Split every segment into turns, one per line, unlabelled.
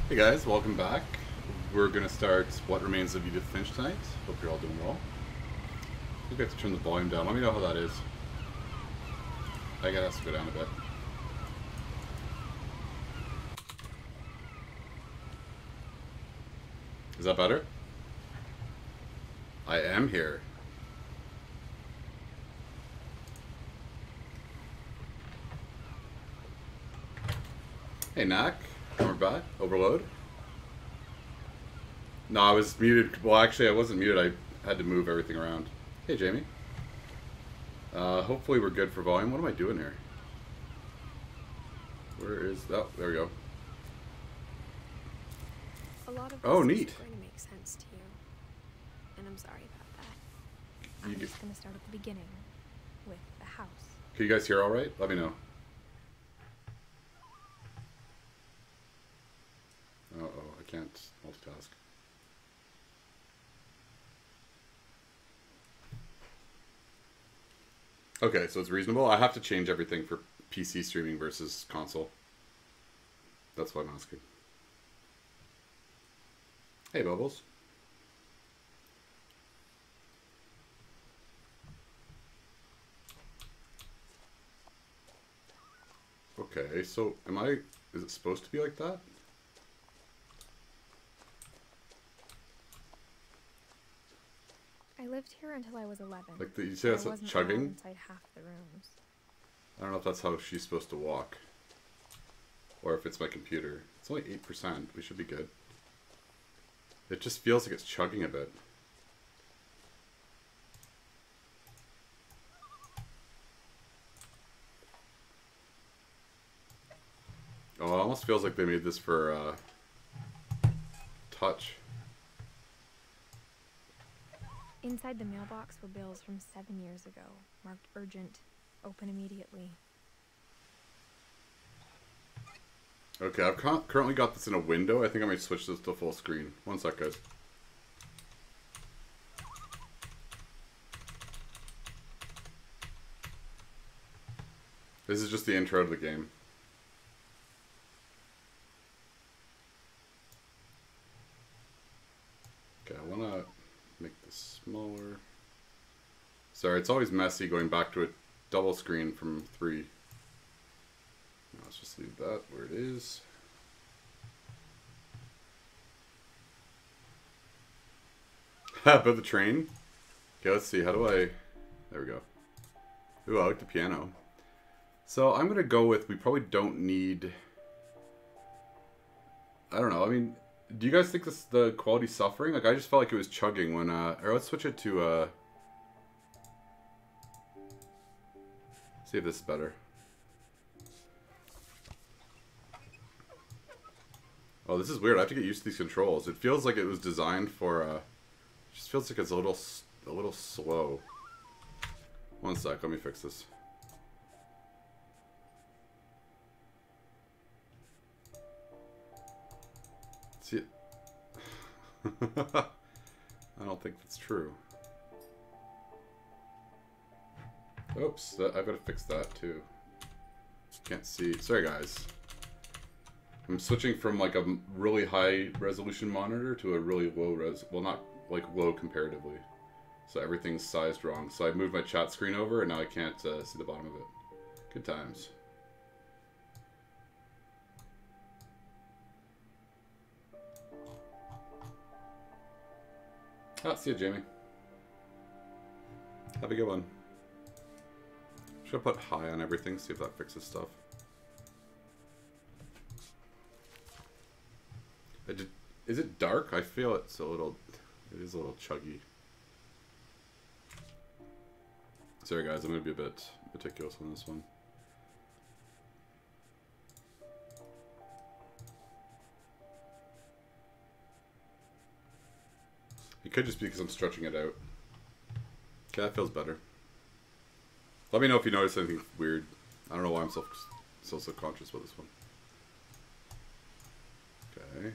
Hey guys, welcome back. We're going to start What Remains of Edith Finch tonight. Hope you're all doing well. I think I have to turn the volume down. Let me know how that is. I gotta have to go down a bit. Is that better? I am here. Hey Knack, we're back. Overload. No, I was muted. Well, actually, I wasn't muted. I had to move everything around. Hey, Jamie. Hopefully we're good for volume. What am I doing here? Where is... Oh, there we go.
A lot of
oh,
this
neat.
is going to make sense to you. And I'm sorry about that. I'm
You
just going to start at the beginning with the house.
Can you guys hear all right? Let me know. Uh-oh, I can't multitask. Okay, so it's reasonable. I have to change everything for PC streaming versus console. That's why I'm asking. Hey, Bubbles. Okay, so is it supposed to be like that?
I lived here until I was 11.
Like, you say that's chugging?
Inside half the rooms.
I don't know if that's how she's supposed to walk. Or if it's my computer. It's only 8%. We should be good. It just feels like it's chugging a bit. Oh, it almost feels like they made this for touch.
Inside the mailbox were bills from 7 years ago, marked urgent, open immediately.
Okay, I've currently got this in a window. I think I might switch this to full screen. One sec, guys. This is just the intro to the game. Okay, I want to make this smaller. Sorry, it's always messy going back to a double screen from 3. Now let's just leave that where it is. But the train? Okay, let's see. How do I... There we go. Ooh, I like the piano. So I'm going to go with... We probably don't need... I don't know. I mean, do you guys think the quality's suffering? Like, I just felt like it was chugging when... Or let's switch it to... See if this is better. Oh, this is weird. I have to get used to these controls. It feels like it was designed for... It just feels like it's a little slow. One sec. Let me fix this. See it? I don't think that's true. Oops, I've got to fix that too. Can't see. Sorry guys. I'm switching from like a really high resolution monitor to a really low res. Well, not like low comparatively. So everything's sized wrong. So I moved my chat screen over and now I can't see the bottom of it. Good times. Ah, see you, Jamie. Have a good one. Should I put high on everything, see if that fixes stuff? Is it dark? I feel it's a little... It is a little chuggy. Sorry guys, I'm going to be a bit meticulous on this one. It could just be because I'm stretching it out. Okay, that feels better. Let me know if you notice anything weird. I don't know why I'm so subconscious about this one. Okay.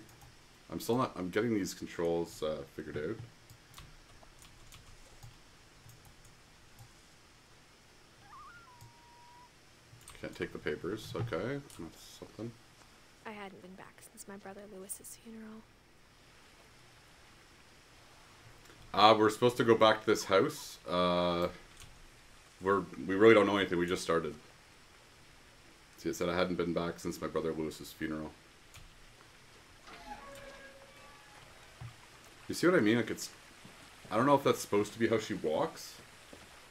I'm still not... I'm getting these controls figured out. Can't take the papers. Okay. That's something.
I hadn't been back since my brother Lewis's funeral.
We're supposed to go back to this house. We really don't know anything. We just started. See, it said I hadn't been back since my brother Lewis's funeral. You see what I mean? Like it's... I don't know if that's supposed to be how she walks.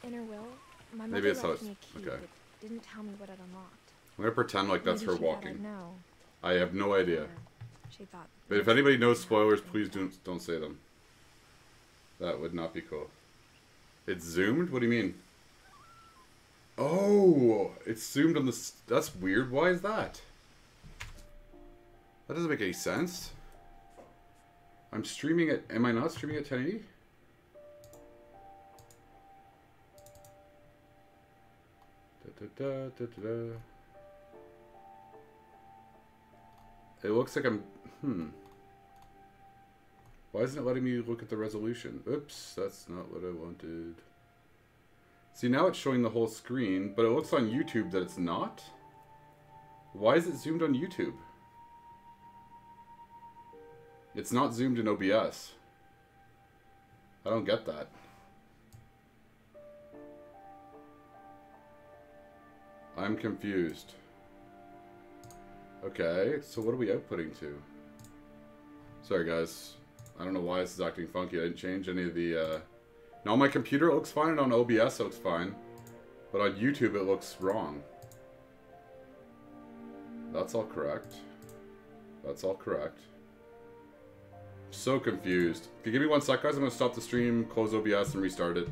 In her will, my
Maybe
mother
it's how
left
it's...
me a key,
Okay.
but didn't tell me what it unlocked.
I'm gonna pretend like that's
Maybe
her
she thought
walking.
I'd know.
I have no idea.
Or she thought.
But if anybody knows spoilers, please don't say them. That would not be cool. It's zoomed? What do you mean? Oh, it's zoomed on the... That's weird. Why is that? That doesn't make any sense. I'm streaming at... Am I not streaming at 1080? It looks like I'm... Why isn't it letting me look at the resolution? Oops, that's not what I wanted. See, now it's showing the whole screen, but it looks on YouTube that it's not. Why is it zoomed on YouTube? It's not zoomed in OBS. I don't get that. I'm confused. Okay, so what are we outputting to? Sorry guys. I don't know why this is acting funky. I didn't change any of the... No, on my computer it looks fine, and on OBS it looks fine. But on YouTube it looks wrong. That's all correct. That's all correct. So confused. If you give me 1 sec, guys, I'm going to stop the stream, close OBS, and restart it.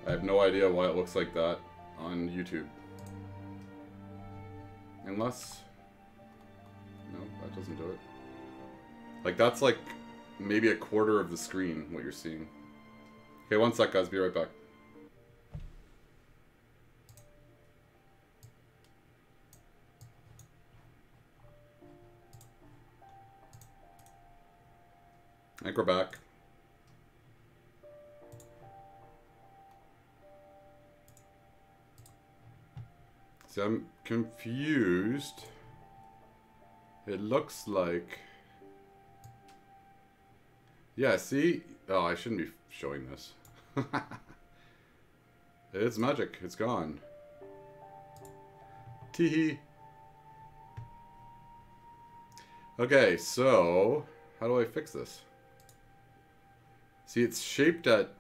I have no idea why it looks like that on YouTube. Unless... No, that doesn't do it. Like, that's like maybe a quarter of the screen, what you're seeing. Okay, 1 sec, guys. Be right back. I think we're back. See, I'm confused. It looks like... Yeah, see? Oh, I shouldn't be showing this. It's magic. It's gone. Teehee. Okay, so... How do I fix this? See, it's shaped at...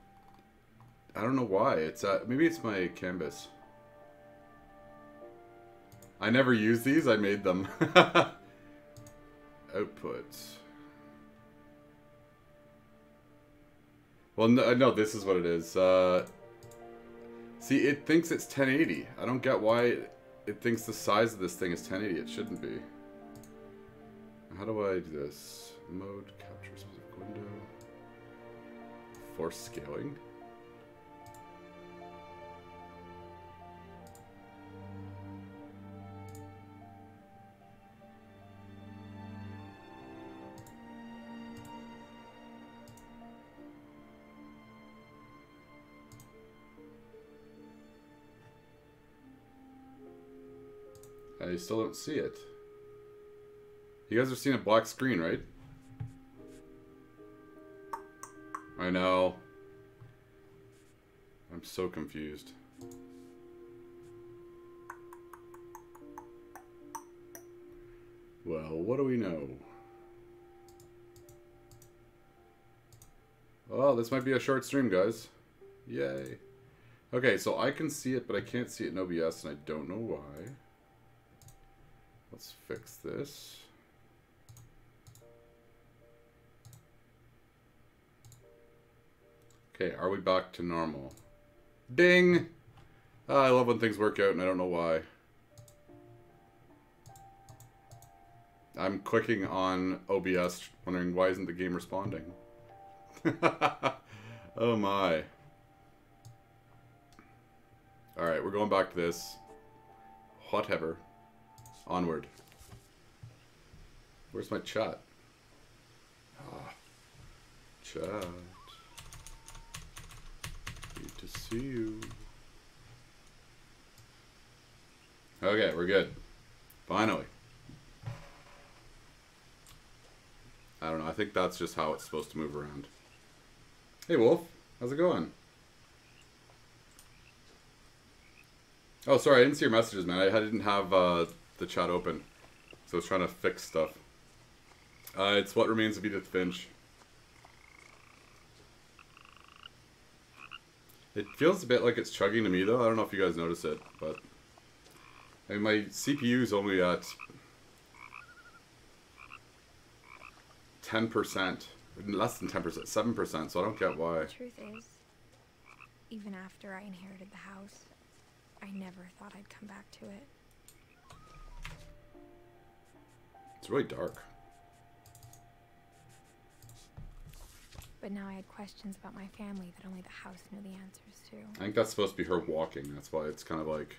I don't know why. It's at... Maybe it's my canvas. I never use these. I made them. Output. Well, no, this is what it is. See, it thinks it's 1080. I don't get why it thinks the size of this thing is 1080. It shouldn't be. How do I do this? Mode, capture specific window. Force scaling. I still don't see it. You guys have seen a black screen, right? I know. I'm so confused. Well, what do we know? Oh, this might be a short stream, guys. Yay. Okay, so I can see it, but I can't see it in OBS, and I don't know why. Let's fix this. Okay, are we back to normal? Ding! I love when things work out, and I don't know why. I'm clicking on OBS, wondering why isn't the game responding? Oh my. Alright, we're going back to this. Whatever. Onward. Where's my chat? Ah. Chat. Need to see you. Okay, we're good. Finally. I don't know, I think that's just how it's supposed to move around. Hey Wolf, how's it going? Oh, sorry, I didn't see your messages, man. I didn't have the chat open. So I was trying to fix stuff. It's What Remains of Edith Finch. It feels a bit like it's chugging to me, though. I don't know if you guys notice it, but... I mean, my CPU is only at 10%. Less than 10%, 7%, so I don't get why.
The truth is, even after I inherited the house, I never thought I'd come back to it.
It's really dark.
But now I had questions about my family that only the house knew the answers to.
I think that's supposed to be her walking. That's why it's kind of like...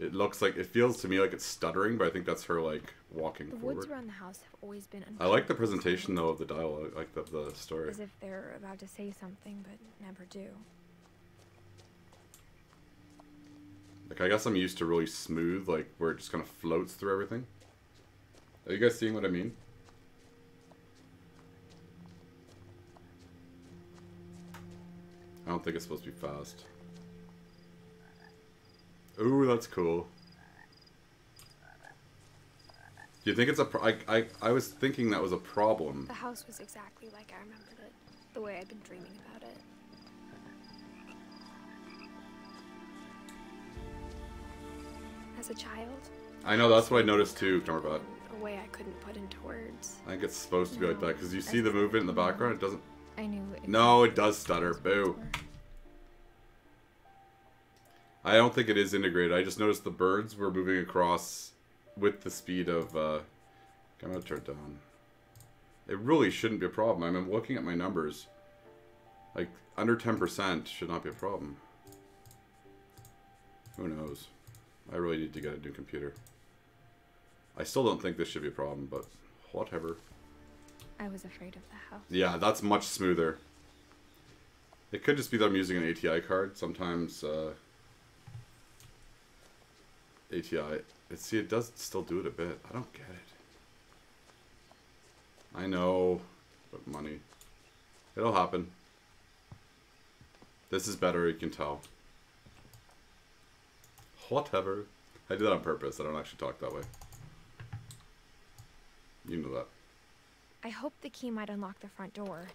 It looks like... It feels to me like it's stuttering, but I think that's her, like, walking forward.
The woods around the house have always been...
I like the presentation, though, of the dialogue, like the story.
As if they're about to say something, but never do.
Like, I guess I'm used to really smooth, like, where it just kind of floats through everything. Are you guys seeing what I mean? I don't think it's supposed to be fast. Ooh, that's cool. Do you think it's a I was thinking that was a problem.
The house was exactly like I remembered it. The way I'd been dreaming about it. As a child.
I know, that's what I noticed too, Camera.
A way I couldn't put into words.
I think it's supposed to be like that, because you see the movement in the background, it doesn't...
I knew it.
No, it does stutter. Boo. I don't think it is integrated. I just noticed the birds were moving across with the speed of... I'm going to turn it down. It really shouldn't be a problem. I mean, I'm looking at my numbers. Like, under 10% should not be a problem. Who knows? I really need to get a new computer. I still don't think this should be a problem, but whatever.
I was afraid of the house.
Yeah, that's much smoother. It could just be that I'm using an ATI card. Sometimes, ATI... See, it does still do it a bit. I don't get it. I know, but money. It'll happen. This is better, you can tell. Whatever. I did that on purpose. I don't actually talk that way. You know that.
I hoped the key might unlock the front door.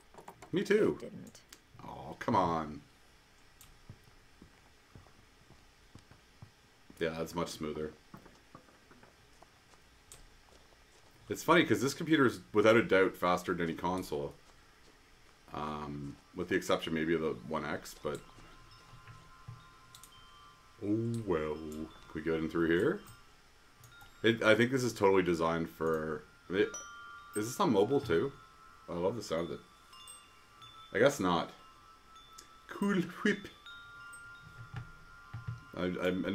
Me too.
It didn't.
Oh, come on. Yeah, that's much smoother. It's funny because this computer is without a doubt faster than any console. With the exception maybe of the 1X, but... Oh, well. Can we get in through here? I think this is totally designed for... Is this on mobile too? I love the sound of it. I guess not. Cool whip. I'm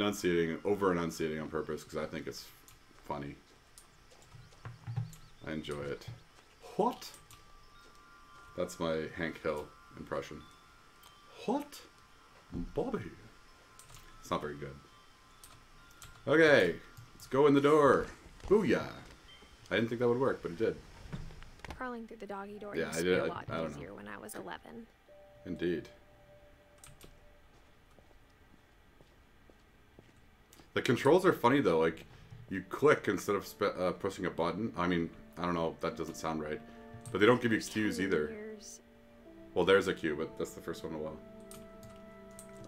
over-enunciating on purpose because I think it's funny. I enjoy it. What? That's my Hank Hill impression. What? Bobby. It's not very good. Okay, let's go in the door. Booyah. I didn't think that would work, but it did.
Crawling through the doggy door
Yeah,
used
I
to be
did.
a lot
I don't
easier
know.
when I was 11.
Indeed. The controls are funny though, like, you click instead of pushing a button. I mean, I don't know, that doesn't sound right. But they don't give you cues either.
Years,
Well, there's a queue, but that's the first one in a while.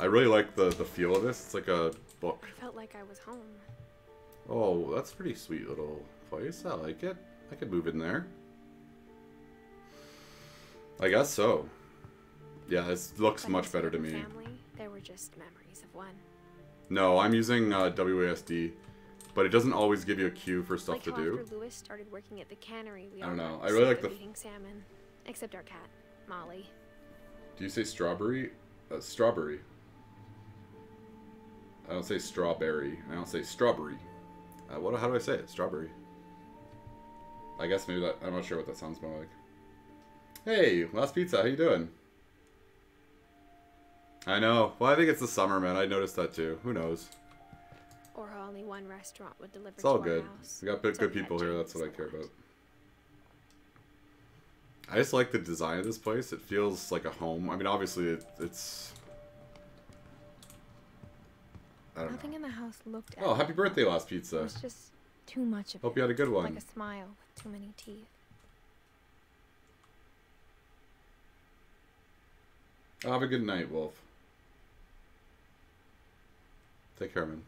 I really like the feel of this. It's like a book.
I felt like I was home.
Oh, that's a pretty sweet little place. I like it. I could move in there. I guess so. Yeah, this looks much better to me.
Family, there were just memories of one.
No, I'm using WASD, but it doesn't always give you a queue for stuff to do.
After Lewis started working at the cannery, we
I don't know.
all
I really like the
eating salmon, except our cat, Molly.
Do you say strawberry? Strawberry. I don't say strawberry. I don't say strawberry. How do I say it? Strawberry. I guess maybe that. I'm not sure what that sounds more like. Hey, Last Pizza. How you doing? I know. Well, I think it's the summer, man. I noticed that too. Who knows?
Or only one restaurant would deliver.
It's all
to
good.
Our house.
We got good people here. That's what I care about. I just like the design of this place. It feels like a home. I mean, obviously, it's. I don't
Nothing
know.
in the house looked.
Oh, happy birthday, Last
It
Pizza.
was just too much of
Hope
it.
you had a good one.
Like a smile with too many teeth.
Have a good night, Wolf. Take care, man.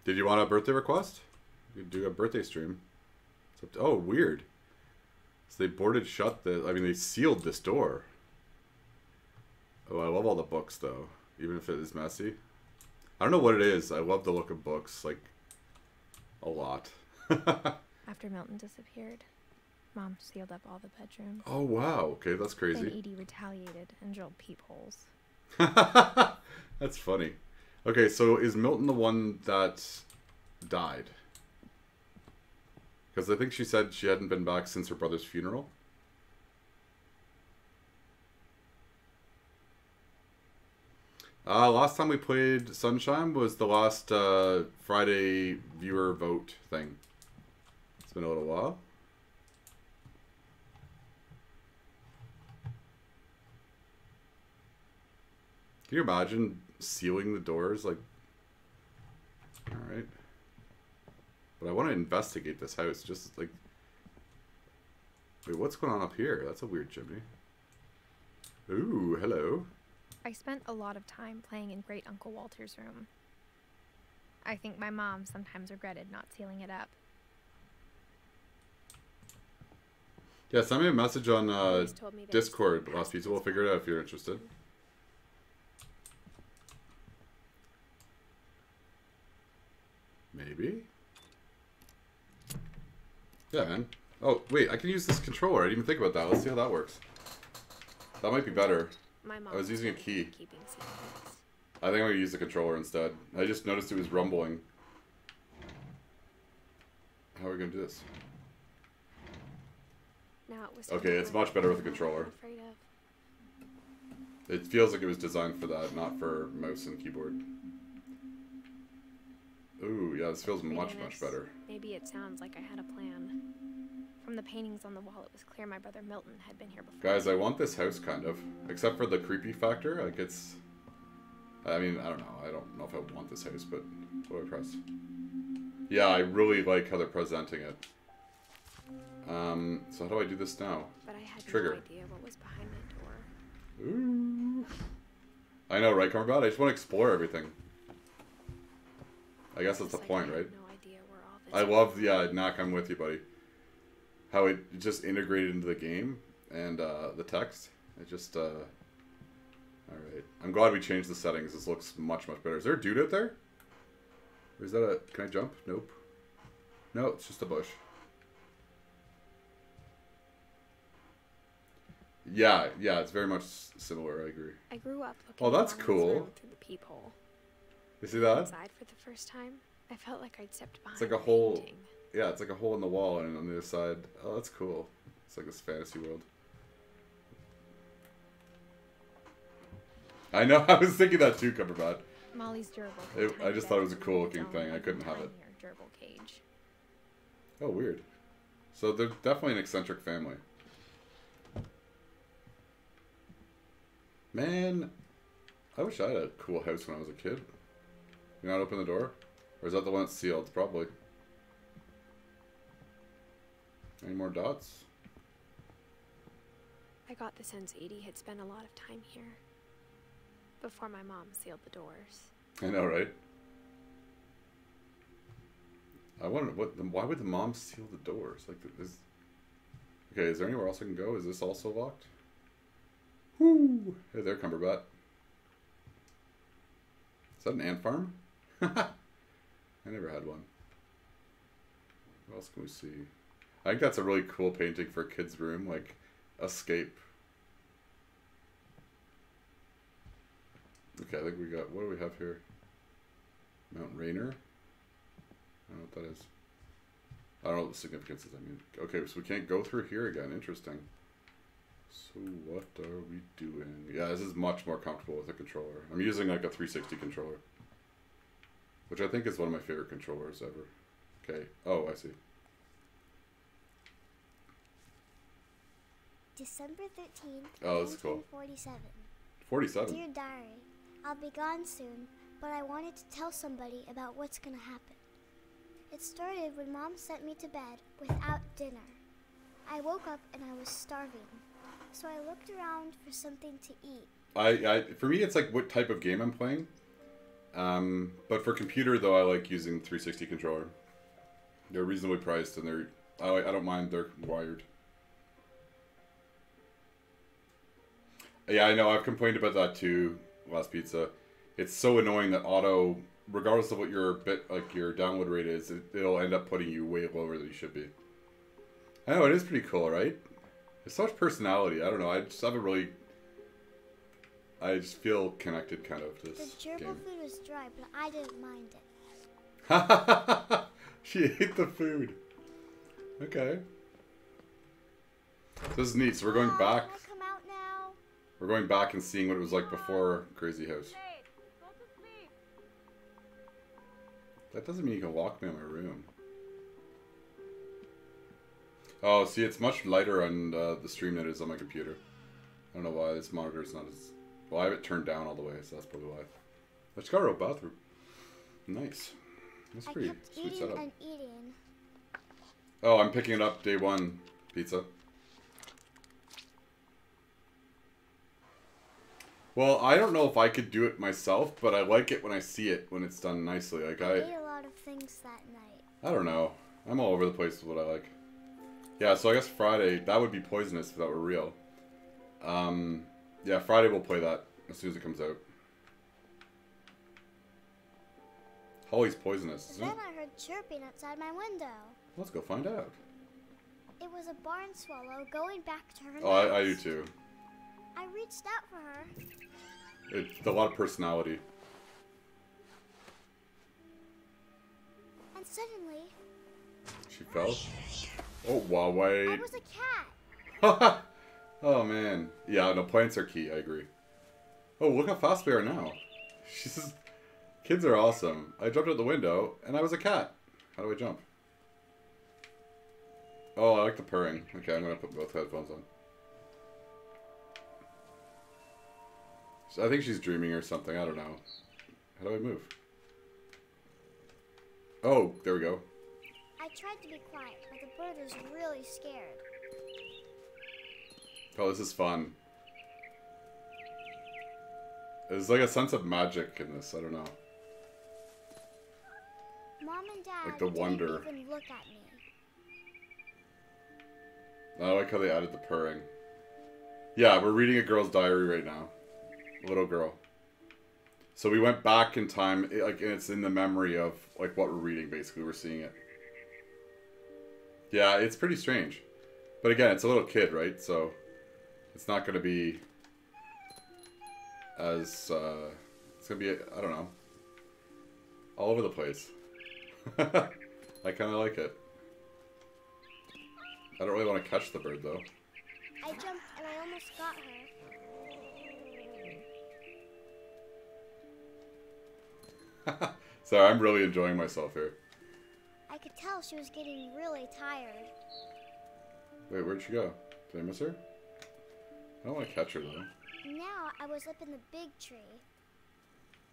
Did you want a birthday request? You could do a birthday stream. Oh, weird. So they boarded shut they sealed this door. Oh, I love all the books, though. Even if it is messy. I don't know what it is. I love the look of books, like, a lot.
After Milton disappeared, Mom sealed up all the bedrooms.
Oh, wow. Okay, that's crazy.
Then Edie retaliated and drilled peepholes.
That's funny. Okay, so is Milton the one that died? Because I think she said she hadn't been back since her brother's funeral. Last time we played Sunshine was the last Friday viewer vote thing. It's been a little while. Can you imagine sealing the doors? Like, alright. But I want to investigate this house. Just like, wait, what's going on up here? That's a weird chimney. Ooh, hello.
I spent a lot of time playing in Great Uncle Walter's room. I think my mom sometimes regretted not sealing it up.
Yeah, send me a message on
Always told me that
Discord,
it's
Last Pizza. We'll figure it out if you're interested. Maybe? Yeah, man. Oh, wait, I can use this controller. I didn't even think about that. Let's see how that works. That might be better.
My mom
I was using a key.
Keeping secrets.
I think I'm going to use the controller instead. I just noticed it was rumbling. How are we going to do this?
Now it was
Okay, it's much better with the controller.
Afraid of.
It feels like it was designed for that, not for mouse and keyboard. Ooh, yeah, this feels much better.
Maybe it sounds like I had a plan. From the paintings on the wall, it was clear my brother Milton had been here before.
Guys, I want this house, kind of. Except for the creepy factor. Like, it's... I mean, I don't know. I don't know if I want this house, but... What do I press? Yeah, I really like how they're presenting it. So how do I do this now?
But I had
Trigger.
no idea what was behind that door.
Ooh. I know, right, Cumberbad? I just want to explore everything. I guess that's the point, right?
No idea where all this
I love, yeah, Knack, I'm with you, buddy. How it just integrated into the game and the text. It just, alright. I'm glad we changed the settings. This looks much better. Is there a dude out there? Or is that a... Can I jump? Nope. No, it's just a bush. Yeah, it's very much similar, I agree.
I grew up looking
Oh, that's
along this
cool.
room through the peephole.
You see that?
Inside for the first time, I felt like I'd stepped behind
It's like a hole...
painting.
Yeah, it's like a hole in the wall, and on the other side... Oh, that's cool. It's like this fantasy world. I know, I was thinking that too, Cumberbad.
Molly's durable.
I just thought it was a cool looking thing. I couldn't have it.
Durable cage.
Oh, weird. So they're definitely an eccentric family. Man, I wish I had a cool house when I was a kid. You not open the door? Or is that the one that's sealed? Probably. Any more dots?
I got the sense Edie had spent a lot of time here. Before my mom sealed the doors.
I know, right? I wonder why would the mom seal the doors? Like, okay, is there anywhere else I can go? Is this also locked? Whoo! Hey there, Cumberbat. Is that an ant farm? I never had one. What else can we see? I think that's a really cool painting for a kid's room, like escape. Okay, I think we got, what do we have here? Mount Rainier? I don't know what that is. I don't know what the significance is. I mean, okay, so we can't go through here again. Interesting. So what are we doing? Yeah, this is much more comfortable with a controller. I'm using like a 360 controller, which I think is one of my favorite controllers ever. Okay. Oh, I see.
December 13th,
Oh, that's cool.
1947.
47.
Dear Diary, I'll be gone soon, but I wanted to tell somebody about what's gonna happen. It started when Mom sent me to bed without dinner. I woke up and I was starving, so I looked around for something to eat.
For me, it's like what type of game I'm playing. But for computer, though, I like using 360 controller. They're reasonably priced, and I don't mind. They're wired. Yeah, I know. I've complained about that too. Last Pizza. It's so annoying that auto, regardless of what your your download rate is, it'll end up putting you way lower than you should be. I know, it is pretty cool, right? There's so much personality. I don't know. I just feel connected kind of to this
The gerbil
game.
food was dry, but I didn't mind it.
She ate the food. Okay. This is neat. So we're going back.
Can I come out now?
We're going back and seeing what it was like before Crazy House. That doesn't mean you can lock me in my room. Oh, see, it's much lighter on the stream than it is on my computer. I don't know why. This monitor is not as... Well, I have it turned down all the way, so that's probably why. I just got a real bathroom. Nice. That's pretty
I kept
sweet
eating
setup.
and eating.
Oh, I'm picking it up day one. Pizza. Well, I don't know if I could do it myself, but I like it when I see it, when it's done nicely. Like
I ate a lot of things that night.
I don't know. I'm all over the place with what I like. Yeah, so I guess Friday, that would be poisonous if that were real. Yeah, Friday we'll play that as soon as it comes out. Holly's poisonous, isn't
Then
it?
I heard chirping outside my window.
Let's go find out.
It was a barn swallow going back to her
Oh,
nest.
I do too.
I reached out for her.
It's a lot of personality.
And suddenly,
She fell. Oh, wow,
I
wait.
was a cat.
Oh, man. Yeah, no, plants are key. I agree. Oh, look how fast we are now. Kids are awesome. I jumped out the window, and I was a cat. How do I jump? Oh, I like the purring. Okay, I'm going to put both headphones on. So I think she's dreaming or something. I don't know. How do I move? Oh, there we go.
I tried to be quiet, but the bird was really scared.
Oh, this is fun. There's like a sense of magic in this. I don't know.
Mom and Dad
Like the wonder.
didn't even look at me.
I like how they added the purring. Yeah, we're reading a girl's diary right now. A little girl. So we went back in time, and it's in the memory of like what we're reading. Basically, we're seeing it. Yeah, it's pretty strange, but again, it's a little kid, right? So it's not going to be as it's going to be, I don't know, all over the place. I kind of like it. I don't really want to catch the bird though.
I jumped and I almost got her.
Sorry, I'm really enjoying myself here.
I could tell she was getting really tired.
Wait, where'd she go? Did I miss her? I don't want to catch her though.
Now I was up in the big tree.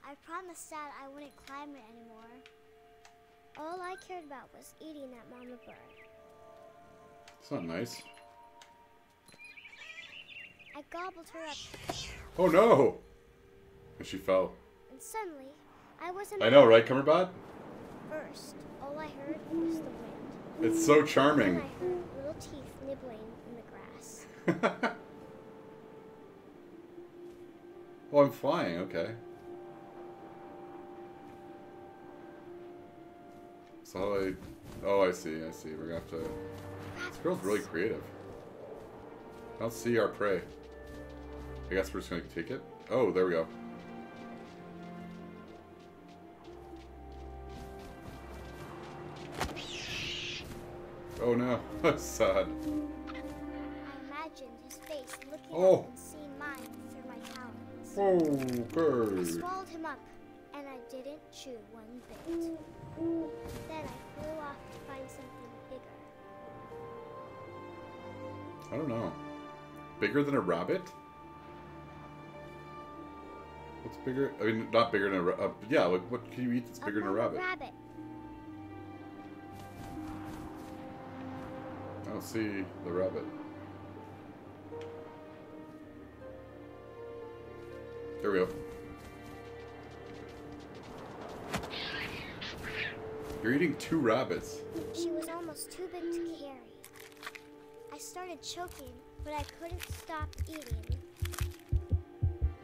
I promised Dad I wouldn't climb it anymore. All I cared about was eating that mama bird.
It's not nice.
I gobbled her up.
Oh no! And she fell.
And suddenly, I wasn't.
I know, right, Cumberbad?
First, all I heard was the wind.
It's so charming.
Then I heard little teeth nibbling in the grass.
Oh, I'm flying, okay. So how do I... Oh, I see. We're gonna have to... This girl's really creative. I don't see our prey. I guess we're just gonna take it. Oh, there we go. Oh no, that's sad.
I imagined his face looking
Oh.
up and seeing mine through my talons.
Oh,
I
okay.
swallowed him up, and I didn't chew one bit. Then I flew off to find something bigger.
I don't know. Bigger than a rabbit? What's bigger? I mean, not bigger than a rabbit. Yeah, like what can you eat that's bigger than a rabbit?
Rabbit.
I don't see the rabbit. There we go. You're eating 2 rabbits.
She was almost too big to carry. I started choking, but I couldn't stop eating.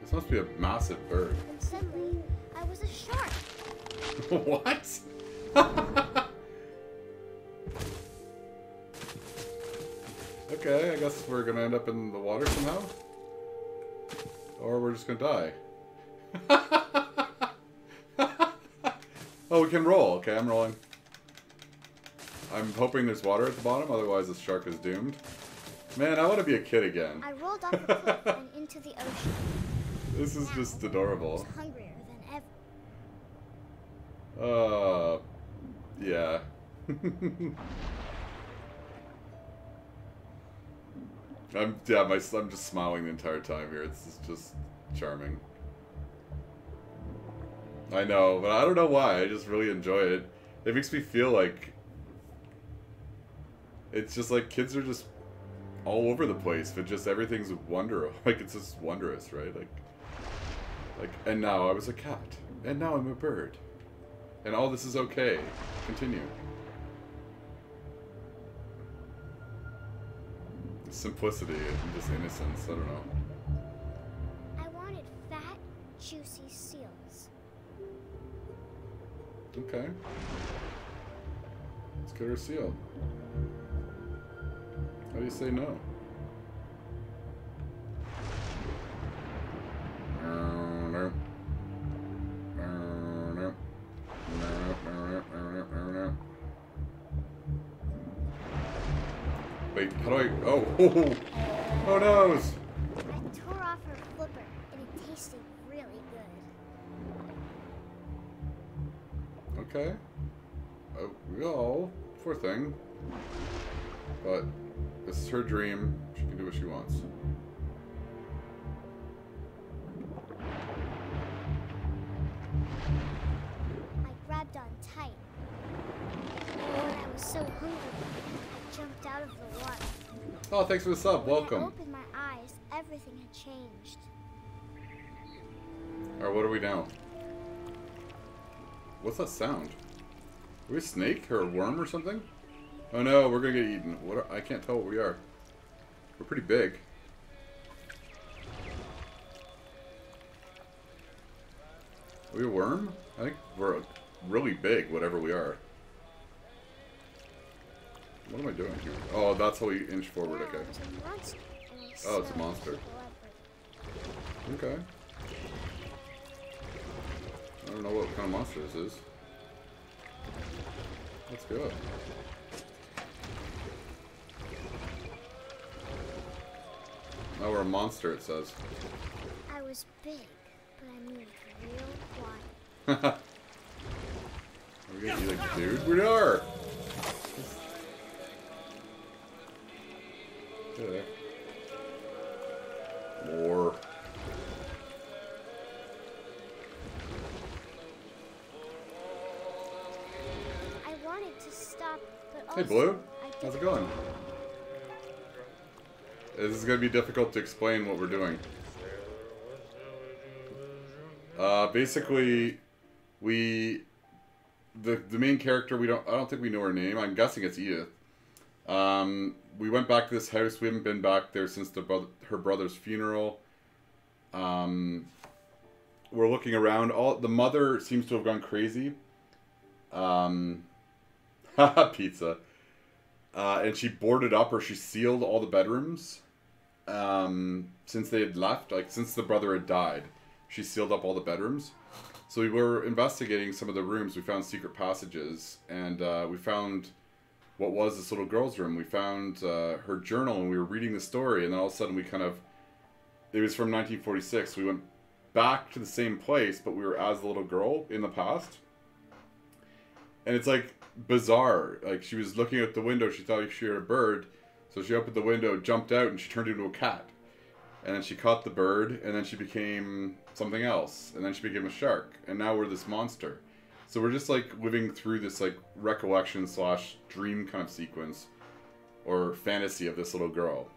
This must be a massive bird.
And suddenly, I was a shark.
What? Okay, I guess we're gonna end up in the water somehow. Or we're just gonna die. Oh, we can roll. Okay, I'm rolling. I'm hoping there's water at the bottom, otherwise this shark is doomed. Man, I want to be a kid again.
I rolled off a cliff and into the ocean.
This is just
I
adorable.
was hungrier than ever.
Yeah. I'm just smiling the entire time here. It's just charming. I know, but I don't know why. I just really enjoy it. It makes me feel like it's just like kids are just all over the place, but just everything's like it's just wondrous, right? Like, and now I was a cat, and now I'm a bird, and all this is okay. Continue. Simplicity and just innocence. I don't know.
I wanted fat, juicy seals.
Okay. Let's get her a seal. How do you say no? Wait, how do I... Oh! Oh no!
I tore off her flipper, and it tasted really good.
Okay. Oh, poor thing. But this is her dream. She can do what she wants.
I grabbed on tight. And when I was so hungry, I jumped out of the water.
Oh, thanks for the sub.
When I
Welcome.
opened my eyes, everything had changed.
Alright, what are we now? What's that sound? Are we a snake or a worm or something? Oh no, we're gonna get eaten. I can't tell what we are. We're pretty big. Are we a worm? I think we're really big, whatever we are. What am I doing here? Oh, that's how we inch forward,
Now
okay.
it was a monster, and I
Oh, it's a
smelled
monster.
people everywhere.
Okay. I don't know what kind of monster this is. Let's go. Oh, we're a monster, it says.
I was big, but I moved real quiet.
Are we gonna eat like dude? We are! Yeah. More.
I wanted to stop, but
Hey,
also
Blue.
I
How's it
didn't
going?
know.
This is going to be difficult to explain what we're doing. Basically, the main character, I don't think we know her name. I'm guessing it's Edith. We went back to this house. We haven't been back there since her brother's funeral. We're looking around. The mother seems to have gone crazy. Pizza. And she boarded up, or she sealed all the bedrooms. Since they had left, like since the brother had died, she sealed up all the bedrooms. So we were investigating some of the rooms. We found secret passages, and we found what was this little girl's room. We found her journal, and we were reading the story, and then all of a sudden it was from 1946. We went back to the same place, but we were as the little girl in the past. And it's like bizarre. Like she was looking out the window, she thought she heard a bird, so she opened the window, jumped out, and she turned into a cat. And then she caught the bird, and then she became something else, and then she became a shark, and now we're this monster. So we're just like living through this like recollection / dream kind of sequence or fantasy of this little girl.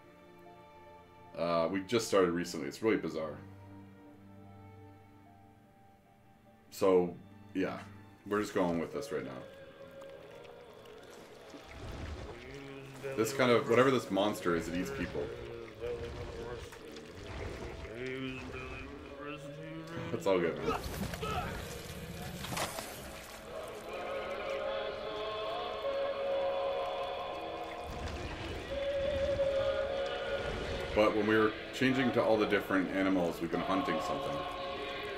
We just started recently. It's really bizarre. So yeah, we're just going with this right now. This kind of, whatever this monster is, it eats people. It's all good, man. But when we were changing to all the different animals, we've been hunting something.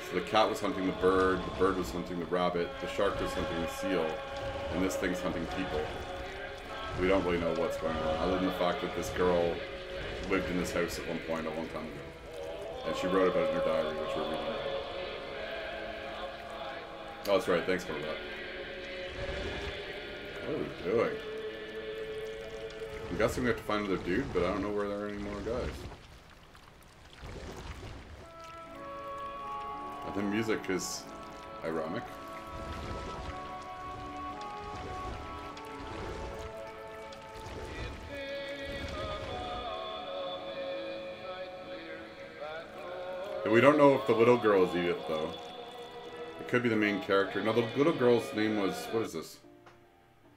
So the cat was hunting the bird was hunting the rabbit, the shark was hunting the seal, and this thing's hunting people. We don't really know what's going on, other than the fact that this girl lived in this house at one point a long time ago. And she wrote about it in her diary, which we're reading about. Oh, that's right, thanks for that. What are we doing? I'm guessing we have to find another dude, but I don't know where there are any more guys. And the music is ironic. And we don't know if the little girl is Edith, though. It could be the main character. No, the little girl's name was... What is this?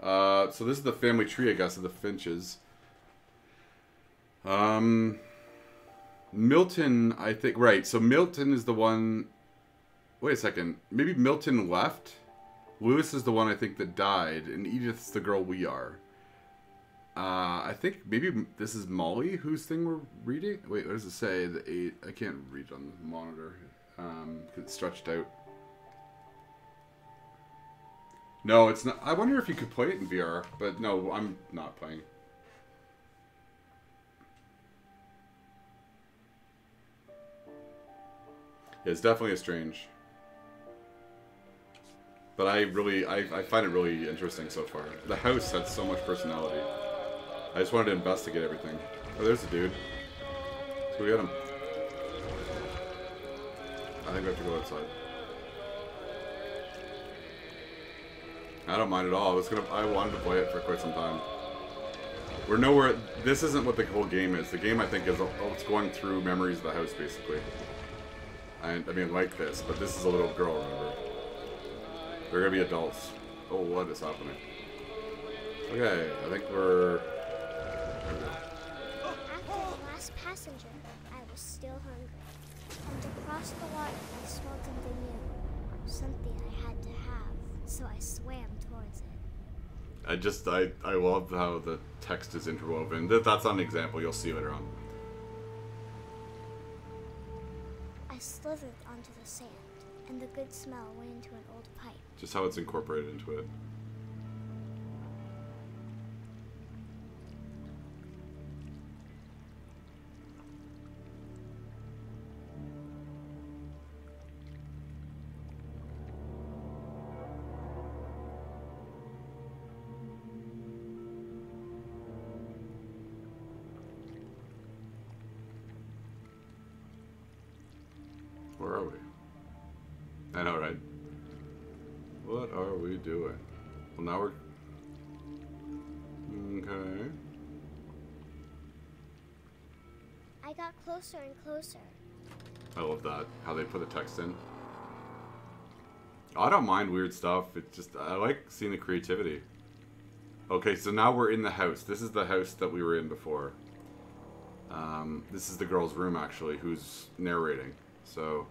So this is the family tree, I guess, of the Finches. Milton, I think... Right, so Milton is the one... Wait a second. Maybe Milton left? Lewis is the one, I think, that died. And Edith's the girl we are. I think maybe this is Molly, whose thing we're reading? Wait, what does it say? I can't read on the monitor. It's stretched out. No, it's not. I wonder if you could play it in VR, but no, I'm not playing. Yeah, it's definitely a strange. But I find it really interesting so far. The house had so much personality. I just wanted to investigate everything. Oh, there's a dude. Let's go get him. I think we have to go outside. I don't mind at all. I wanted to play it for quite some time. We're nowhere. This isn't what the whole game is. The game, I think, is it's going through memories of the house, basically. I mean, like this, but this is a little girl, remember? They're gonna be adults. Oh, what is happening? Okay, I think we're...
After the last passenger, I was still hungry. And across the water, I smelled something new. Something I had to have, so I swam towards it.
I love how the text is interwoven. That's not an example, you'll see later on.
I slithered onto the sand, and the good smell went into an old pipe.
Just how it's incorporated into it. Where are we? I know, right? What are we doing? Well, now we're... Okay.
I got closer and closer.
I love that, how they put the text in. I don't mind weird stuff. It just, I like seeing the creativity. Okay, so now we're in the house. This is the house that we were in before. This is the girl's room, actually, who's narrating. So,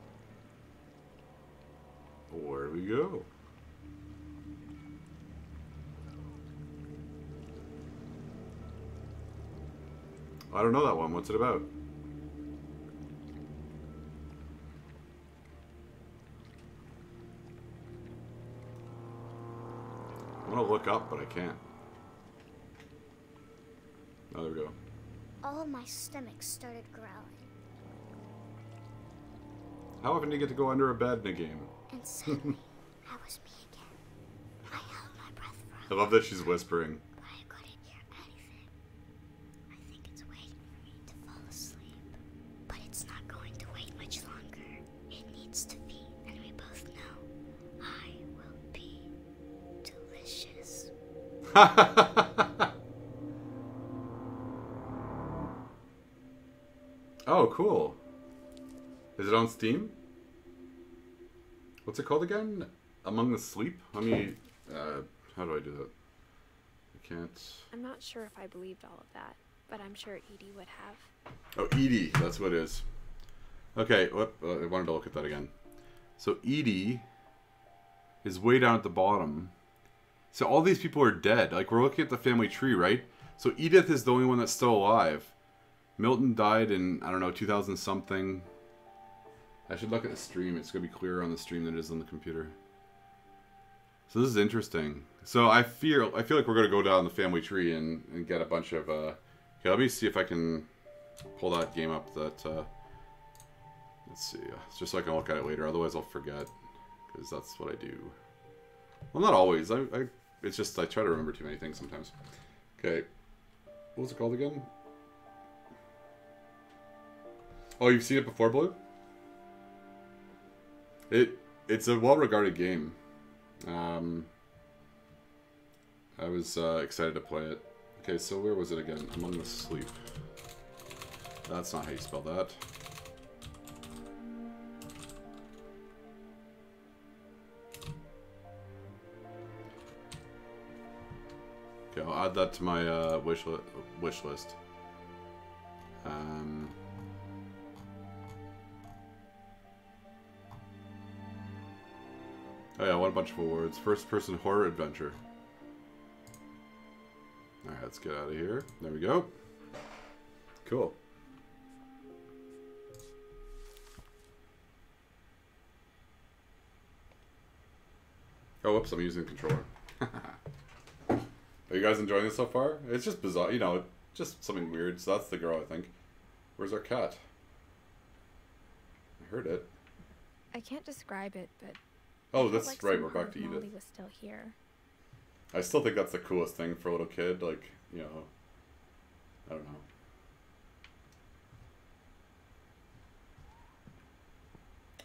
where do we go? I don't know that one. What's it about? I want to look up, but I can't. Oh, there we go.
All of my stomach started growling.
How often do you get to go under a bed in a game?
And suddenly, that was me again. I held my breath for
I love that she's whispering.
but I couldn't hear anything. I think it's waiting for me to fall asleep. But it's not going to wait much longer. It needs to be, and we both know I will be delicious.
Oh, cool. Is it on Steam? What's it called again? Among the Sleep? Let me... how do I do that? I can't...
I'm not sure if I believed all of that, but I'm sure Edie would have.
Oh, Edie. That's what it is. Okay, whoop, I wanted to look at that again. So Edie is way down at the bottom. So all these people are dead. Like, we're looking at the family tree, right? So Edith is the only one that's still alive. Milton died in, I don't know, 2000 something. I should look at the stream. It's going to be clearer on the stream than it is on the computer. So this is interesting. So I feel like we're going to go down the family tree and get a bunch of... Okay, let me see if I can pull that game up. That let's see. Just so I can look at it later. Otherwise I'll forget. Because that's what I do. Well, not always. It's just I try to remember too many things sometimes. Okay. What was it called again? Oh, you've seen it before, Blue? It's a well-regarded game. I was excited to play it. Okay, so where was it again? Among the Sleep. That's not how you spell that. Okay, I'll add that to my wish list. Oh yeah, I won a bunch of awards. First person horror adventure. Alright, let's get out of here. There we go. Cool. Oh, whoops, I'm using the controller. Are you guys enjoying this so far? It's just bizarre, you know, just something weird. So that's the girl, I think. Where's our cat? I heard it.
I can't describe it, but...
Oh, that's
like
right,
some
we're
part
back to
of
Edith.
Molly was still here.
I still think that's the coolest thing for a little kid, like, you know, I don't know.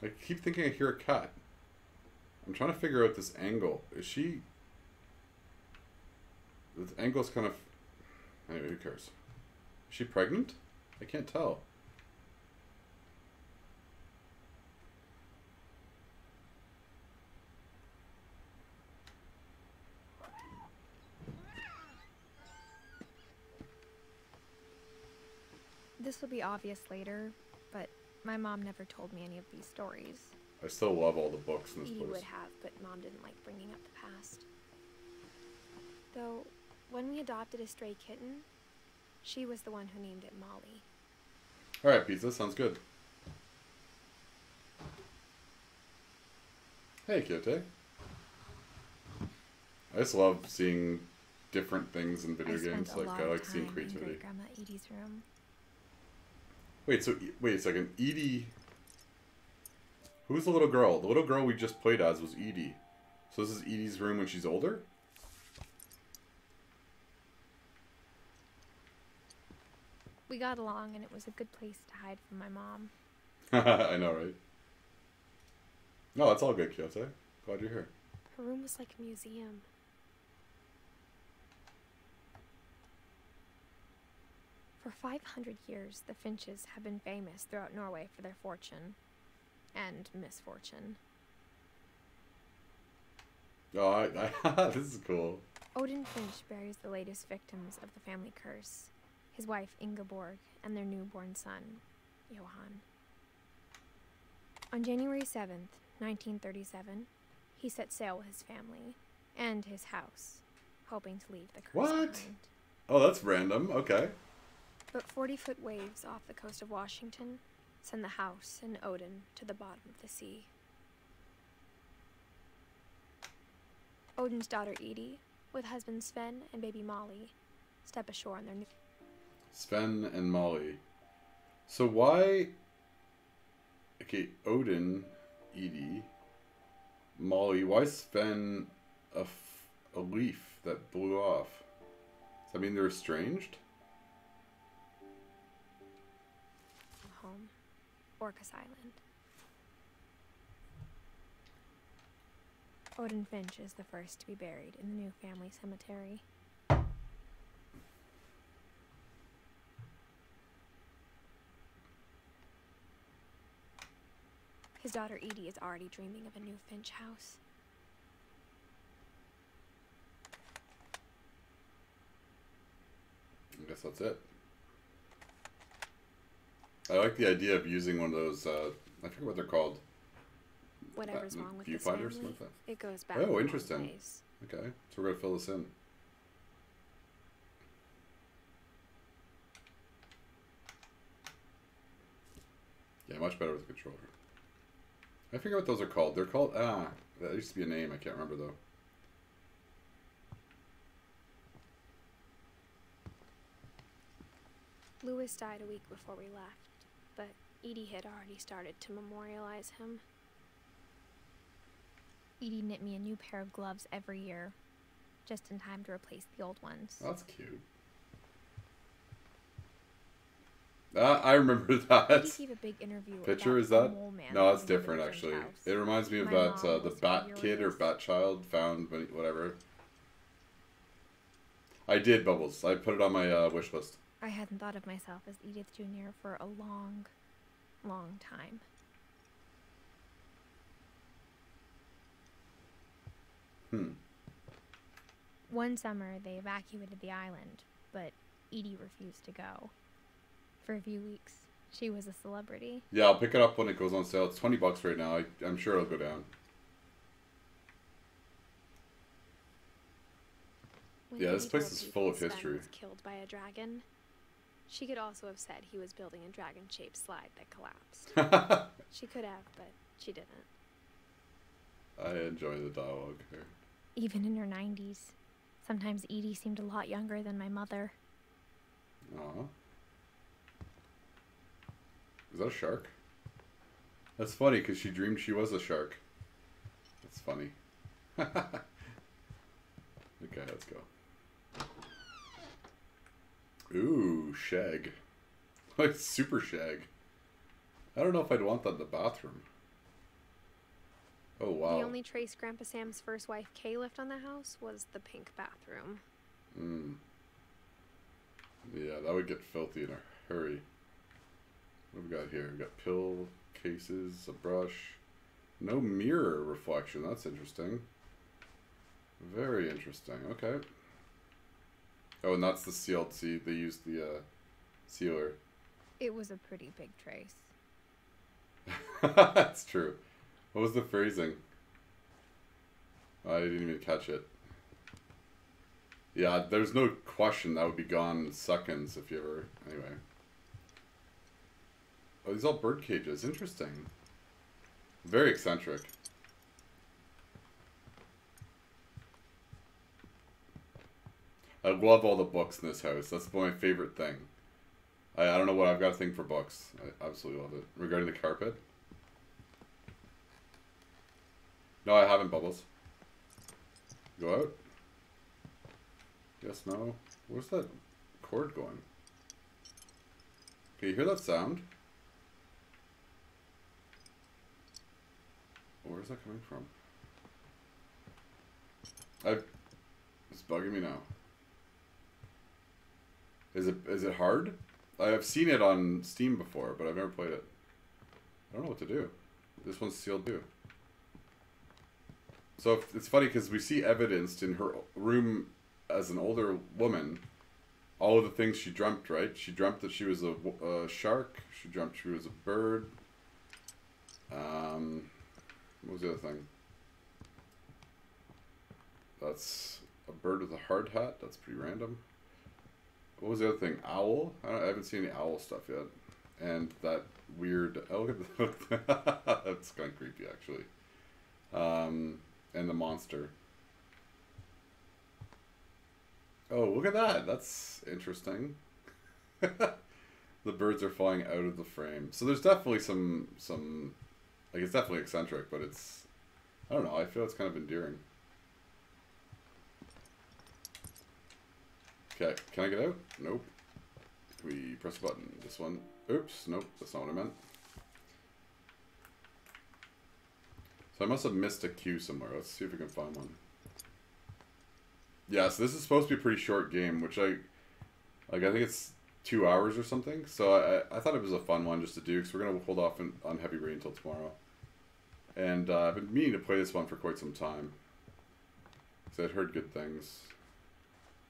I keep thinking I hear a cat. I'm trying to figure out this angle. Is she... This angle's kind of... Anyway, who cares? Is she pregnant? I can't tell.
This will be obvious later, but my mom never told me any of these stories.
I still love all the books in this
Edie
place.
would have, but Mom didn't like bringing up the past. Though, when we adopted a stray kitten, she was the one who named it Molly.
Alright, pizza, sounds good. Hey, Kyote. I just love seeing different things in video games. Like, I like seeing creativity.
In Grandma Edie's room.
Wait, so, wait a second. Edie... Who's the little girl? The little girl we just played as was Edie. So this is Edie's room when she's older?
We got along, and it was a good place to hide from my mom.
I know, right? No, that's all good, Kyote. Glad you're here.
Her room was like a museum. For For 500 years, the Finches have been famous throughout Norway for their fortune and misfortune.
Oh, this is cool.
Odin Finch buries the latest victims of the family curse, his wife Ingeborg and their newborn son, Johan. On January 7th, 1937, he set sail with his family and his house, hoping to leave the curse behind.
Oh, that's random. Okay.
But 40-foot waves off the coast of Washington send the house and Odin to the bottom of the sea. Odin's daughter Edie, with husband Sven and baby Molly, step ashore on their new...
Sven and Molly. So why... Okay, Odin, Edie, Molly. Why Sven a leaf that blew off? Does that mean they're estranged?
Home, Orcas Island. Odin Finch is the first to be buried in the new family cemetery. His daughter Edie is already dreaming of a new Finch house.
I guess that's it. I like the idea of using one of those, I forget what they're called.
Whatever's wrong with this
viewfinders,
family,
like that.
it goes back.
Oh, interesting.
Ways.
Okay, so we're gonna fill this in. Yeah, much better with the controller. I forget what those are called. They're called, that used to be a name. I can't remember though.
Lewis died a week before we left, but Edie had already started to memorialize him. Edie knit me a new pair of gloves every year, just in time to replace the old ones.
That's cute. I remember that.
Edie gave a big interview
Picture,
about
is that?
the mole man
No, that's
living in
different
the
actually.
Finch house.
It reminds me of
My
that,
mom
the
was
Bat
familiar
Kid
with
or
this.
Bat Child found, whatever. I did, Bubbles. I put it on my wish list.
I hadn't thought of myself as Edith Jr. for a long, long time. One summer, they evacuated the island, but Edie refused to go. For a few weeks, she was a celebrity.
Yeah, I'll pick it up when it goes on sale. It's $20 right now. I'm sure it'll go down.
When
Yeah, this
Edie
place
told
is
people
full of
Sven
history.
was killed by a dragon, she could also have said he was building a dragon-shaped slide that collapsed. She could have, but she didn't.
I enjoy the dialogue here.
Even in her 90s, sometimes Edie seemed a lot younger than my mother.
Aw. Is that a shark? That's funny because she dreamed she was a shark. That's funny. Okay, let's go. Ooh, shag. Like super shag. I don't know if I'd want that in the bathroom. Oh, wow.
The only trace Grandpa Sam's first wife, Kay, left on the house was the pink bathroom.
Yeah, that would get filthy in a hurry. What have we got here? We got pill cases, a brush. No mirror reflection. That's interesting. Very interesting. Okay. Oh, and that's the sealed. See, they used the sealer.
It was a pretty big trace.
That's true. What was the phrasing? I didn't even catch it. Yeah, there's no question that would be gone in seconds if you ever... Anyway. Oh, these are all bird cages. Interesting. Very eccentric. I love all the books in this house. That's my favorite thing. I don't know what, I've got a thing for books. I absolutely love it. Regarding the carpet. No, I haven't, Bubbles. Go out? Yes, no. Where's that cord going? Can you hear that sound? Where's that coming from? It's bugging me now. Is it hard? I've seen it on Steam before, but I've never played it. I don't know what to do. This one's sealed too. So it's funny because we see evidenced in her room as an older woman all of the things she dreamt, right? She dreamt that she was a shark. She dreamt she was a bird. What was the other thing? That's a bird with a hard hat. That's pretty random. What was the other thing? Owl? I haven't seen any owl stuff yet. And that weird... Oh, look at that. That's kind of creepy, actually. And the monster. Oh, look at that. That's interesting. The birds are flying out of the frame. So there's definitely some like, it's definitely eccentric, but it's... I don't know. I feel it's kind of endearing. Okay, can I get out? Nope. We press a button. This one. Oops, nope, that's not what I meant. So I must have missed a cue somewhere. Let's see if we can find one. Yeah, so this is supposed to be a pretty short game, which I think it's 2 hours or something. So I thought it was a fun one just to do, because we're going to hold off on Heavy Rain until tomorrow. And I've been meaning to play this one for quite some time. Because I'd heard good things.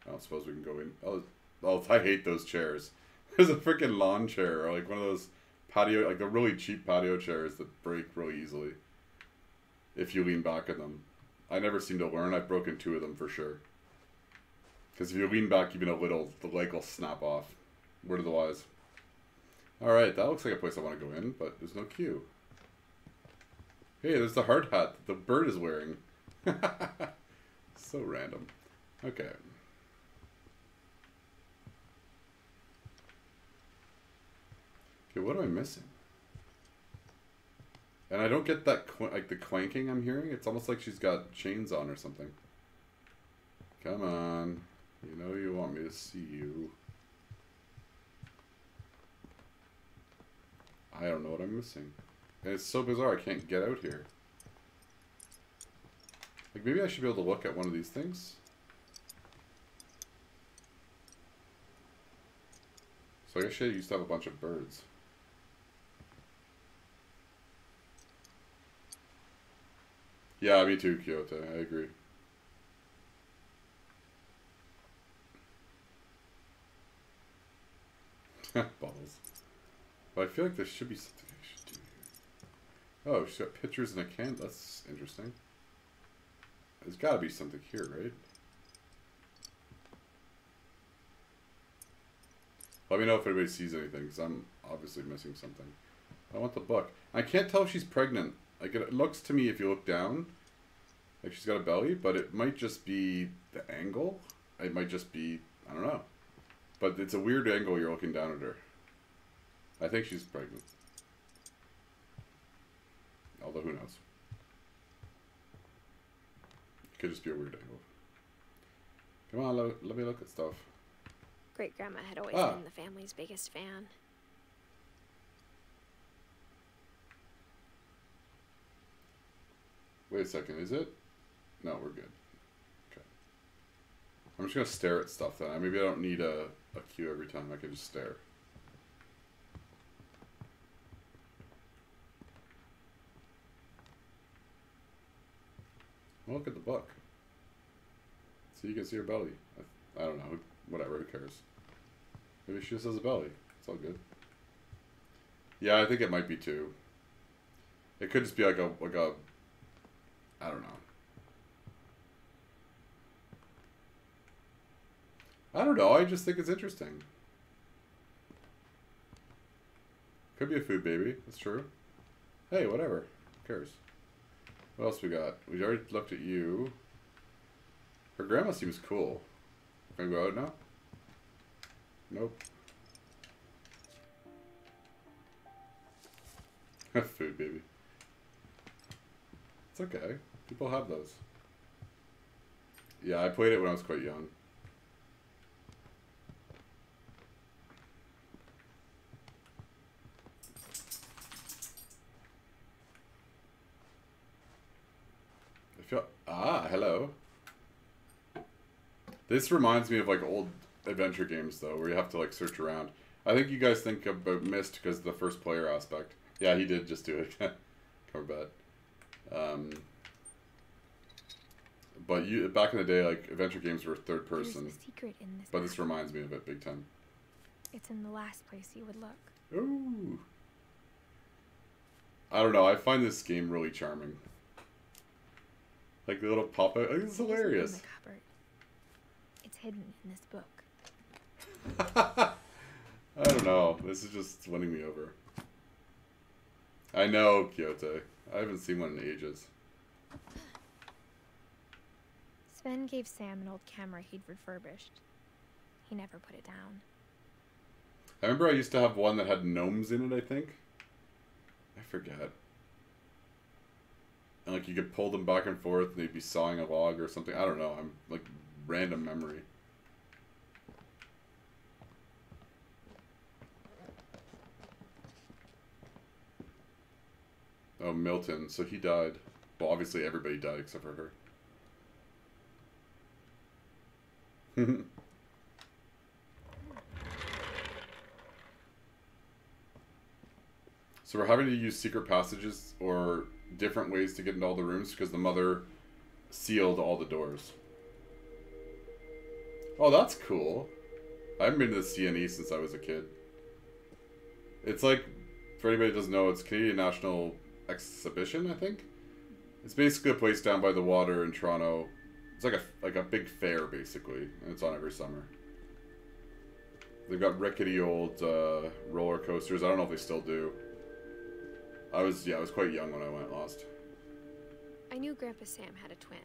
I don't suppose we can go in. Oh, I hate those chairs. There's a freaking lawn chair, or like one of those patio, like the really cheap patio chairs that break really easily if you lean back in them. I never seem to learn. I've broken 2 of them for sure. Because if you lean back even a little, the leg will snap off. Word of the wise. Alright, that looks like a place I want to go in, but there's no queue. Hey, there's the hard hat that the bird is wearing. So random. Okay. Okay, what am I missing? And I don't get that, like, the clanking I'm hearing. It's almost like she's got chains on or something. Come on. You know you want me to see you. I don't know what I'm missing. And it's so bizarre I can't get out here. Like, maybe I should be able to look at one of these things. So I guess she used to have a bunch of birds. Yeah, me too, Kyoto. I agree. Bubbles. But I feel like there should be something I should do here. Oh, she's got pictures in a can. That's interesting. There's got to be something here, right? Let me know if anybody sees anything, because I'm obviously missing something. I want the book. I can't tell if she's pregnant. Like, it looks to me, if you look down, like she's got a belly, but it might just be the angle. It might just be, I don't know. But it's a weird angle you're looking down at her. I think she's pregnant. Although, who knows? It could just be a weird angle. Come on, let me look at stuff.
Great-grandma had always been the family's biggest fan.
Wait a second, is it? No, we're good. Okay. I'm just going to stare at stuff then. Maybe I don't need a cue every time. I can just stare. Well, look at the book. So you can see her belly. I don't know. Whatever, who cares? Maybe she just has a belly. It's all good. Yeah, I think it might be too. It could just be like a I don't know. I don't know. I just think it's interesting. Could be a food baby. That's true. Hey, whatever. Who cares? What else we got? We already looked at you. Her grandma seems cool. Can I go out now? Nope. Food baby. It's okay. People have those. Yeah, I played it when I was quite young. I feel... Ah, hello. This reminds me of like old adventure games though, where you have to like search around. I think you guys think about Myst because of the first player aspect. Yeah, he did just do it. Cover bad. But back in the day, like adventure games were third person.
There's a secret in this
But
map.
this reminds me of it big time.
It's in the last place you would look.
Ooh. I don't know. I find this game really charming. Like the little pop-out. Like, it's
It isn't
hilarious.
in the cupboard. It's hidden in this book.
I don't know. This is just winning me over. I know, Kyoto. I haven't seen one in ages.
Sven gave Sam an old camera he'd refurbished. He never put it down.
I remember I used to have one that had gnomes in it, I think. I forget. And like you could pull them back and forth and they'd be sawing a log or something. I don't know. I'm like random memory. Oh, Milton. So he died. Well, obviously everybody died except for her. So we're having to use secret passages or different ways to get into all the rooms because the mother sealed all the doors. Oh, that's cool. I haven't been to the CNE since I was a kid. It's like, for anybody who doesn't know, it's Canadian National Exhibition, I think. It's basically a place down by the water in Toronto. It's like a big fair, basically, and it's on every summer. They've got rickety old roller coasters. I don't know if they still do. I was quite young when I went last.
I knew Grandpa Sam had a twin.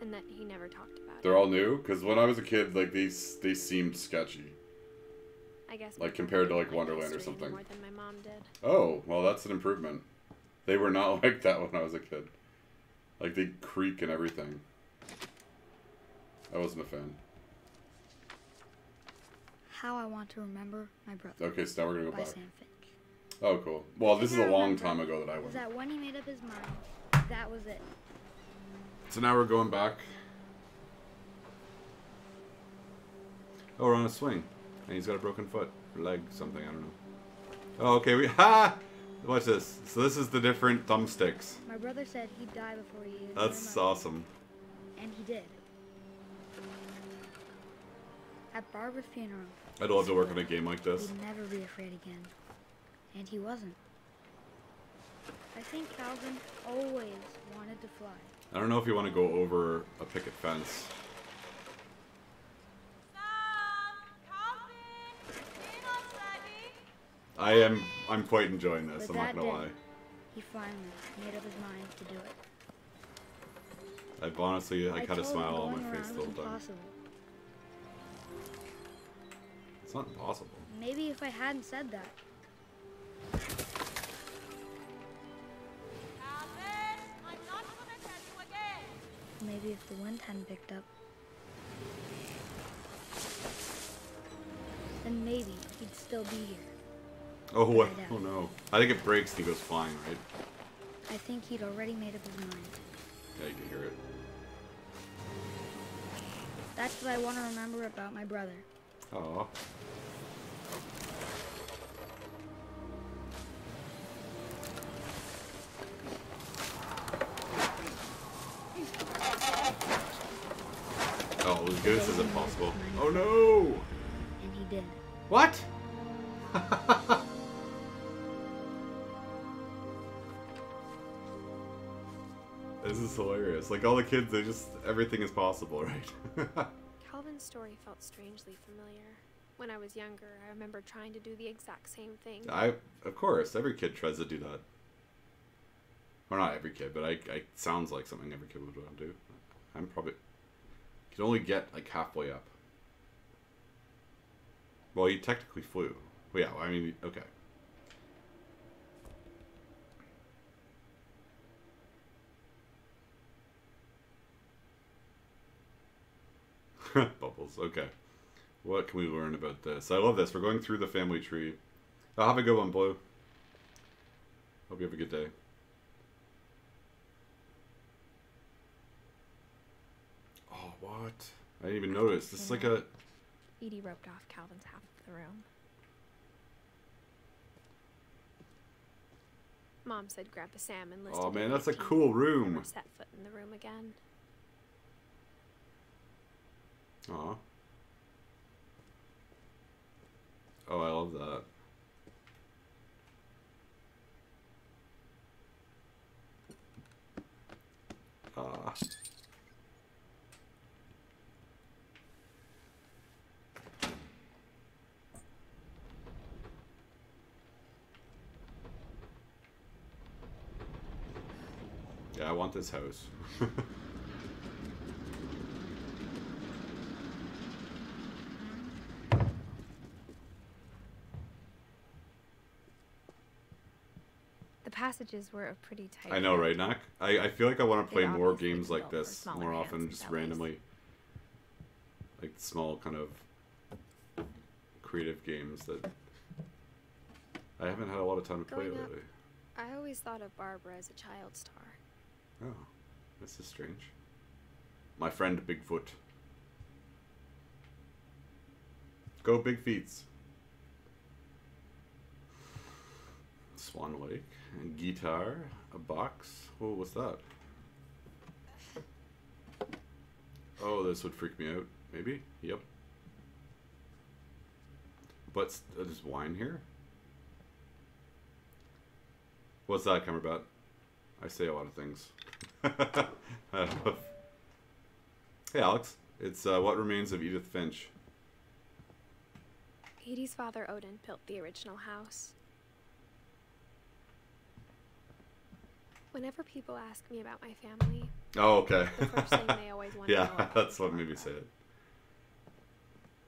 And that he never talked about
They're
it.
all new? Because when I was a kid, like, they seemed sketchy.
I guess
like,
my
compared to,
grandpa
like,
liked
Wonderland or
history
something.
More than my mom did.
Oh, well, that's an improvement. They were not like that when I was a kid. Like, they creak and everything. I wasn't a fan.
How I Want to Remember My Brother.
Okay, so now we're gonna go
by
back.
Sam Finch.
Oh, cool. Well, this is
Thing
a
I
long
remember
time ago that I
was
went.
that when he made up his mind, that was it.
So now we're going back. Oh, we're on a swing. And he's got a broken foot. Or leg, something, I don't know. Oh, okay, ha! Watch this. So this is the different thumbsticks.
My brother said he'd die before he enjoyed
That's
my
awesome.
And he did. At Barbara's funeral,
I'd love to work on a game like this.
he'd never be afraid again. And he wasn't. I think Calvin always wanted to fly.
I don't know if you want to go over a picket fence. I'm quite enjoying this,
But
I'm not
that
gonna lie.
day, he finally made up his mind to do it.
I've honestly, I had a
told him
smile on
going
my face
around
the
was
whole time.
impossible.
It's not impossible.
Maybe if I hadn't said that. Maybe if the wind hadn't picked up. Then maybe he'd still be here.
Oh, what?
I doubt.
Oh no. I think it breaks and he goes flying, right?
I think he'd already made up his mind.
Yeah, you can hear it.
That's what I want to remember about my brother.
Aw. Oh, as good as impossible. Oh no!
And he did.
What? This is hilarious. Like all the kids, they just, everything is possible, right?
Calvin's story felt strangely familiar. When I was younger, I remember trying to do the exact same thing.
Of course, every kid tries to do that. Or not every kid, but I sounds like something every kid would want to do. I'm probably, could only get like halfway up. Well, you technically flew. Well, yeah, I mean, okay. Bubbles, okay. What can we learn about this? I love this. We're going through the family tree. Oh, have a good one, Blue. Hope you have a good day. Oh, what? I didn't even notice. This is like a...
Edie roped off Calvin's half of the room. Mom said Grandpa Sam enlisted.
Oh man,
at
that's a
18,
cool room.
never set foot in the room again.
Aw. Oh, I love that. Ah. Yeah, I want this house.
The passages were a pretty tight.
I know, right, Nak? I feel like I want to play
They'd
more
obviously
games
been
like
built for
this
smaller
more
hands
often,
and
just
bellies.
randomly. Like small kind of creative games that I haven't had a lot of time to play
Growing up,
lately.
I always thought of Barbara as a child star.
Oh, this is strange. My friend Bigfoot. Go Big Feets. Swan Lake. And guitar. A box. Oh, what's that? Oh, this would freak me out. Maybe? Yep. But there's wine here? What's that, Cumberbat? I say a lot of things. I don't know. Hey, Alex. It's What Remains of Edith Finch.
Edie's father, Odin, built the original house. Whenever people ask me about my family,
Oh, okay.
the first thing they always want to know
Yeah,
about
that's
is
what made me
Barbara.
say it.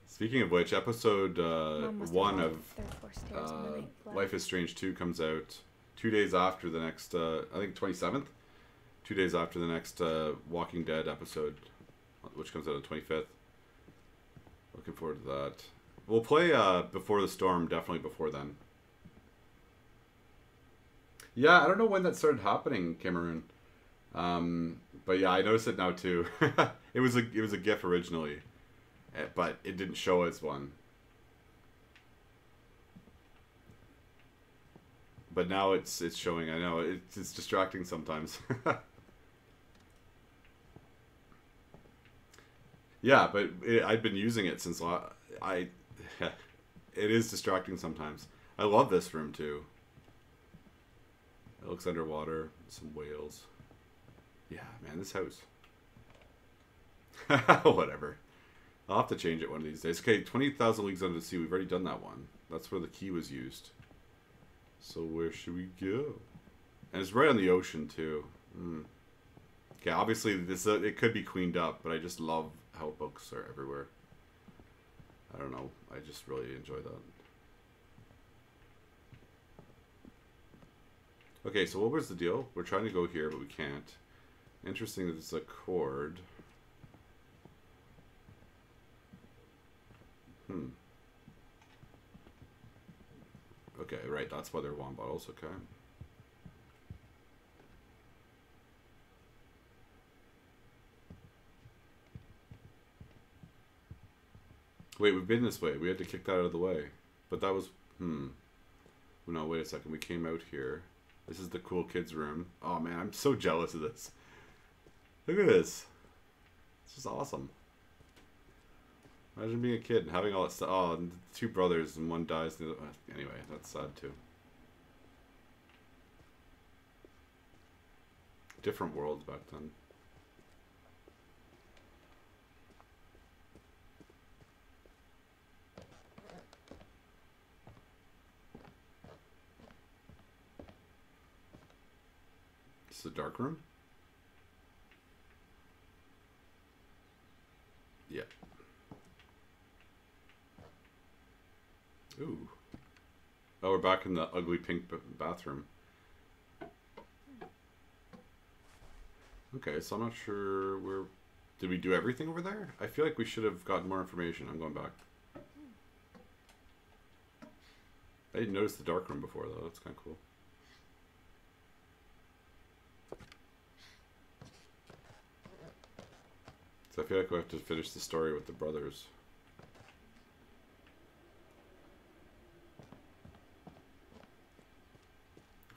Speaking of which, episode
Mom must have
1
walked
of
the third floor stairs on the night flood.
Life is Strange 2 comes out 2 days after the next, I think 27th? 2 days after the next Walking Dead episode, which comes out on the 25th. Looking forward to that. We'll play Before the Storm, definitely before then. Yeah, I don't know when that started happening, Cameroon. But yeah, I noticed it now too. It was a GIF originally, but it didn't show as one. But now it's showing. I know it's distracting sometimes. Yeah, but I've been using it since it is distracting sometimes. I love this room too. It looks underwater. Some whales. Yeah, man, this house. Whatever. I'll have to change it one of these days. Okay, 20,000 Leagues Under the Sea. We've already done that one. That's where the key was used. So where should we go? And it's right on the ocean too. Okay, obviously this it could be cleaned up, but I just love how books are everywhere. I don't know. I just really enjoy that. Okay, so what was the deal? We're trying to go here, but we can't. Interesting that it's a cord. Okay, right, that's why they're wine bottles, okay. Wait, we've been this way. We had to kick that out of the way. But that was... No, wait a second. We came out here. This is the cool kids' room. Oh, man, I'm so jealous of this. Look at this. This is awesome. Imagine being a kid and having all that stuff. Oh, and 2 brothers and one dies. And the other... Anyway, that's sad, too. Different worlds back then. This is a dark room? Yeah. Ooh. Oh, we're back in the ugly pink bathroom. Okay, so I'm not sure where... Did we do everything over there? I feel like we should have gotten more information. I'm going back. I didn't notice the dark room before, though. That's kind of cool. Is So I feel like we have to finish the story with the brothers.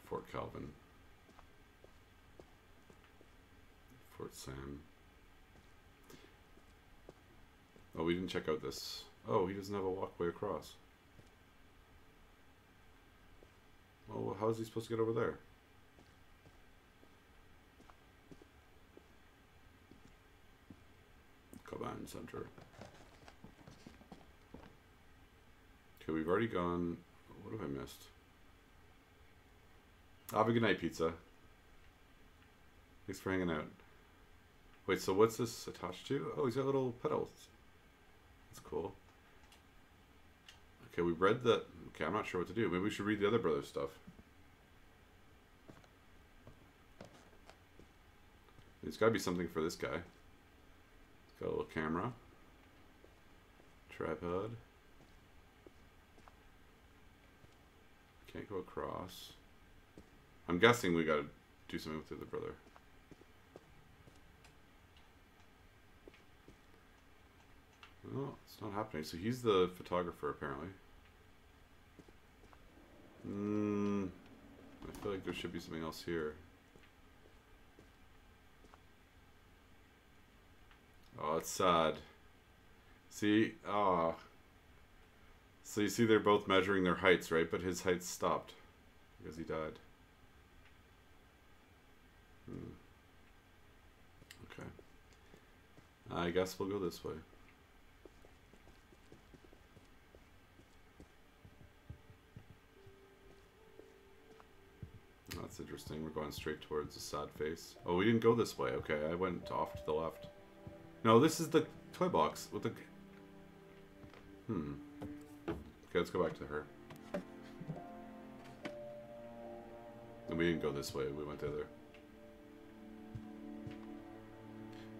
Fort Calvin. Fort Sam. Oh, we didn't check out this. Oh, he doesn't have a walkway across. Oh, how is he supposed to get over there? Command center. Okay, we've already gone. What have I missed? Have a good night, pizza. Thanks for hanging out. Wait, so what's this attached to? Oh, he's got little pedals. That's cool. Okay, we read that. Okay, I'm not sure what to do. Maybe we should read the other brother stuff. There's got to be something for this guy. He's got a little camera. Tripod. Can't go across. I'm guessing we got to do something with the other brother. Oh, it's not happening. So he's the photographer, apparently. I feel like there should be something else here. Oh, it's sad. See? Ah. So you see they're both measuring their heights, right? But his height stopped because he died. Okay. I guess we'll go this way. That's interesting. We're going straight towards the sad face. Oh, we didn't go this way. Okay, I went off to the left. No, this is the toy box with the... Okay, let's go back to her. And we didn't go this way. We went the other.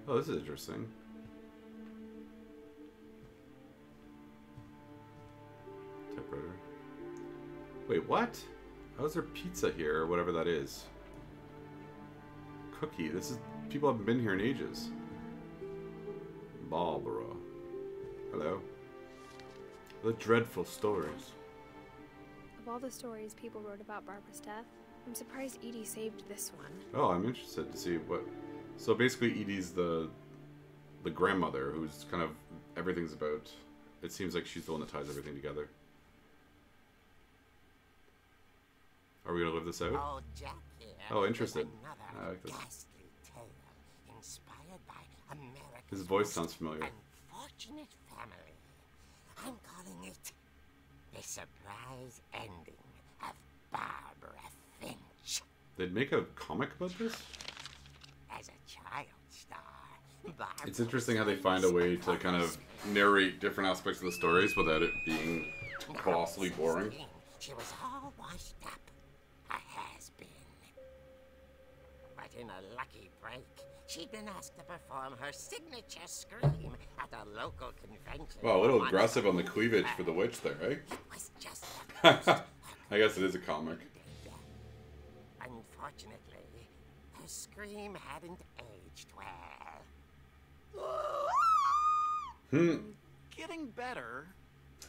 Oh, this is interesting. Typewriter. Wait, what? How is there pizza here, or whatever that is? Cookie. This is... People haven't been here in ages. Barbara. Hello? The dreadful stories.
Of all the stories people wrote about Barbara's death, I'm surprised Edie saved this one.
Oh, I'm interested to see what... So basically Edie's the grandmother who's kind of... Everything's about... It seems like she's the one that ties everything together. Are we gonna live this out?
Oh, Jack here.
Oh, interested.
Another
I like this.
ghastly tale inspired by America's
His voice
most
sounds familiar.
unfortunate family. I'm calling it The Surprise Ending of Barbara Finch.
They'd make a comic about this?
As a child star, Barbara
It's interesting how they find a way to kind of narrate different aspects of the stories without it being colossally boring.
She was all washed up. A has-been. But in a lucky break, she'd been asked to perform her signature scream at a local convention.
Wow, a little aggressive on the cleavage for the witch there, eh?
It was just the first
I guess it is a comic.
Unfortunately, her scream hadn't aged well.
Getting better.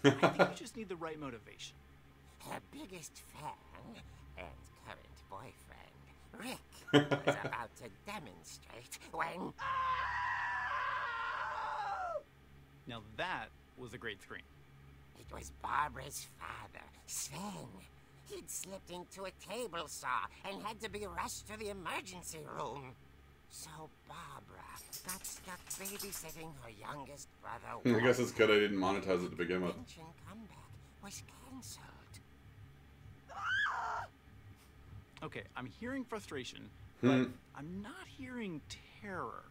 I think you just need the right motivation.
Her biggest fan and current boyfriend, Rick, was about to demonstrate when...
Now that was a great scream.
It was Barbara's father, Sven. He'd slipped into a table saw and had to be rushed to the emergency room. So Barbara got stuck babysitting her youngest brother.
I guess it's good I didn't monetize it to begin with.
Pension comeback was cancelled.
Okay, I'm hearing frustration, but I'm not hearing terror.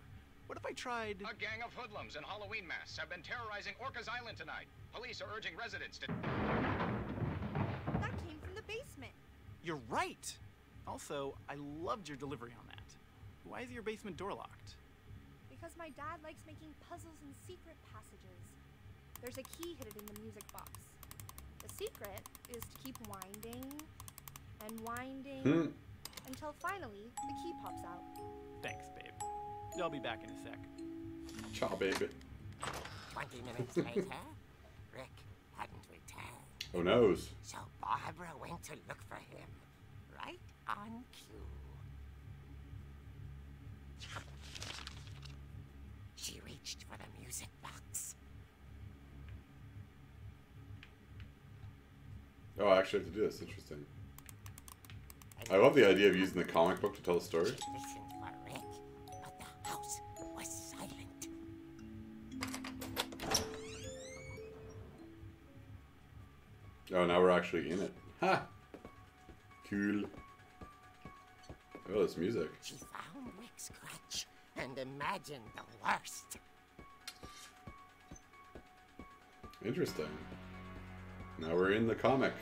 What if I tried...
A gang of hoodlums in Halloween masks have been terrorizing Orcas Island tonight. Police are urging residents to...
That came from the basement.
You're right! Also, I loved your delivery on that. Why is your basement door locked?
Because my dad likes making puzzles and secret passages. There's a key hidden in the music box. The secret is to keep winding and winding until finally the key pops out.
Thanks, babe. I'll be back in a sec.
Ciao, baby.
20 minutes later, Rick hadn't returned.
Oh, noes.
So Barbara went to look for him, right on cue. She reached for the music box.
Oh, I actually have to do this. Interesting. I love the idea of using the comic book to tell a story.
She listened for Rick, but the house was silent.
Oh, now we're actually in it. Ha! Cool. Oh, this music.
She found Rick's crutch and imagined the worst.
Interesting. Now we're in the comic.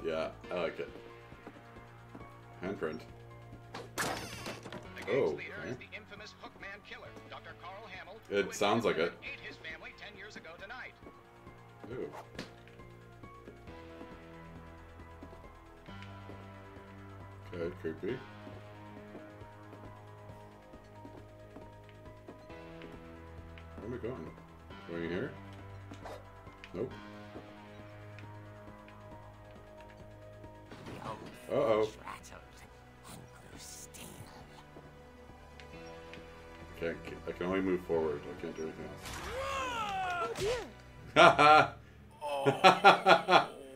Yeah, I like it. Handprint.
The
Oh,
gang's leader
okay.
is the infamous Hookman killer, Dr. Carl Hamill.
It
who
sounds like it.
ate his family 10 years ago tonight.
Ooh. Okay, creepy. Where am I going? Going in here? Nope.
The old
Uh-oh.
fridge rattled and grew still.
I can only move forward. I can't do anything else.
Oh dear.
Haha!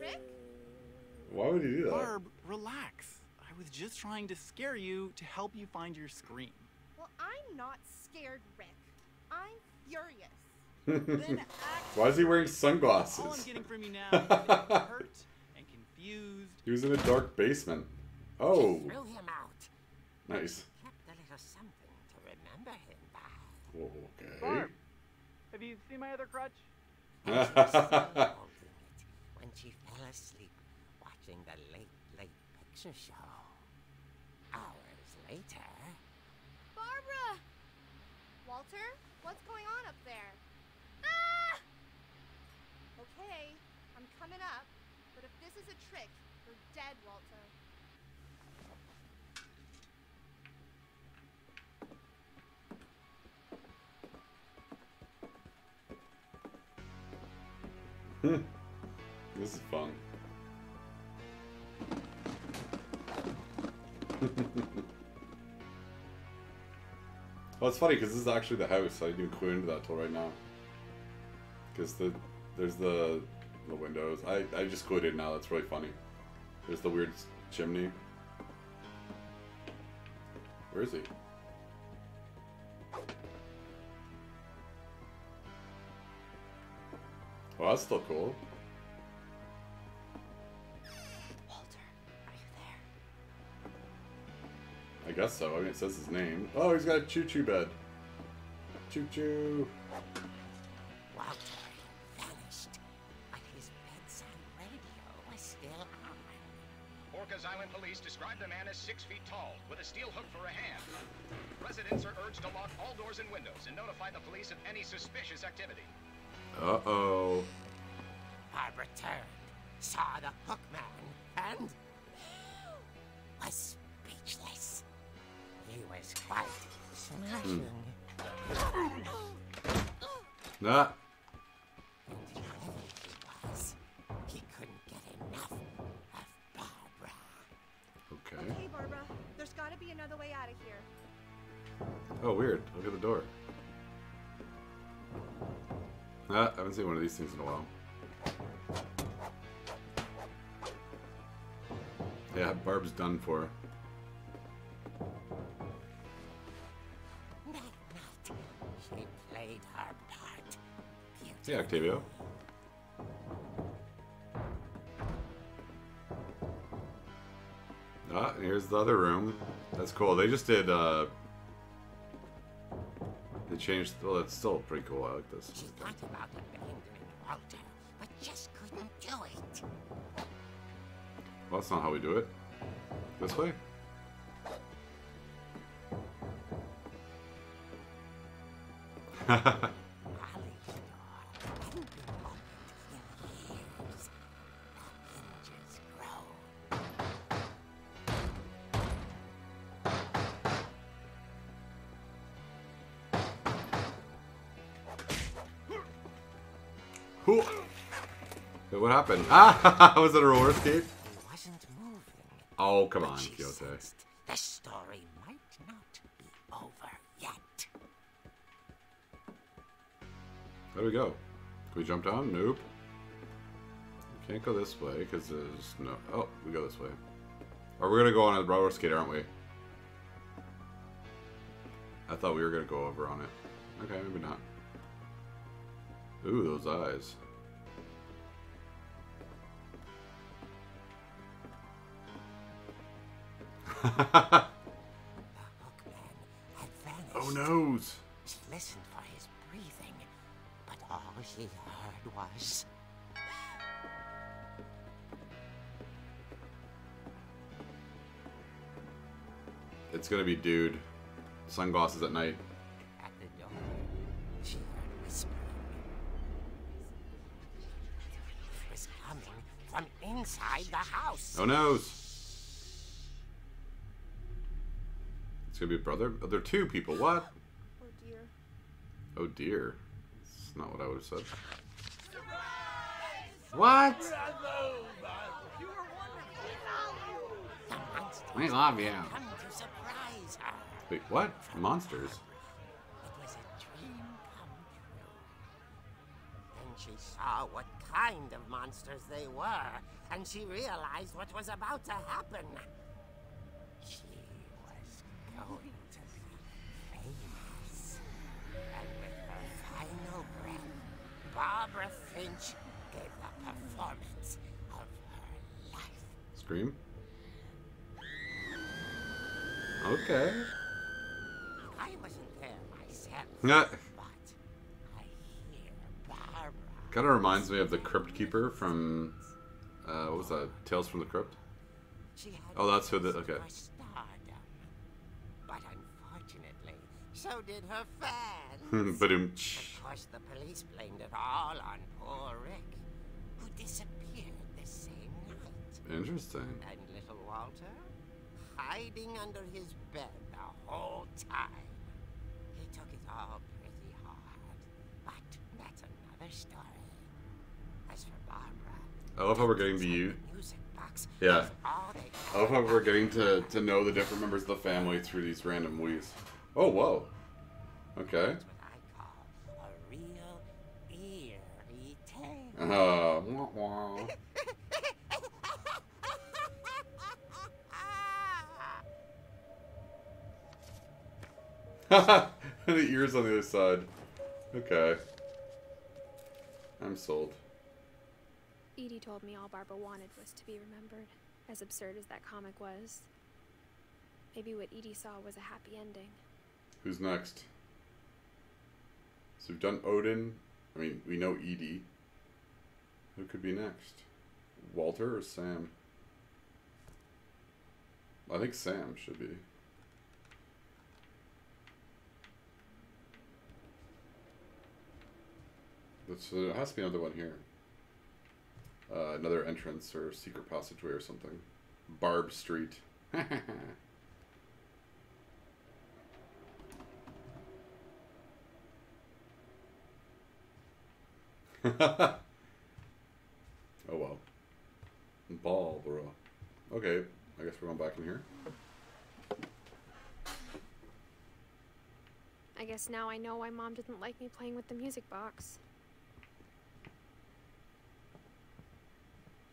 Rick?
Why would he do that?
Barb, relax. I was just trying to scare you to help you find your scream.
Well, I'm not scared, Rick. I'm furious.
Then act.
Why is he wearing
All I'm
sunglasses?
getting from you now is that you're hurt and confused.
He was in a dark basement.
She
Oh,
threw him out.
nice.
Kept a little something to remember him by.
Okay.
Barb, have you seen my other crutch?
And she was still holding it when she fell asleep watching the late picture show. Hours later,
Barbara! Walter, what's going on up there? Ah! Okay, I'm coming up, but if this is a trick, you're dead, Walter.
This is fun. Well, it's funny because this is actually the house. I didn't even clue into that till right now. Because there's the windows. I just clued in now. That's really funny. There's the weird chimney. Where is he? Well, that's still cool.
Walter, are you there?
I guess so. I mean, it says his name. Oh, he's got a choo-choo bed. Choo-choo.
Walter vanished, but his bedside radio was still on.
Orcas Island police describe the man as 6 feet tall, with a steel hook for a hand. Residents are urged to lock all doors and windows and notify the police of any suspicious activity.
Uh-oh.
Barbara turned, saw the hook man, and was speechless. He was quite smashing.
Nah.
And wherever he was, he couldn't get enough of Barbara.
Okay.
Hey, Barbara, there's gotta be another way out of here.
Oh, weird. Look at the door. Ah, I haven't seen one of these things in a while. Yeah, Barb's done for.
That night, she played her part beautifully.
Yeah, Octavio. Ah, and here's the other room. That's cool. They just did, they changed, well, that's still pretty cool. I like this.
She thought about abandoning Walter, but just couldn't do it.
Well, that's not how we do it. This way?
Ollie's door hadn't been opened in years. The hinges groaned.
Who? Wait, what happened? Ah, was it a roller skate?
He wasn't moving.
Oh, come on,
She
Kyoto.
sensed the story might not be over yet.
How do we go? Can we jump down? Nope. We can't go this way because there's no... Oh, we go this way. Or we're going to go on a roller skater, aren't we? I thought we were going to go over on it. Okay, maybe not. Ooh, those eyes.
The hookman had vanished.
Oh, noes.
She listened for his breathing, but all she heard was...
It's going to be dude. Sunglasses at night.
At the door, she heard whispering. It was coming from inside the house.
Oh, noes. It's going to be a brother? Oh, there are two people. What?
Oh dear.
Oh, dear. That's not what I would have said. What?
The monsters
We love you.
had come to surprise her.
Wait, what? Monsters?
It was a dream come true. Then she saw what kind of monsters they were, and she realized what was about to happen. She was going to be famous. And with her final breath, Barbara Finch gave the performance of her life.
Scream? Okay.
I wasn't there myself,
Yeah.
but I hear Barbara.
Kind of reminds me of the Crypt Keeper from, what was that? Tales from the Crypt?
She had
Oh, that's who the-
hopes
okay.
for stardom. But unfortunately, so did her fans.
Ba-doom.
Of course, the police blamed it all on poor Rick, who disappeared the same night.
Interesting.
And little Walter, hiding under his bed the whole time. He took it all pretty hard, but that's another story. As for Barbara,
I love how we're getting to you.
the music box
Yeah.
was all they
I love how we're getting to know the different members of the family through these random wees. Oh, whoa. Okay.
That's what I call a real eerie tale.
Wah, wah. The ears on the other side. Okay. I'm sold.
Edie told me all Barbara wanted was to be remembered, as absurd as that comic was. Maybe what Edie saw was a happy ending.
Who's next? So we've done Odin. I mean, we know Edie. Who could be next? Walter or Sam? I think Sam should be. There has to be another one here. Another entrance or secret passageway or something. Barb Street. Oh well. Ball, bro. Okay, I guess we're going back in here.
I guess now I know why Mom didn't like me playing with the music box.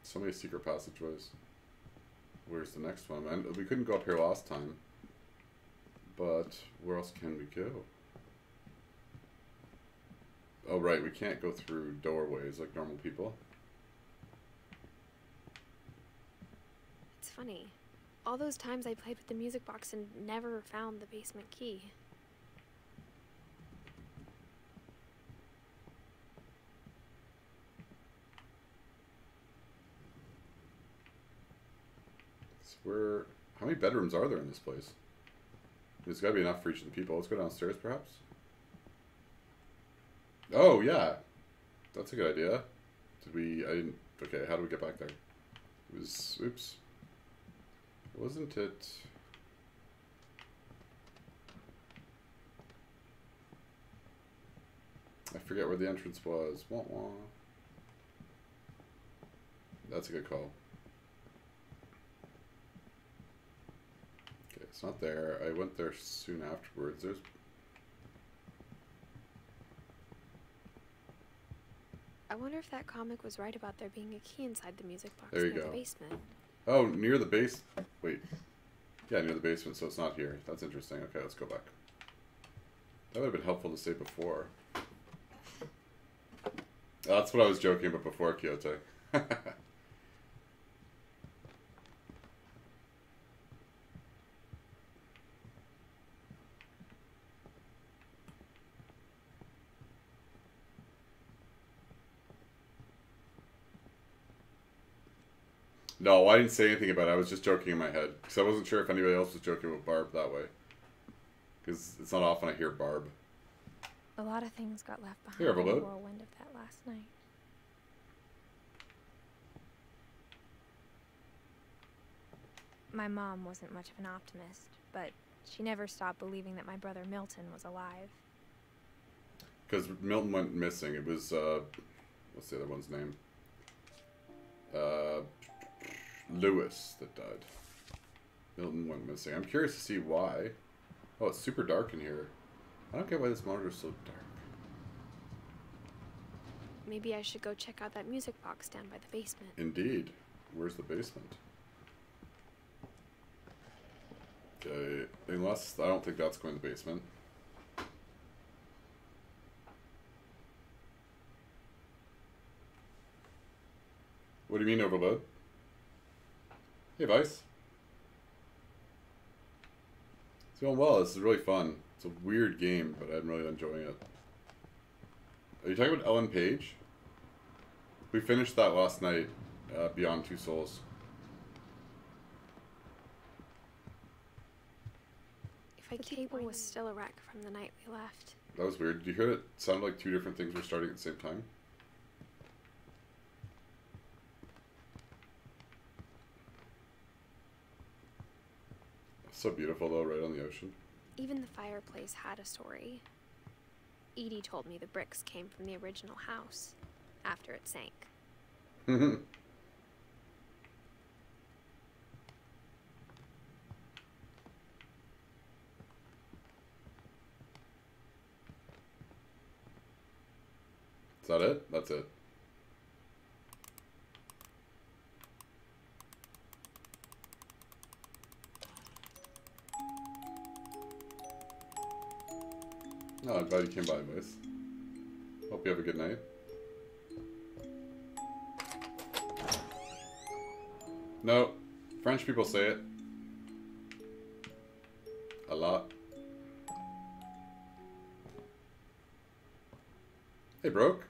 So many secret passageways. Where's the next one? And we couldn't go up here last time. But where else can we go? Oh right, we can't go through doorways like normal people.
It's funny. All those times I played with the music box and never found the basement key.
Where? How many bedrooms are there in this place? There's got to be enough for each of the people. Let's go downstairs, perhaps. Oh yeah, that's a good idea. Did we? I didn't. Okay, how do we get back there? It was. Oops. Wasn't it? I forget where the entrance was. Wah wah. That's a good call. Okay, it's not there. I went there soon afterwards. There's...
I wonder if that comic was right about there being a key inside the music box
There you
near
go.
the basement.
Oh, near the base... Wait. Yeah, near the basement, so it's not here. That's interesting. Okay, let's go back. That would have been helpful to say before. That's what I was joking about before, Kyoto. No, I didn't say anything about it. I was just joking in my head. Because I wasn't sure if anybody else was joking with Barb that way. Because it's not often I hear Barb.
A lot of things got left behind
Here,
in the
Overload.
whirlwind of that last night. My mom wasn't much of an optimist, but she never stopped believing that my brother Milton was alive.
Because Milton went missing. It was, what's the other one's name? Lewis that died. Milton went missing. I'm curious to see why. Oh, it's super dark in here. I don't get why this monitor is so dark.
Maybe I should go check out that music box down by the basement.
Indeed. Where's the basement? Okay, unless... I don't think that's going to the basement. What do you mean, overload? Hey, Vice. It's going well. This is really fun. It's a weird game, but I'm really enjoying it. Are you talking about Ellen Page? We finished that last night, Beyond Two Souls.
If the cable was still a wreck from the night we left.
That was weird. Did you hear it sounded like two different things were starting at the same time? So beautiful though, right on the ocean.
Even the fireplace had a story. Edie told me the bricks came from the original house after it sank.
Is that it? That's it. Oh, I'm glad you came by, Vice. Hope you have a good night. No, French people say it. A lot. Hey, Broke.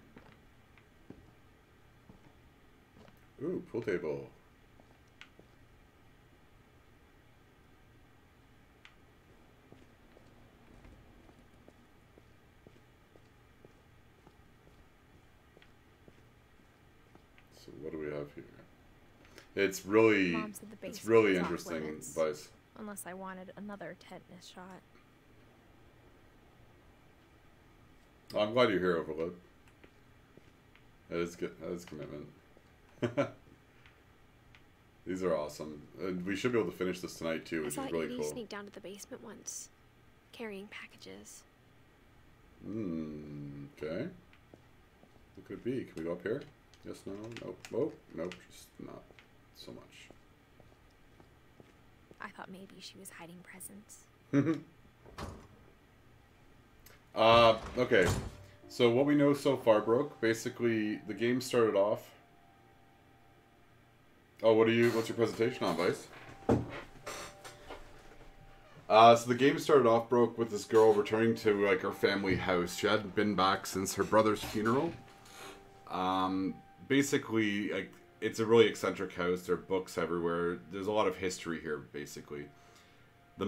Ooh, pool table. So what do we have here? It's really,
Mom said the
it's
basement
really
was off
interesting,
limits,
Vice.
unless I wanted another tetanus shot.
Oh, I'm glad you're here, Overload. That is good. That is commitment. These are awesome. We should be able to finish this tonight too,
I
which
saw
is really
Edie
cool.
sneak down to the basement once, carrying packages.
Okay. What could it be? Can we go up here? Yes, no, nope. Oh, nope, just not so much.
I thought maybe she was hiding presents.
Okay. So what we know so far, Broke, basically the game started off. Oh, what's your presentation on, Vice? So the game started off, Broke, with this girl returning to like her family house. She hadn't been back since her brother's funeral. Basically, like, it's a really eccentric house. There are books everywhere. There's a lot of history here, basically. We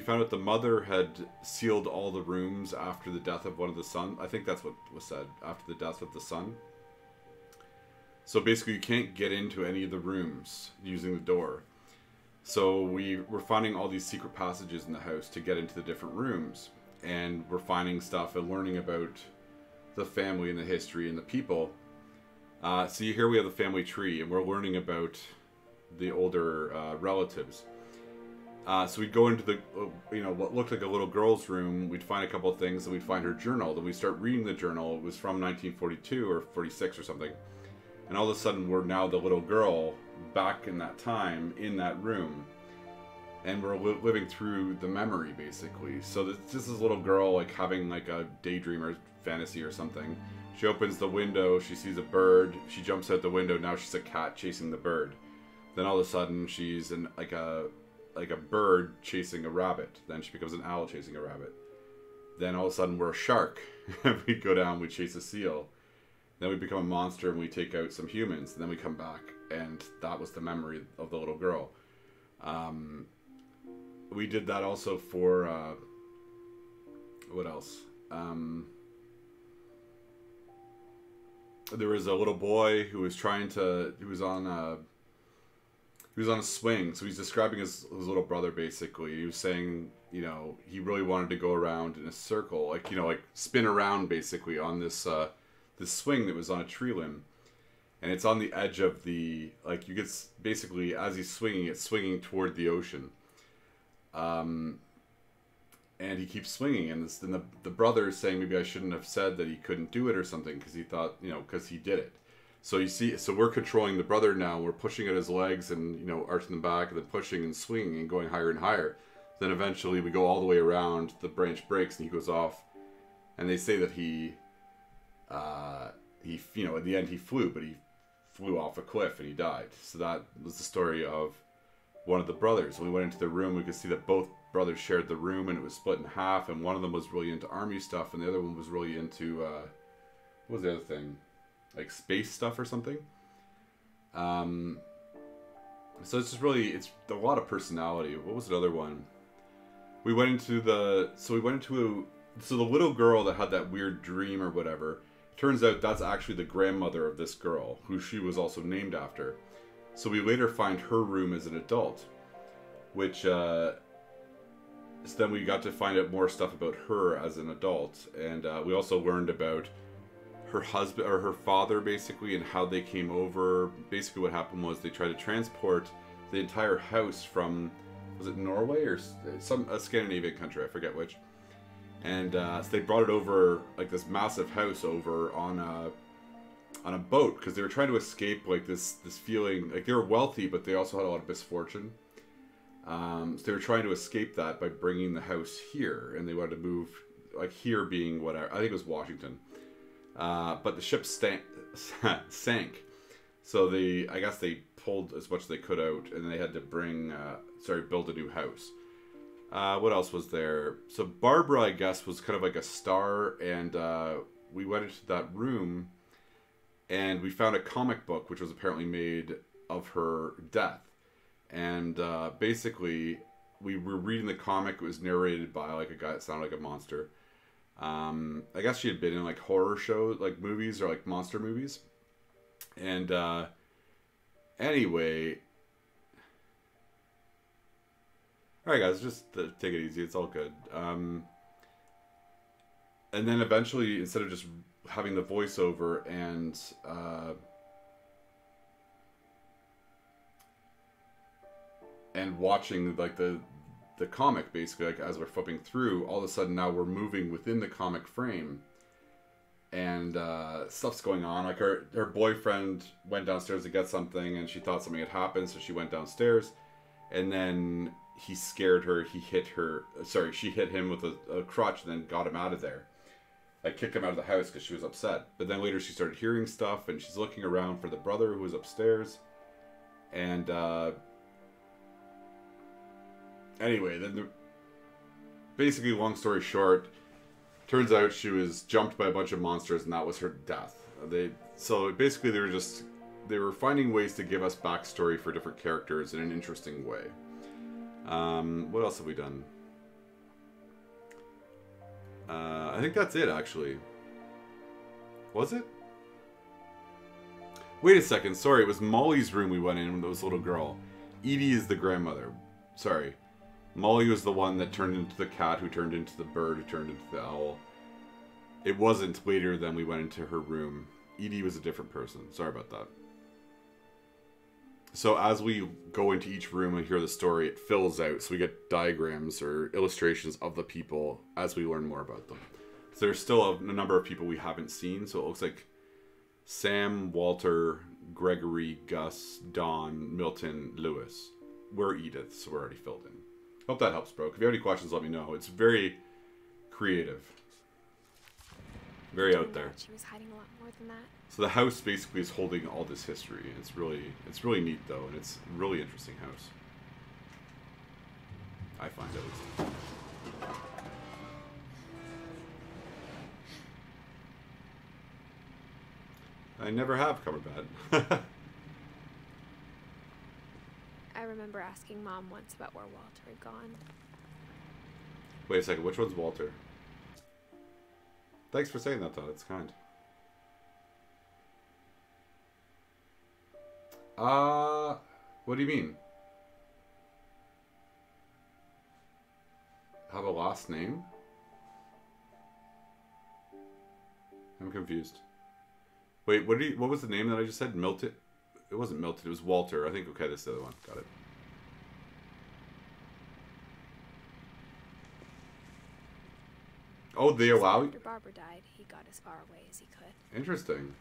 found out the mother had sealed all the rooms after the death of one of the sons. I think that's what was said, after the death of the son. So basically, you can't get into any of the rooms using the door. So we're finding all these secret passages in the house to get into the different rooms. And we're finding stuff and learning about the family and the history and the people. So here we have the family tree, and we're learning about the older relatives. So we'd go into the, what looked like a little girl's room. We'd find a couple of things, and we'd find her journal. Then we'd start reading the journal. It was from 1942 or 46 or something. And all of a sudden, we're now the little girl back in that time in that room. And we're living through the memory, basically. So this is a little girl, like, having, like, a daydream or fantasy or something. She opens the window, she sees a bird, she jumps out the window, now she's a cat chasing the bird. Then all of a sudden, she's like a bird chasing a rabbit. Then she becomes an owl chasing a rabbit. Then all of a sudden, we're a shark. We go down, we chase a seal. Then we become a monster and we take out some humans. And then we come back, and that was the memory of the little girl. We did that also for, what else? There was a little boy who was he was on a swing. So he's describing his little brother, basically. He was saying, he really wanted to go around in a circle, like spin around, basically, on this swing that was on a tree limb. And it's on the edge of the, you get, basically, as he's swinging, it's swinging toward the ocean. And he keeps swinging, and the brother is saying maybe I shouldn't have said that he couldn't do it or something, because he thought, because he did it. So you see, so we're controlling the brother now. We're pushing at his legs and, arching them back, and then pushing and swinging and going higher and higher. Then eventually we go all the way around, the branch breaks, and he goes off. And they say that he at the end he flew, but he flew off a cliff and he died. So that was the story of one of the brothers. When we went into the room, we could see that both brothers shared the room, and it was split in half, and one of them was really into army stuff, and the other one was really into what was the other thing, like space stuff or something. So it's just really, it's a lot of personality. What was the other one? So the little girl that had that weird dream or whatever, turns out that's actually the grandmother of this girl, who she was also named after. So we later find her room as an adult, which so then we got to find out more stuff about her as an adult, and we also learned about her husband, or her father, basically, and how they came over. Basically what happened was they tried to transport the entire house from, was it Norway or a Scandinavian country, I forget which. And so they brought it over, like this massive house over on a boat, because they were trying to escape like this feeling, like they were wealthy, but they also had a lot of misfortune. So they were trying to escape that by bringing the house here, and they wanted to move, like here being whatever, I think it was Washington. But the ship sank. So I guess they pulled as much as they could out, and then they had to build a new house. What else was there? So Barbara, I guess, was kind of like a star, and we went into that room, and we found a comic book, which was apparently made of her death. And basically, we were reading the comic. It was narrated by like a guy that sounded like a monster. I guess she had been in like horror shows, like movies, or like monster movies. And anyway, all right, guys, just take it easy. It's all good. And then eventually, instead of just having the voiceover and watching like the comic, basically, like as we're flipping through, all of a sudden now we're moving within the comic frame, and stuff's going on. Like her boyfriend went downstairs to get something, and she thought something had happened, so she went downstairs, and then he scared her. She hit him with a crutch, and then got him out of there. Like kicked him out of the house because she was upset. But then later she started hearing stuff, and she's looking around for the brother who was upstairs, and anyway, then basically, long story short, turns out she was jumped by a bunch of monsters, and that was her death. So basically they were finding ways to give us backstory for different characters in an interesting way. What else have we done? I think that's it, actually. Was it? Wait a second. Sorry, it was Molly's room we went in when there was a little girl. Edie is the grandmother. Sorry. Molly was the one that turned into the cat, who turned into the bird, who turned into the owl. It wasn't later than we went into her room. Edie was a different person. Sorry about that. So as we go into each room and hear the story, it fills out. So we get diagrams or illustrations of the people as we learn more about them. So there's still a number of people we haven't seen. So it looks like Sam, Walter, Gregory, Gus, Don, Milton, Lewis. We're Edith, so we're already filled in. Hope that helps, bro. If you have any questions, let me know. It's very creative. Very out there.
She was hiding a lot more than that.
So the house basically is holding all this history. It's really neat though, and it's a really interesting house. I find at least. I never have covered bad.
I remember asking Mom once about where Walter had gone.
Wait a second, which one's Walter? Thanks for saying that though, it's kind. What do you mean? Have a last name? I'm confused. Wait, what was the name that I just said? Milton? It wasn't Milton, it was Walter. I think, okay, this is the other one. Got it. Oh, they allow you?
After Barbara died, he got as far away as he could.
Interesting.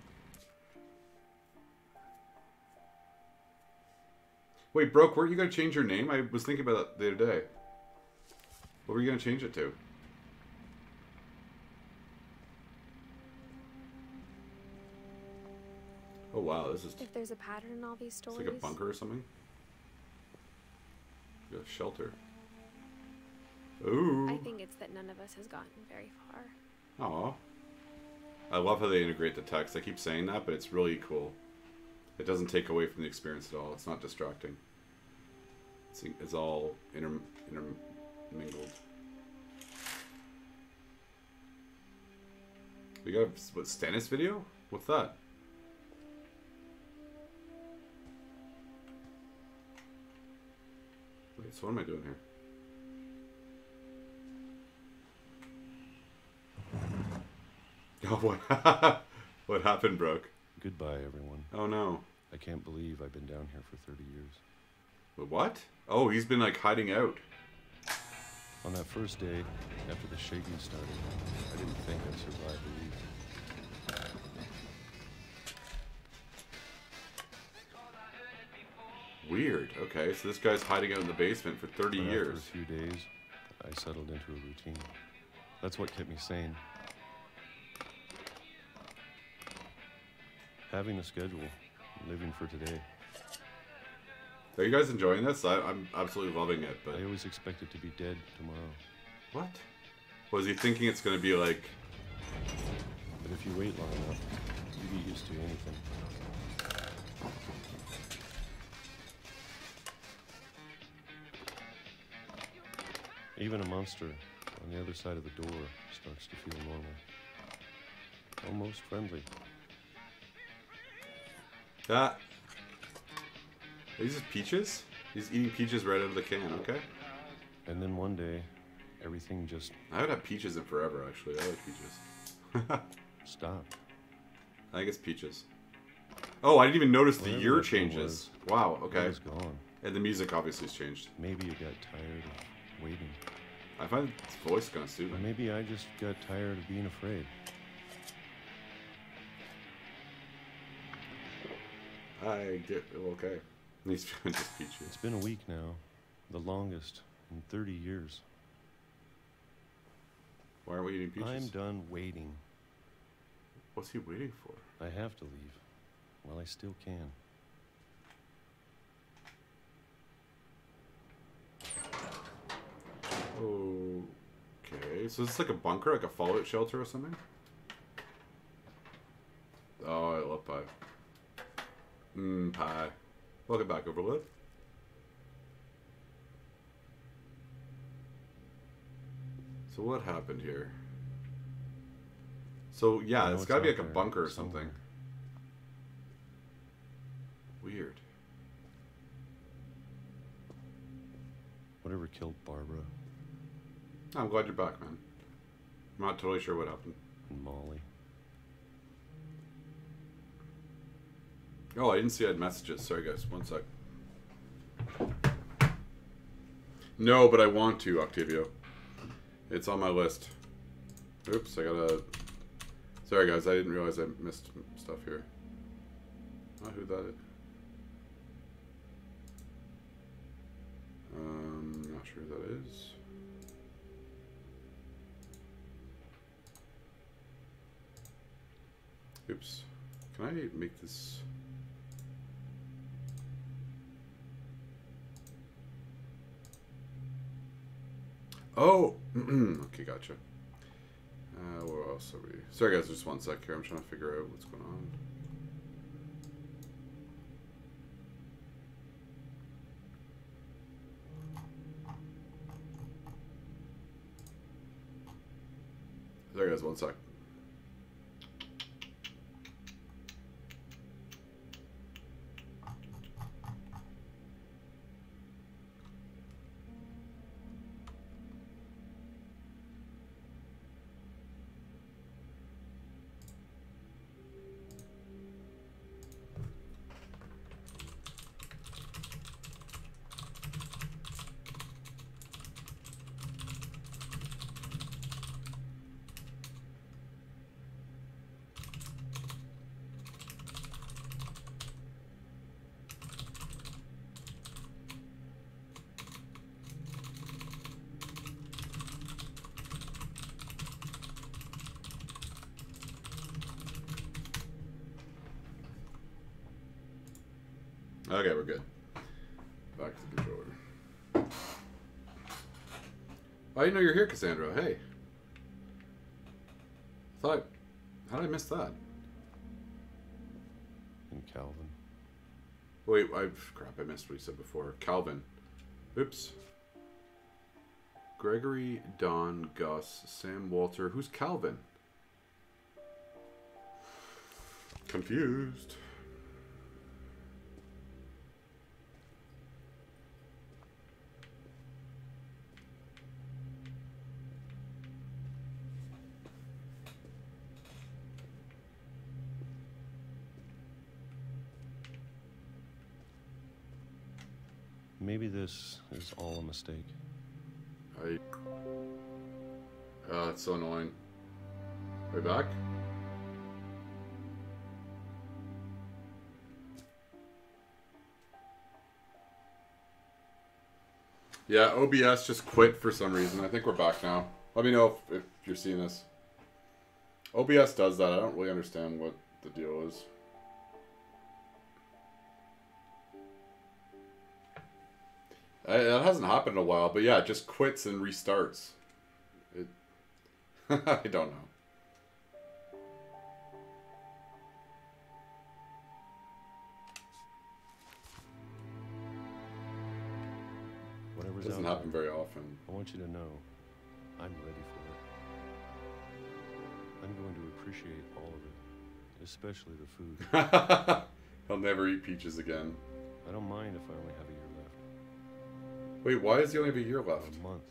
Wait, Broke, weren't you going to change your name? I was thinking about that the other day. What were you going to change it to? Oh wow, this is...
If there's a pattern in all these stories...
It's like a bunker or something? Like a shelter. Ooh.
I think it's that none of us has gotten very far.
Aw. I love how they integrate the text. I keep saying that, but it's really cool. It doesn't take away from the experience at all. It's not distracting. It's all intermingled. We got what, Stannis video? What's that? Wait, so what am I doing here? Oh, what? What happened, Brooke?
Goodbye, everyone.
Oh no.
I can't believe I've been down here for 30 years.
What? Oh, he's been like hiding out.
On that first day, after the shaking started, I didn't think I'd survive the week.
Weird. Okay, so this guy's hiding out in the basement for 30
But
years.
After a few days, I settled into a routine. That's what kept me sane. Having a schedule, living for today.
Are you guys enjoying this? I'm absolutely loving it, but...
I always expected to be dead tomorrow.
What? Was he thinking it's going to be like...
But if you wait long enough, you get used to anything. Even a monster on the other side of the door starts to feel normal. Almost friendly.
That... Are these just peaches? He's eating peaches right out of the can, okay.
And then one day, everything just...
I haven't had peaches in forever, actually. I like peaches.
stopped.
I think it's peaches. Oh, I didn't even notice the
Whatever
year
that thing
changes.
was,
Wow,
It
okay.
was gone.
And the music obviously has changed.
Maybe you got tired of waiting.
I find his voice kind of
Or
soothing.
maybe I just got tired of being afraid.
I get... Okay. He's just peaches.
It's been a week now. The longest in 30 years.
Why aren't we eating peaches?
I'm done waiting.
What's he waiting for?
I have to leave. Well, I still can.
Okay, so it's like a bunker, like a fallout shelter or something? Oh, I love pie. Pie. Welcome back, Overload. So what happened here? So yeah,
I know
it's
it's
gotta be
out
like a
there
bunker or something.
somewhere.
Weird.
Whatever killed Barbara
I'm glad you're back, man. I'm not totally sure what happened.
and Molly.
Oh, I didn't see I had messages. Sorry, guys. One sec. No, but I want to, Octavio. It's on my list. Oops, I gotta... Sorry, guys. I didn't realize I missed stuff here. Not who that is. Not sure who that is. Oops. Can I make this... Oh! Okay, gotcha. Where else are we? Sorry guys, just one sec here. I'm trying to figure out what's going on. Sorry guys, one sec. Okay, we're good. Back to the controller. I didn't know you're here, Cassandra. Hey. How did I miss that?
And Calvin.
Wait, crap, I missed what you said before. Calvin. Oops. Gregory, Don, Gus, Sam, Walter. Who's Calvin? Confused.
Maybe this is all a mistake.
It's so annoying. Are we back? Yeah, OBS just quit for some reason. I think we're back now. Let me know if you're seeing this. OBS does that. I don't really understand what the deal is. It hasn't happened in a while, but yeah, it just quits and restarts. It, I don't know.
Whatever's
It doesn't
out
happen
there,
very often.
I want you to know I'm ready for it. I'm going to appreciate all of it, especially the food.
He'll never eat peaches again.
I don't mind if I only have a year left.
Wait, why does he only have a year left?
A month.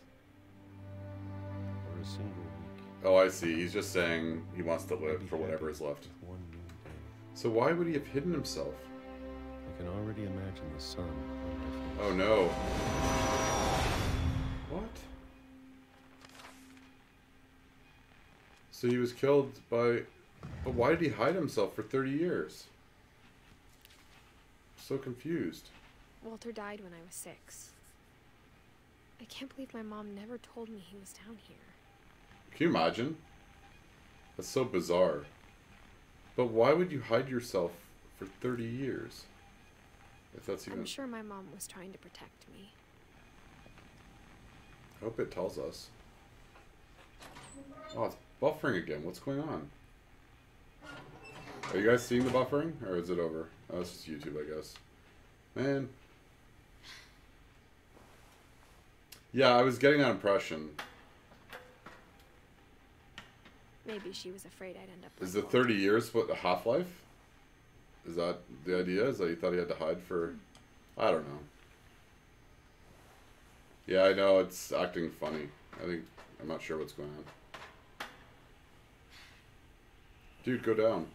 Or a single week.
Oh, I see. He's just saying he wants to live
Be
for whatever
happy
is left.
with one new day.
So why would he have hidden himself?
I can already imagine the sun on my face.
Oh no. What? So he was killed by... But why did he hide himself for 30 years? So confused.
Walter died when I was 6. I can't believe my mom never told me he was down here.
Can you imagine? That's so bizarre. But why would you hide yourself for 30 years? If that's even...
I'm sure my mom was trying to protect me.
I hope it tells us. Oh, it's buffering again. What's going on? Are you guys seeing the buffering? Or is it over? Oh, it's just YouTube, I guess. Man. Yeah, I was getting that impression.
Maybe she was afraid I'd end up like
Is the
Walter.
30 years what the half-life? Is that the idea? Is that you thought he had to hide for... I don't know. Yeah, I know, it's acting funny. I'm not sure what's going on. Dude, go down.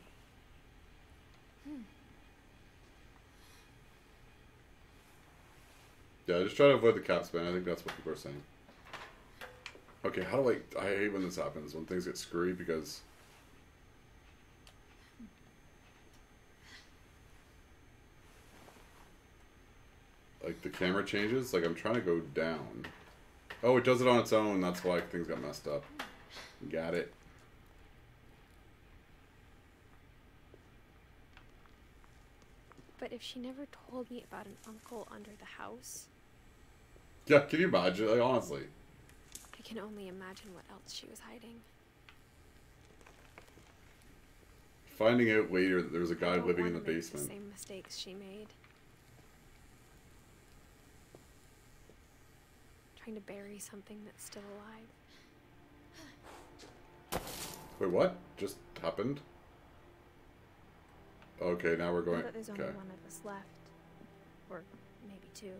Yeah, just try to avoid the cap spam. I think that's what people are saying. Okay, how do I hate when this happens, when things get screwy, because... like, the camera changes. Like, I'm trying to go down. Oh, it does it on its own. That's why things got messed up. Got it.
But if she never told me about an uncle under the house...
Yeah, can you imagine? Like, honestly.
I can only imagine what else she was hiding.
Finding out later that there was a guy
I don't
living in
want
the
to make
basement.
The same mistakes she made. Trying to bury something that's still alive.
Wait, what? Just happened? Okay, now we're going...
Now that there's
okay.
only one of us left. Or maybe two.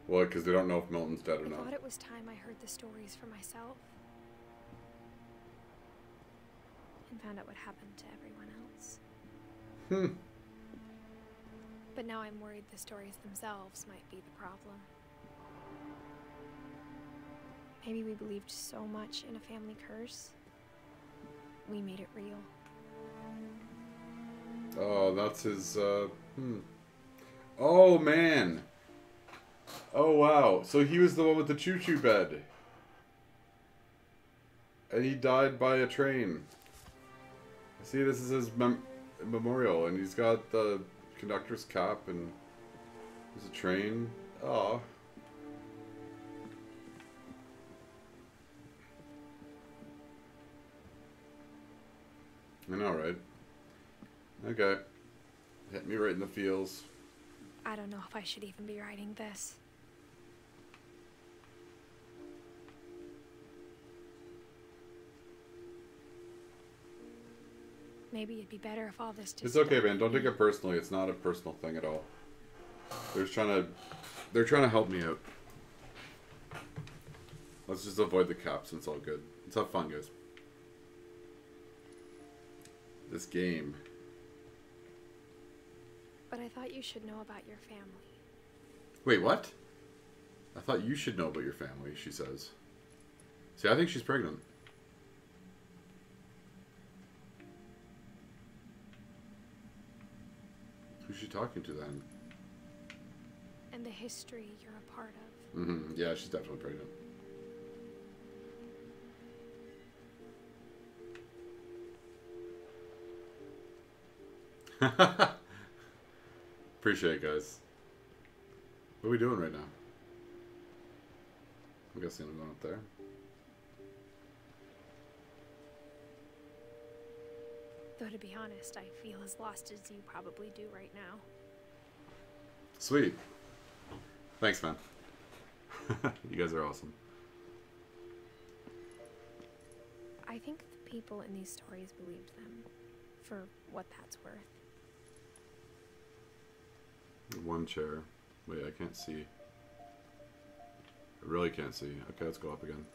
Well, because they don't know if Milton's dead or
I
not.
thought it was time I heard the stories for myself. And found out what happened to everyone else.
Hmm.
But now I'm worried the stories themselves might be the problem. Maybe we believed so much in a family curse, we made it real.
Oh, that's his, Oh, man. Oh, wow. So he was the one with the choo-choo bed. And he died by a train. See, this is his memorial, and he's got the conductor's cap, and there's a train. Aw. I know, right? Okay. Hit me right in the feels.
I don't know if I should even be writing this. Maybe it'd be better if all this just...
It's okay, man. Don't take it personally. It's not a personal thing at all. They're trying to help me out. Let's just avoid the caps and it's all good. Let's have fun, guys. This game.
But I thought you should know about your family.
Wait, what? I thought you should know about your family, she says. See, I think she's pregnant. Who's she talking to then?
And the history you're a part of.
Mm-hmm. Yeah, she's definitely pregnant. Appreciate it, guys. What are we doing right now? I'm guessing I'm going up there.
Though to be honest, I feel as lost as you probably do right now.
Sweet. Thanks, man. You guys are awesome.
I think the people in these stories believed them, for what that's worth.
One chair. Wait, I can't see. I really can't see. Okay, let's go up again.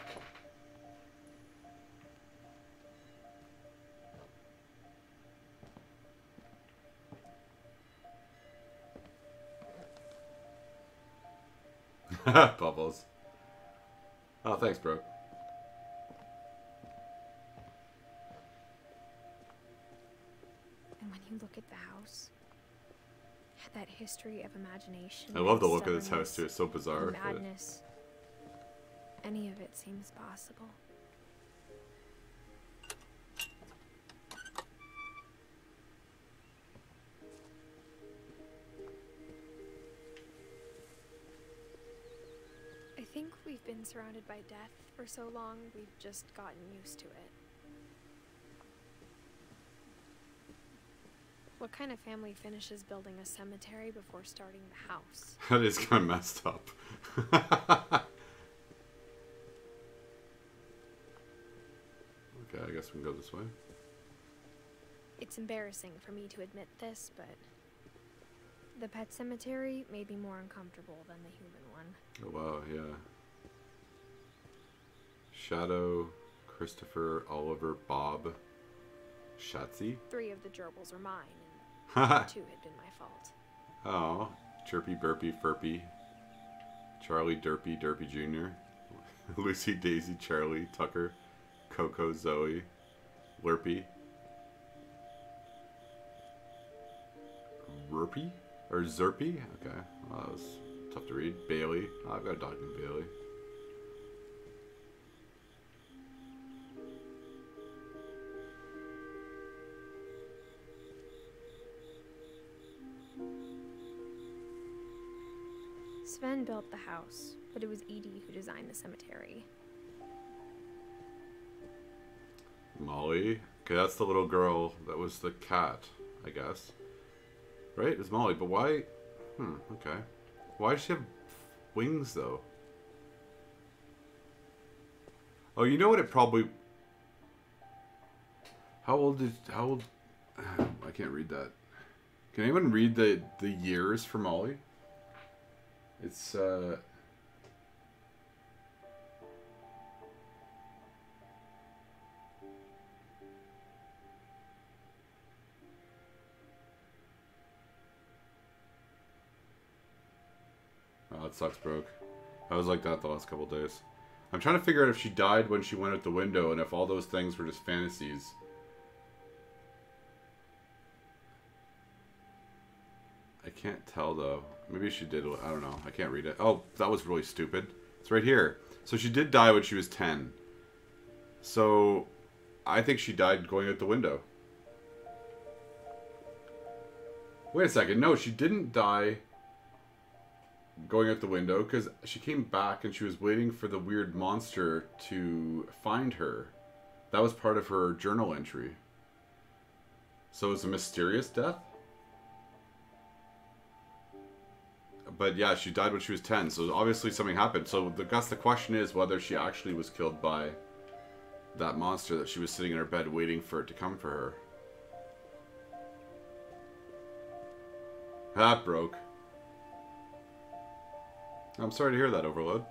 Bubbles. Oh, thanks, bro.
And when you look at the house, that history of imagination.
I love the look of this house too. It's so bizarre.
Madness. Any of it seems possible. I think we've been surrounded by death for so long, we've just gotten used to it. What kind of family finishes building a cemetery before starting the house?
That is kind of messed up. Okay, I guess we can go this way.
It's embarrassing for me to admit this, but the pet cemetery may be more uncomfortable than the human one.
Oh wow, yeah. Shadow, Christopher, Oliver, Bob, Shatsy.
3 of the gerbils are mine, and 2 had been my fault.
Oh, Chirpy, Burpy, Furpy. Charlie, Derpy, Derpy Jr., Lucy, Daisy, Charlie, Tucker, Coco, Zoe, Lurpy, Rurpy? Or Zerpy? Okay, well, that was tough to read. Bailey. Oh, I've got a dog named Bailey.
Sven built the house, but it was Edie who designed the cemetery.
Molly. Okay, that's the little girl that was the cat, I guess. Right? It's Molly, but why? Okay. Why does she have wings, though? Oh, you know what it probably... How old... I can't read that. Can anyone read the years for Molly? It's, Oh, it sucks, broke. I was like that the last couple days. I'm trying to figure out if she died when she went out the window and if all those things were just fantasies. I can't tell, though. Maybe she did. I don't know. I can't read it. Oh, that was really stupid. It's right here. So she did die when she was 10. So I think she died going out the window. Wait a second. No, she didn't die going out the window because she came back and she was waiting for the weird monster to find her. That was part of her journal entry. So it was a mysterious death? But yeah, she died when she was 10, so obviously something happened. So I guess the question is whether she actually was killed by that monster that she was sitting in her bed waiting for it to come for her. That broke. I'm sorry to hear that, Overload.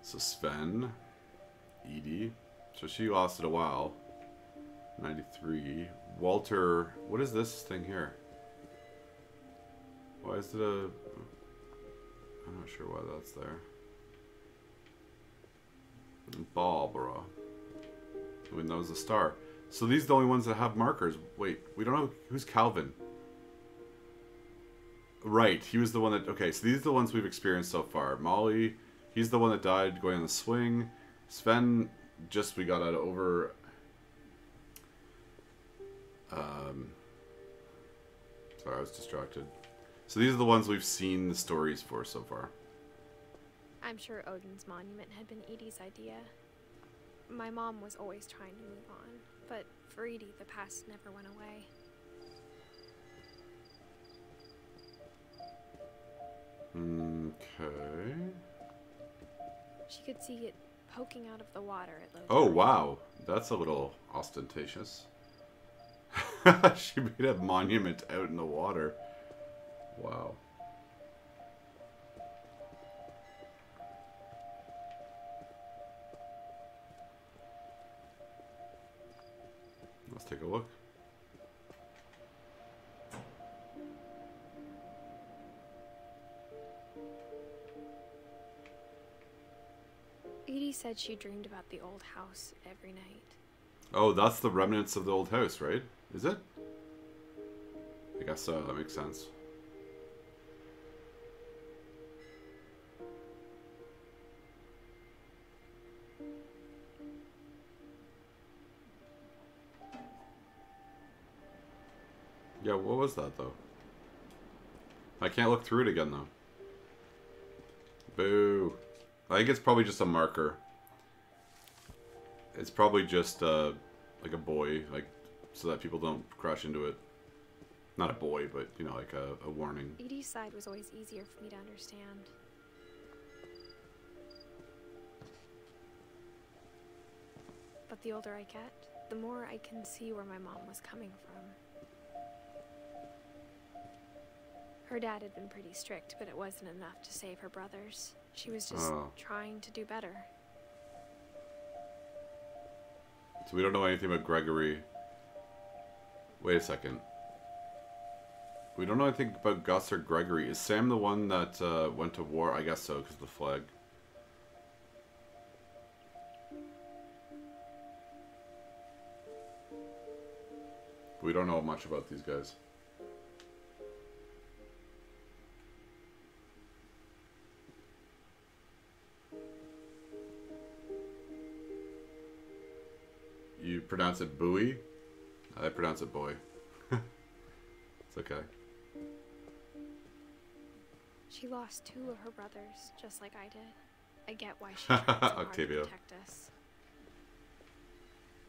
So Sven, Edie, so she lasted a while. 93. Walter, what is this thing here? Why is it a... I'm not sure why that's there. Barbara. I mean, that was a star. So these are the only ones that have markers. Wait, we don't know... Who's Calvin? Right, he was the one that... Okay, so these are the ones we've experienced so far. Molly, he's the one that died going on the swing. Sven, just we got out over... Sorry, I was distracted. So these are the ones we've seen the stories for so far.
I'm sure Odin's monument had been Edie's idea. My mom was always trying to move on, but for Edie, the past never went away.
Okay.
She could see it poking out of the water at low tide.
Oh, wow. That's a little ostentatious. She made a monument out in the water. Wow. Let's take a look.
Edie said she dreamed about the old house every night.
Oh, that's the remnants of the old house, right? Is it? I guess so. That makes sense. Yeah, what was that, though? I can't look through it again, though. Boo. I think it's probably just a marker. It's probably just, like a buoy, like, so that people don't crash into it. Not a buoy, but, you know, like a warning.
Edie's side was always easier for me to understand. But the older I get, the more I can see where my mom was coming from. Her dad had been pretty strict, but it wasn't enough to save her brothers. She was just trying to do better.
So we don't know anything about Gregory. Wait a second. We don't know anything about Gus or Gregory. Is Sam the one that went to war? I guess so, because of the flag. We don't know much about these guys. You pronounce it Bowie? I pronounce it boy. It's okay.
She lost 2 of her brothers, just like I did. I get why she tried so hard to protect us.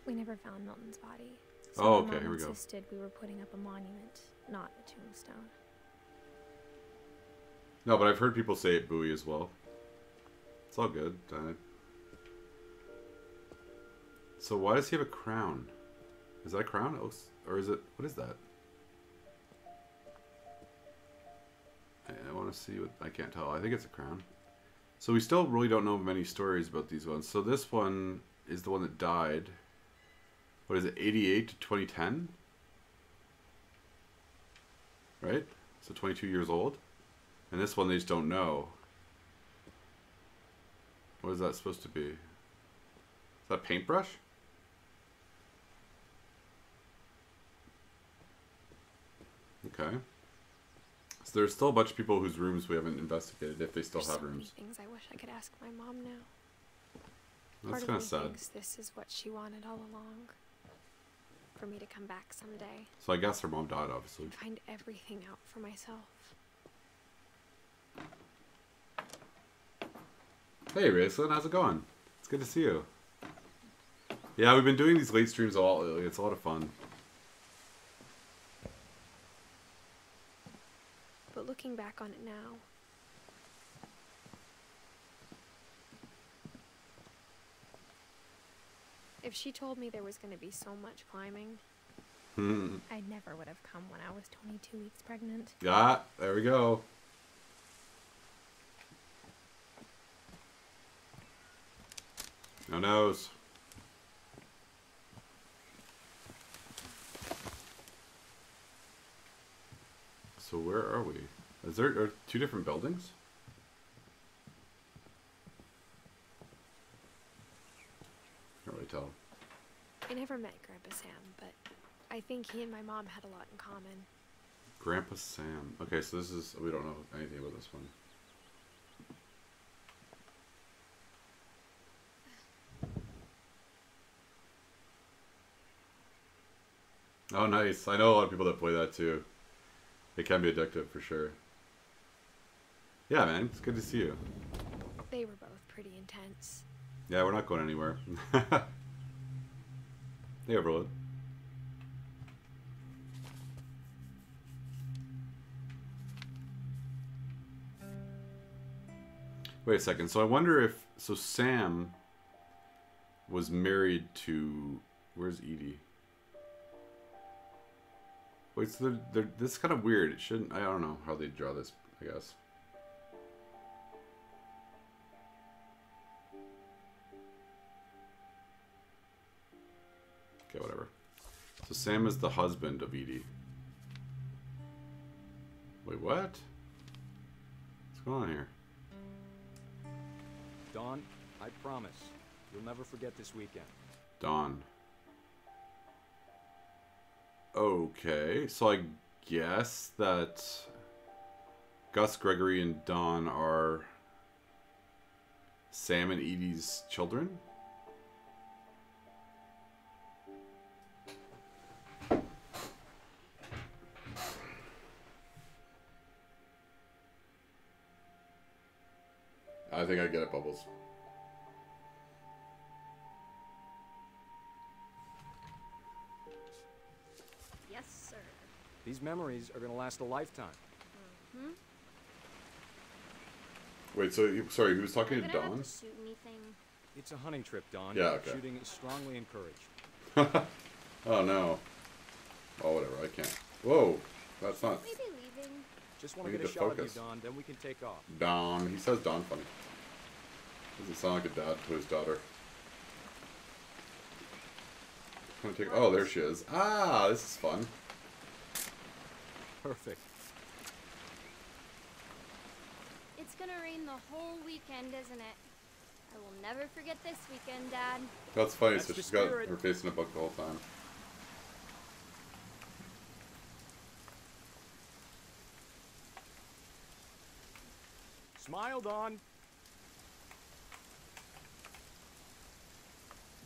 We never found Milton's body. So
oh,
my
okay,
mom
here we go.
insisted we were putting up a monument, not a tombstone.
No, but I've heard people say it Bowie as well. It's all good. So why does he have a crown? Is that a crown? Or is it... What is that? I want to see what... I can't tell. I think it's a crown. So we still really don't know many stories about these ones. So this one is the one that died. What is it? 88 to 2010? Right? So 22 years old. And this one they just don't know. What is that supposed to be? Is that a paintbrush? Okay. So there's still a bunch of people whose rooms we haven't investigated, if they still have rooms.
Things I wish I could ask my mom now.
That's kind of sad.
Thinks this is what she wanted all along. For me to come back someday.
So I guess her mom died, obviously.
And find everything out for myself.
Hey, Rayson, how's it going? It's good to see you. Yeah, we've been doing these late streams a lot lately. It's a lot of fun.
But looking back on it now, if she told me there was going to be so much climbing, I never would have come when I was 22 weeks pregnant.
Yeah, there we go. No nose. So where are we? Is there 2 different buildings? Can't really tell.
I never met Grandpa Sam, but I think he and my mom had a lot in common.
Grandpa Sam. Okay, so this is... We don't know anything about this one. Oh, nice. I know a lot of people that play that too. It can be addictive for sure. Yeah, man. It's good to see you.
They were both pretty intense.
Yeah, we're not going anywhere. They overload. Wait a second. So I wonder if... So Sam was married to... Where's Edie? Wait, so this is kind of weird. It shouldn't... I don't know how they draw this, I guess. Okay, whatever. So Sam is the husband of Edie. Wait, what? What's going on here?
Dawn, I promise, you'll never forget this weekend.
Dawn. Okay, so I guess that Gus, Gregory, and Dawn are Sam and Edie's children? I think I get it, Bubbles.
Yes, sir.
These memories are going to last a lifetime.
Mm-hmm.
Wait, so, sorry, who was talking to
Are you gonna
Dawn?
have to shoot anything?
It's a hunting trip, Dawn.
Yeah, okay.
Shooting is strongly encouraged.
Oh, no. Oh, whatever, I can't. Whoa, that's not...
Maybe leaving.
Just want
We
to get
need
a
to
shot
focus.
of you, Dawn, then we can take off.
Dawn. He says Dawn funny. Doesn't sound like a dad to his daughter. Oh, there she is. Ah, this is fun.
Perfect.
gonna rain the whole weekend, isn't it? I will never forget this weekend, Dad.
That's funny,
That's
so
the
she's got
spirit.
her face in a book the whole time.
Smile, Dawn.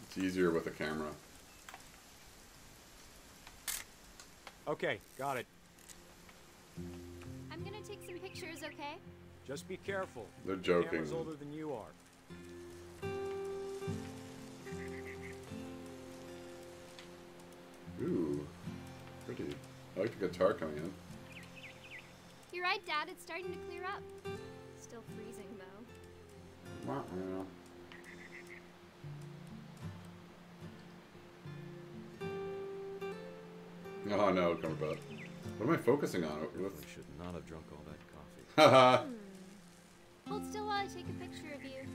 It's easier with a camera.
Okay, got it.
I'm gonna take some pictures, okay?
Just be careful.
They're
The
joking.
camera's older than you are.
Ooh, pretty. I like the guitar coming in.
You're right, Dad. It's starting to clear up. Still freezing, though.
Wah-wah. Oh no, Cumberbatch. What am I focusing on?
I should not have drunk all that coffee.
Haha.
Hold still while I take a picture of you.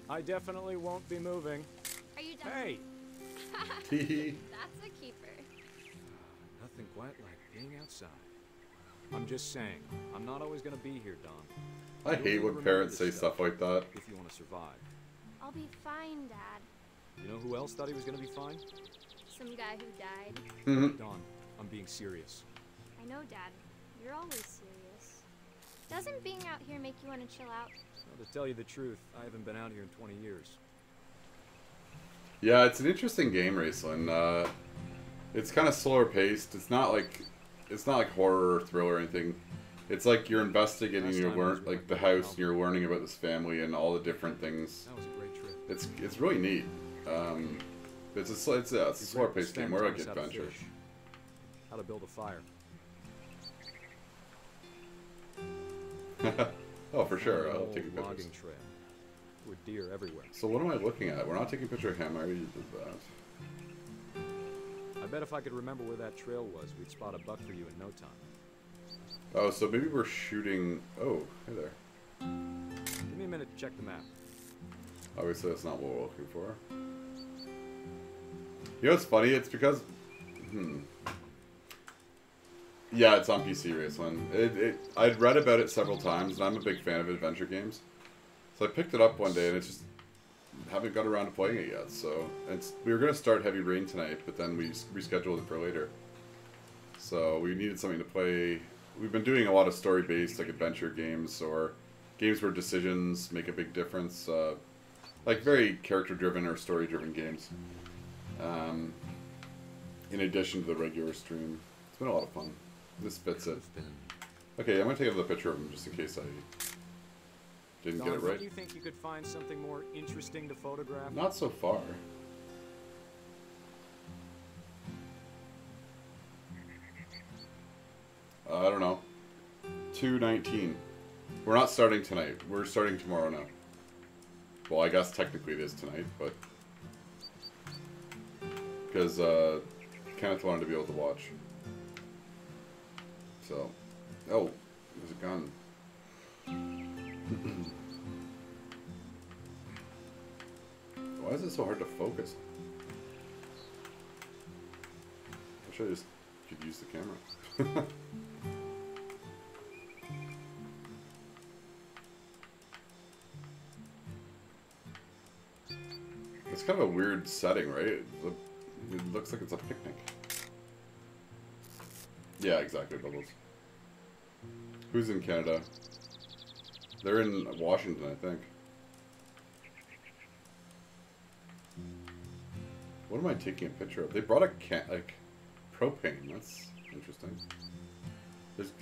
I definitely won't be moving.
Are you done?
Hey!
Hee.
That's a keeper.
Nothing quite like being outside.
I'm just saying, I'm not always gonna be here, Don.
I hate when parents say stuff like that.
If you want to survive.
I'll be fine, Dad.
You know who else thought he was gonna be fine?
Some guy who died.
Don, I'm being serious.
I know, Dad. You're always serious. Doesn't being out here make you want to chill out?
Well, to tell you the truth, I haven't been out here in 20 years.
Yeah, it's an interesting game, Raceland. It's kind of slower paced. It's not like horror or thriller or anything. It's like you're investigating like the house, and you're learning about this family and all the different things.
That was a great trip.
It's really neat. It's a slower paced game, more like adventure.
How to build a fire.
Oh, for sure.
An
I'll
old
take pictures.
logging trail with deer everywhere.
So what am I looking at? We're not taking a picture of him. I already did that.
I bet if I could remember where that trail was, we'd spot a buck for you in no time.
Oh, so maybe we're shooting... Oh, hey there.
Give me a minute to check the map.
Obviously, that's not what we're looking for. You know what's funny? It's because... Yeah, it's on PC, Raceland. I'd read about it several times, and I'm a big fan of adventure games. So I picked it up one day, and it's just... haven't got around to playing it yet, so... we were going to start Heavy Rain tonight, but then we rescheduled it for later. So we needed something to play... We've been doing a lot of story-based, like, adventure games, or games where decisions make a big difference. Like, very character-driven or story-driven games. In addition to the regular stream. It's been a lot of fun. This fits it. Okay, I'm going to take another picture of him, just in case I didn't
Don,
get it right.
don't you think you could find something more interesting to photograph?
Not so far. I don't know. 2:19. We're not starting tonight. We're starting tomorrow now. Well, I guess technically it is tonight, but... because Kenneth wanted to be able to watch. So... Oh, there's a gun. Why is it so hard to focus? I wish I just could use the camera. It's kind of a weird setting, right? It looks like it's a picnic. Yeah, exactly, Bubbles. Who's in Canada? They're in Washington, I think. What am I taking a picture of? They brought a propane. That's interesting.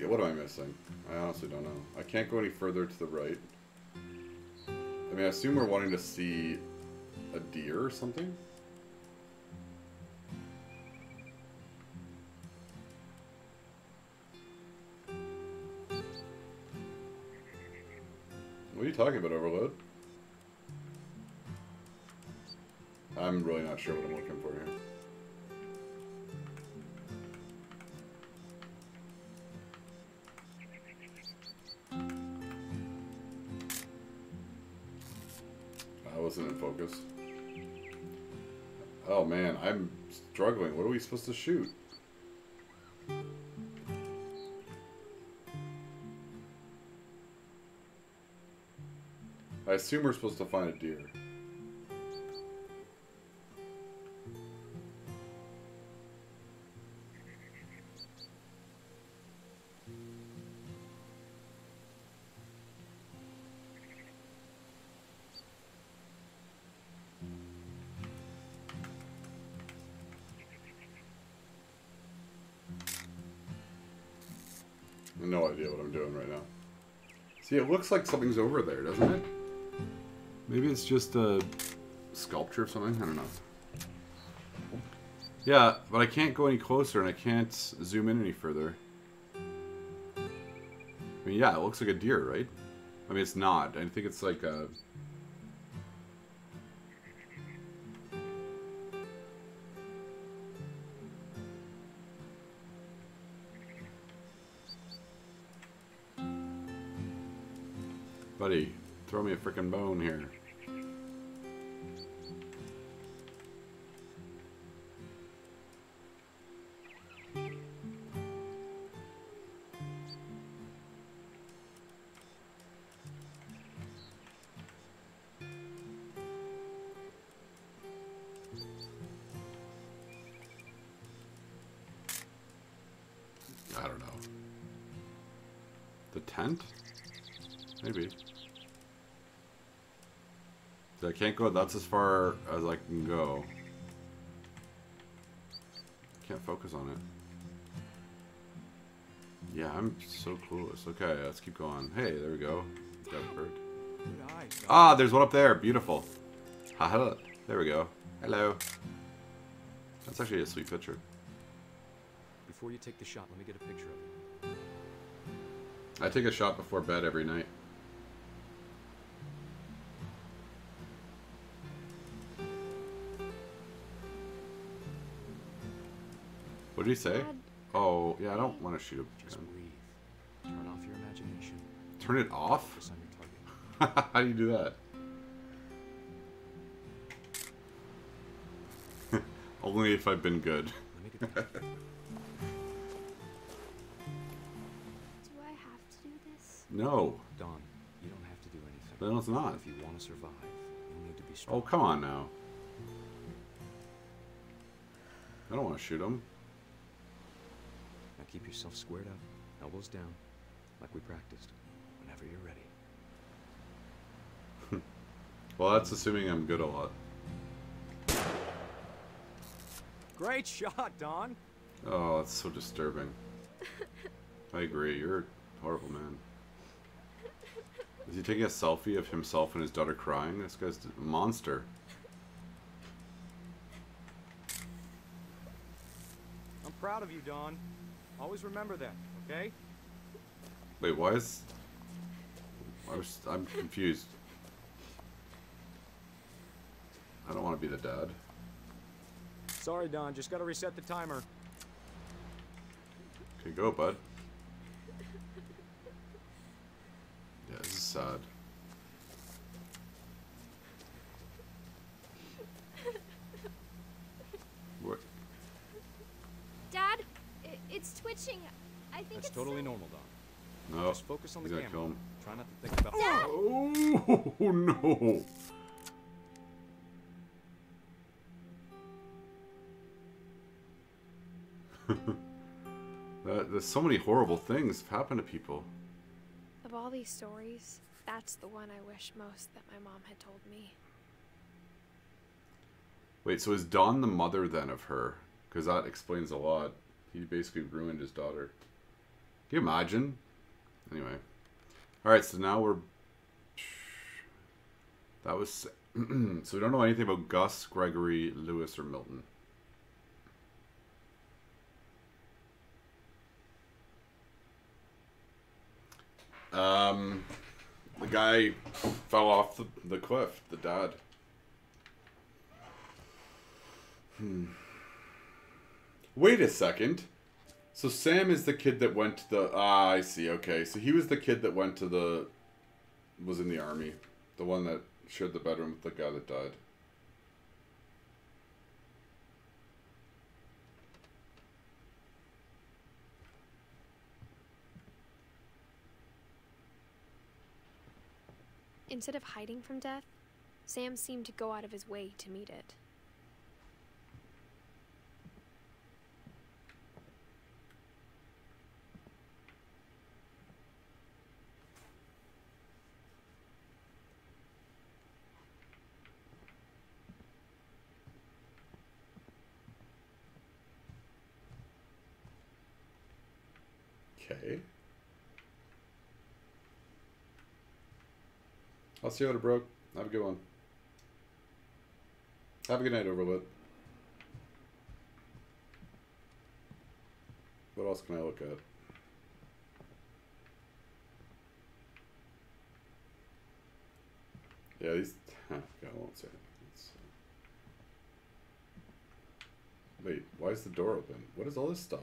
What am I missing? I honestly don't know. I can't go any further to the right. I mean, I assume we're wanting to see a deer or something? What are you talking about, Overload? I'm really not sure what I'm looking for here. I wasn't in focus. Oh man, I'm struggling. What are we supposed to shoot? I assume we're supposed to find a deer. No idea what I'm doing right now. See, it looks like something's over there, doesn't it? Maybe it's just a sculpture or something? I don't know. Yeah, but I can't go any closer and I can't zoom in any further. I mean, yeah, it looks like a deer, right? I mean, it's not. I think it's like a... Buddy, throw me a frickin' bone here. I don't know. The tent? Maybe. So I can't go, that's as far as I can go. Can't focus on it. Yeah, I'm so clueless. Okay, let's keep going. Hey, there we go. Got a bird. Ah, there's one up there. Beautiful. Haha. There we go. Hello. That's actually a sweet picture.
Before you take the shot, let me get a picture of it.
I take a shot before bed every night. What did he say?
Dad.
Oh, yeah, I don't want to shoot him.
Just breathe. Turn off your imagination.
Turn it off?
Focus on your target.
How do you do that? Only if I've been good.
Let me get the picture.
Do I have to do this?
No.
Dawn, you don't have to do anything.
No, it's not.
If you want to survive, you need to be strong.
Oh, come on now. I don't want to shoot him.
Now keep yourself squared up, elbows down, like we practiced. Whenever you're ready.
Well, that's assuming I'm good a lot.
Great shot, Dawn.
Oh, that's so disturbing. I agree. You're a horrible man. Is he taking a selfie of himself and his daughter crying? This guy's a monster.
I'm proud of you, Dawn. Always remember that, okay?
Wait, why is... I'm confused. I don't want to be the dad.
Sorry, Dawn. Just gotta reset the timer.
Okay, go, bud. Yeah, this is sad. What?
Dad, it's twitching. I think
That's
it's
totally normal, Dawn.
No.
Just focus on the
He's gonna
camera.
kill him.
Try not to think about.
Oh no! There's so many horrible things have happened to people.
Of all these stories, that's the one I wish most that my mom had told me.
Wait, so is Dawn the mother then of her? Because that explains a lot. He basically ruined his daughter. Can you imagine? Anyway. Alright, so now we're... That was... So we don't know anything about Gus, Gregory, Lewis, or Milton. The guy fell off the cliff, the dad. Wait a second. So Sam is the kid that went to the... Ah, I see, okay. So he was the kid that went to the... Was in the army. The one that shared the bedroom with the guy that died.
Instead of hiding from death, Sam seemed to go out of his way to meet it.
Okay. I'll see you later, bro. Have a good one. Have a good night, Overlit. What else can I look at? Yeah, these... I won't say it. Wait, why is the door open? What is all this stuff?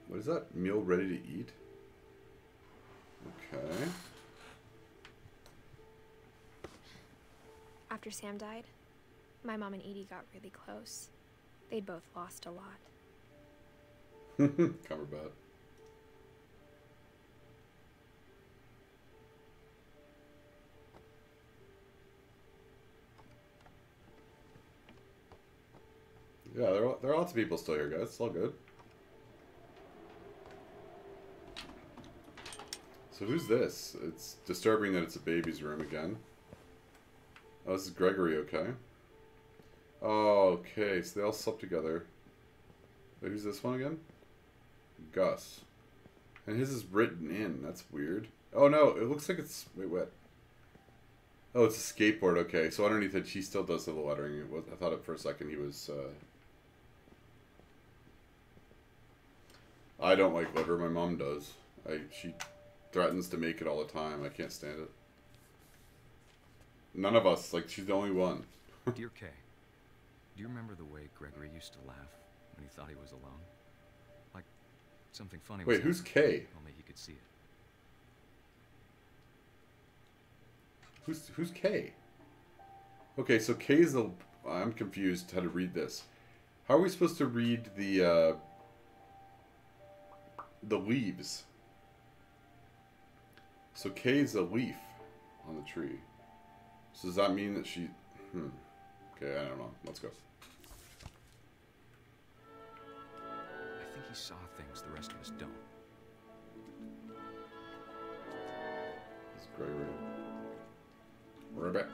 What is that? Meal ready to eat? Okay.
After Sam died, my mom and Edie got really close. They'd both lost a lot.
Cumberbatch. Yeah, there are lots of people still here, guys. It's all good. So who's this? It's disturbing that it's a baby's room again. Oh, this is Gregory, okay. Oh, okay, so they all slept together. Wait, who's this one again? Gus. And his is written in. That's weird. Oh, no, it looks like it's... Wait, what? Oh, it's a skateboard, okay. So underneath it, she still does the lettering. It was, I thought it for a second he was... I don't like liver. My mom does. She threatens to make it all the time. I can't stand it. None of us. Like, she's the only one.
Dear Kay, do you remember the way Gregory used to laugh when he thought he was alone? Like something funny was
Wait, who's
happening,
Kay?
only he could see it.
Who's Kay? Okay, so Kay's the... I'm confused how to read this. How are we supposed to read the leaves? So Kay's a leaf on the tree. So does that mean that she... Okay, I don't know. Let's go.
I think he saw things the rest of us don't.
It's Gregory. Ribbit.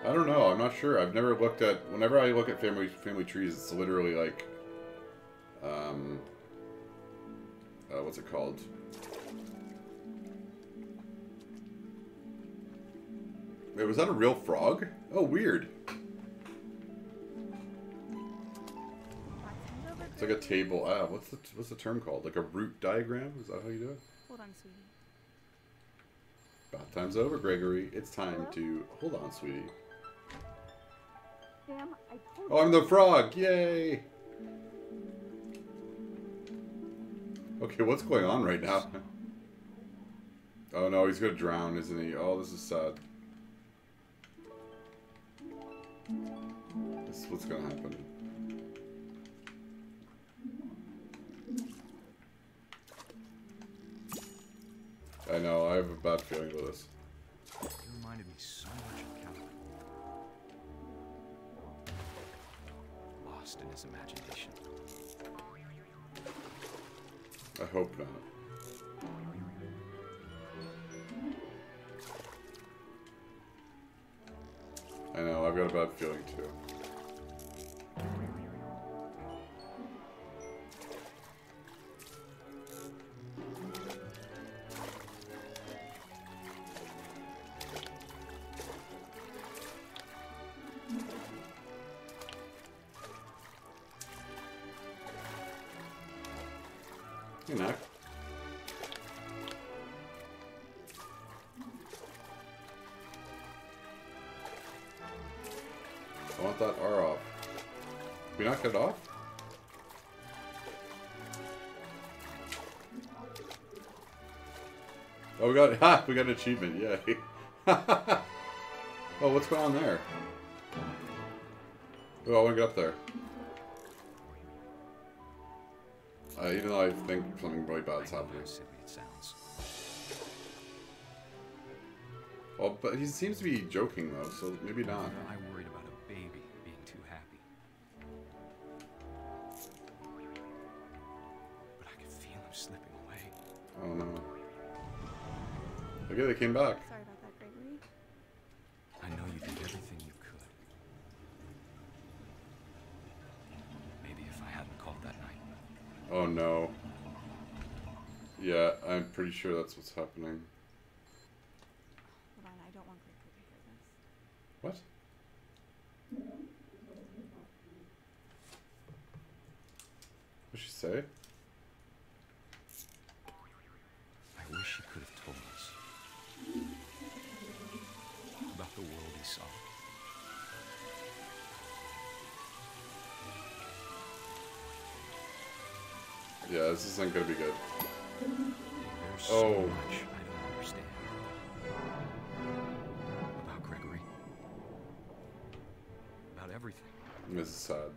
I don't know. I'm not sure. I've never looked at... Whenever I look at family trees, it's literally like... what's it called? Wait, was that a real frog? Oh, weird. It's like a table. What's the term called? Like a root diagram? Is that how you do it?
Hold on, sweetie.
Bath time's over, Gregory. It's time to... Hold on, sweetie.
Sam, I told
Oh, I'm the frog! Yay! Okay, what's going on right now? Oh no, he's gonna drown, isn't he? Oh, this is sad. This is what's gonna happen. I know, I have a bad feeling with this.
He reminded me so much of Calvin. Lost in his imagination.
I hope not. I know, I've got a bad feeling too. Hey, Mac. I want that R off. Can we not get it off? Oh, we got an achievement, yay. Oh, what's going on there? Oh, I want to get up there. Even though I think something really bad's happening. Well, but he seems to be joking though, so maybe not.
I worried about a baby being too happy. But I could feel him slipping away.
Oh no. Okay, they came back.
Sorry about that, Gregory.
I know you did everything you could. Maybe if I hadn't called that night.
Oh no. Yeah, I'm pretty sure that's what's happening.
Hold on, I don't want Gregory to hear this.
What? What'd she say?
I wish he could have told us about the world he saw.
Yeah, this isn't gonna be good.
There's so much I don't understand about Gregory. About everything.
This is sad.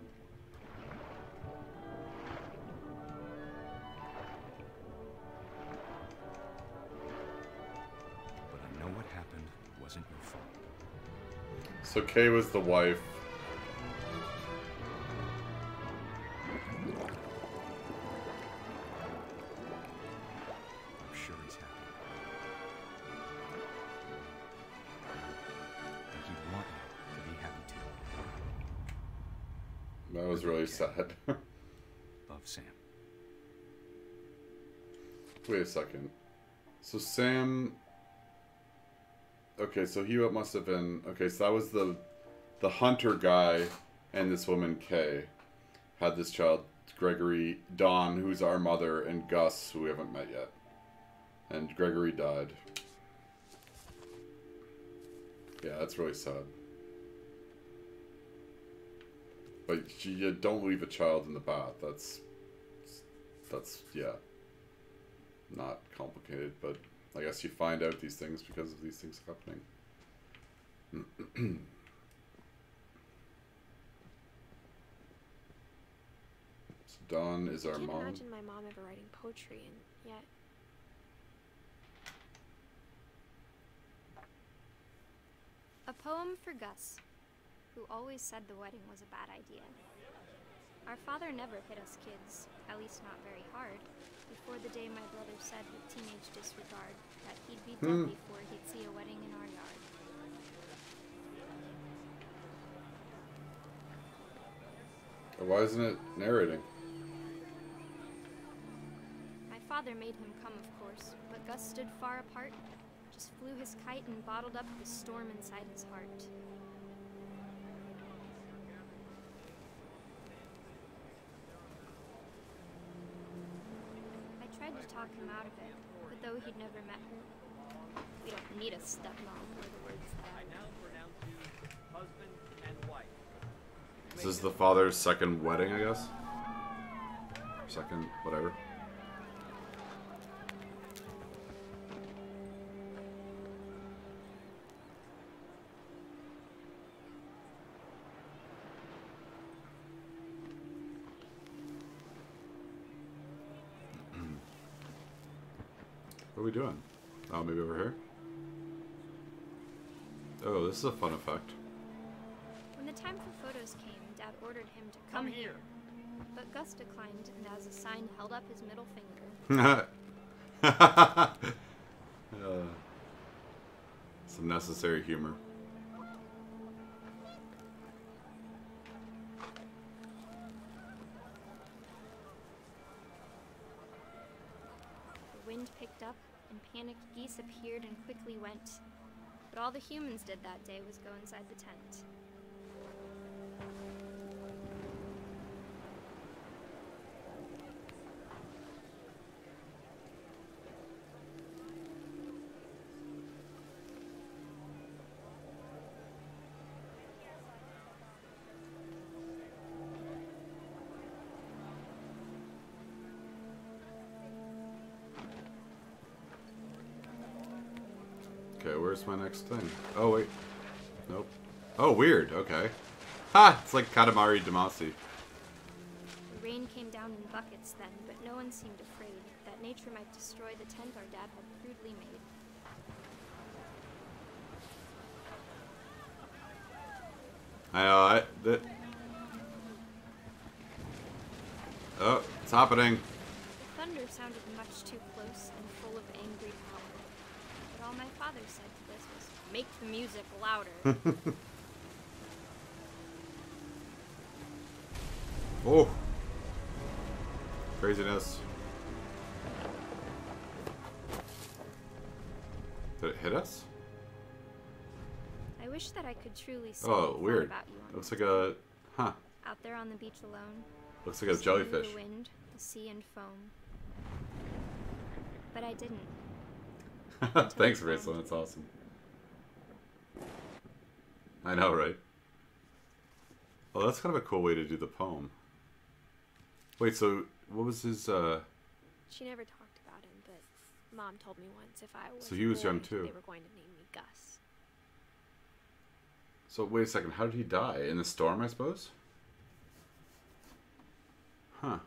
But I know what happened wasn't your fault.
So Kay was the wife.
I'm sure he's happy. And he'd want you to be happy too.
That was really sad.
Love, Sam.
Wait a second. So Sam... Okay, so he must have been... Okay, so that was the hunter guy and this woman, Kay, had this child, Gregory, Dawn, who's our mother, and Gus, who we haven't met yet. And Gregory died. Yeah, that's really sad. But you don't leave a child in the bath. That's yeah, not complicated, but I guess you find out these things because of these things happening. So Dawn is our
I can't
mom.
imagine my mom ever writing poetry, and yet...
A poem for Gus, who always said the wedding was a bad idea. Our father never hit us kids, at least not very hard, before the day my brother said with teenage disregard that he'd be dead before he'd see a wedding in our yard.
Why isn't it narrating?
My father made him come, of course, but Gus stood far apart, just flew his kite and bottled up the storm inside his heart. I tried to talk him out of it, but though he'd never met her, we don't need a stepmom, were the words that I now pronounce you husband and wife.
This is the father's second wedding, I guess? Second, whatever. What are we doing? Oh, maybe over here? Oh, this is a fun effect.
When the time for photos came, Dad ordered him to come here. But Gus declined and as a sign held up his middle finger.
Some necessary humor.
The wind picked up and panicked geese appeared and quickly went. But all the humans did that day was go inside the tent.
where's my next thing? Oh, wait. Nope. Oh, weird. Okay. Ha! It's like Katamari Damacy.
The rain came down in buckets then, but no one seemed afraid that nature might destroy the tent our dad had crudely made.
I know, oh, it's happening.
The thunder sounded much too close and full of angry power. But all my father said to this was, make the music louder.
Oh. Craziness. Did it hit us?
I wish that I could truly say
Oh,
I
weird.
thought about you on
Looks like a... Huh.
out there on the beach alone.
Looks like a
listening to
jellyfish.
The wind, the sea and foam. But I didn't.
Thanks, Rachel. That's awesome. I know, right? Oh, that's kind of a cool way to do the poem. Wait, so what was his,
She never talked about him, but Mom told me once if I was
So he was
a boy,
young, too.
they were going to name me Gus.
So wait a second, how did he die? In the storm, I suppose? Huh.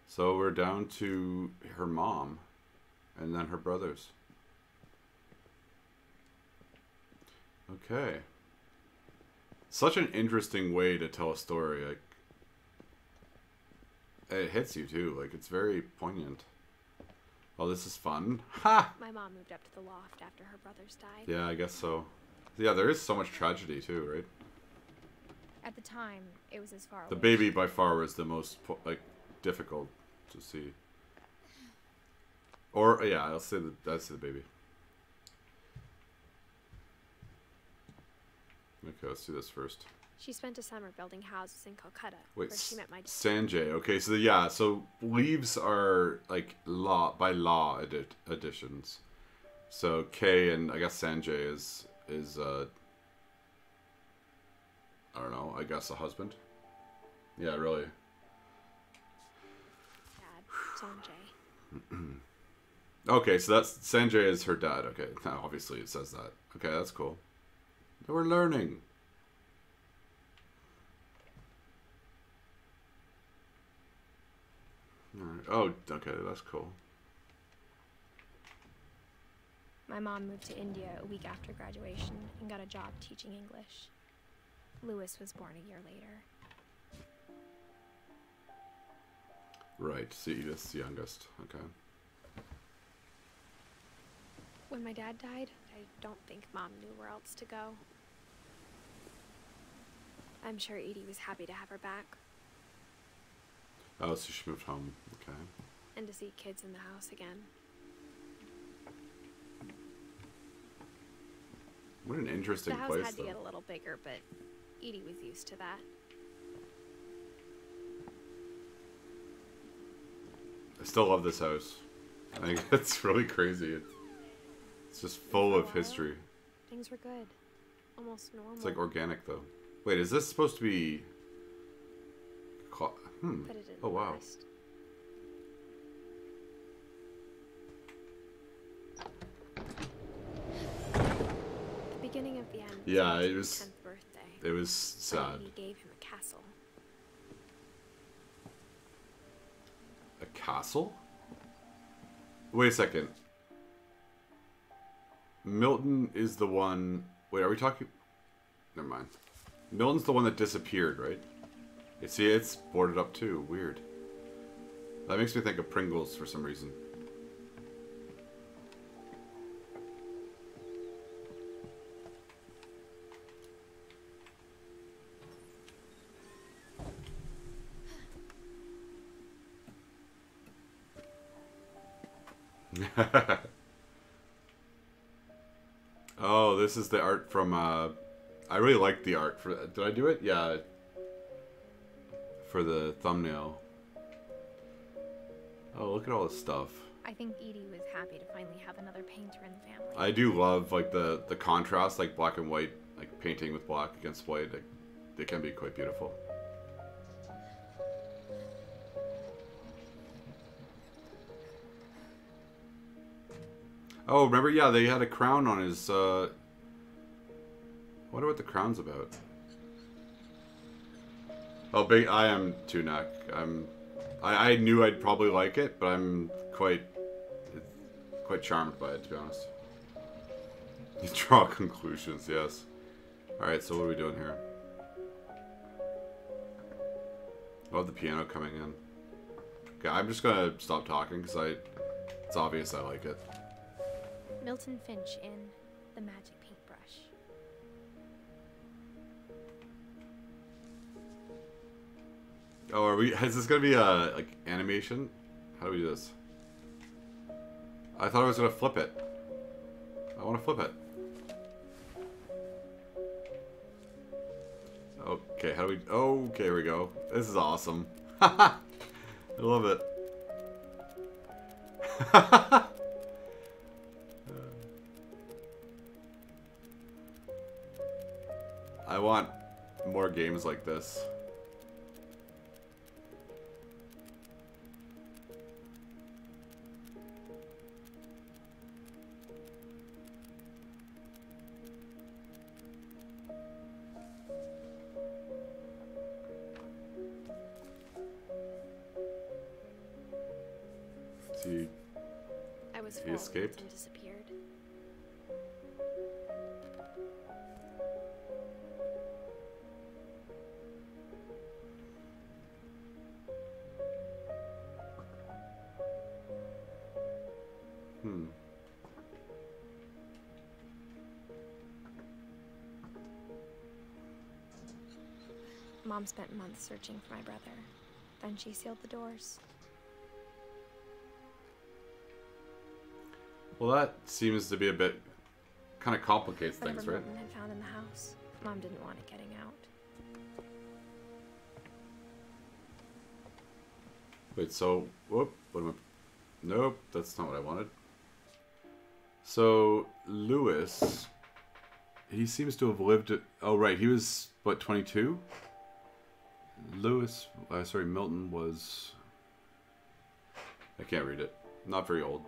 So we're down to her mom, and then her brothers. Okay. Such an interesting way to tell a story. Like, it hits you too. Like, it's very poignant. Oh, this is fun. Ha!
My mom moved up to the loft after her brothers died.
Yeah, I guess so. Yeah, there is so much tragedy too, right?
At the time, it was as far
The
away.
baby by far was the most like difficult to see. Or yeah, I'll say that's the baby. Okay, let's do this first.
She spent a summer building houses in Calcutta,
Wait,
where she met my dad.
Sanjay. Okay, so yeah, so leaves are like by law additions. So K and I guess Sanjay is I don't know, I guess a husband. Yeah, really.
Dad, Sanjay.
Okay, so that's Sanjay is her dad. Okay, now obviously it says that. Okay, that's cool. We're learning. Alright. Oh, okay, that's cool.
My mom moved to India a week after graduation and got a job teaching English. Louis was born a year later.
Right, so Edith's the youngest. Okay.
When my dad died, I don't think Mom knew where else to go. I'm sure Edie was happy to have her back
Oh, so she moved home. Okay.
and to see kids in the house again.
What an interesting
The house
place,
had to
though.
get a little bigger, but Edie was used to that.
I still love this house. I think it's really crazy. It's just full of history.
Things were good. Almost normal.
It's like organic, though. Wait, is this supposed to be...
Put it in
Oh,
the
wow.
list. The beginning of the end.
Yeah,
Sanjay's
it was...
10th birthday.
It was
But
sad.
Edie gave him a castle.
A castle? Wait a second. Milton is the one... Wait, are we talking... Never mind. Milton's the one that disappeared, right? See, it's boarded up too. Weird. That makes me think of Pringles for some reason. Oh, this is the art from, I really like the art for, did I do it? Yeah. For the thumbnail. Oh, look at all this stuff.
I think Edie was happy to finally have another painter in the family.
I do love, like, the contrast, like, black and white, like, painting with black against white. They can be quite beautiful. Oh, remember? Yeah, they had a crown on his. I wonder what the crown's about. Oh, big! I am Tunak. I knew I'd probably like it, but I'm quite charmed by it, to be honest. You draw conclusions, yes. All right, so what are we doing here? Love the piano coming in. Okay, I'm just gonna stop talking because it's obvious I like it.
Milton Finch in The Magic Paintbrush.
Oh, are we? Is this gonna be a like animation? How do we do this? I thought I was gonna flip it. I want to flip it. Okay, how do we? Oh, okay, here we go. This is awesome. I love it. I want more games like this.
I was
he escaped?
And disappeared. Mom spent months searching for my brother. Then she sealed the doors.
Well, that seems to be a bit... kind of complicates things,
Whatever
right?
Milton had found in the house, Mom didn't want it getting out.
Wait, so... Whoop. What am I... Nope, that's not what I wanted. So, Lewis... He seems to have lived... Oh, right, he was, what, 22? Lewis... sorry, Milton was... I can't read it. Not very old.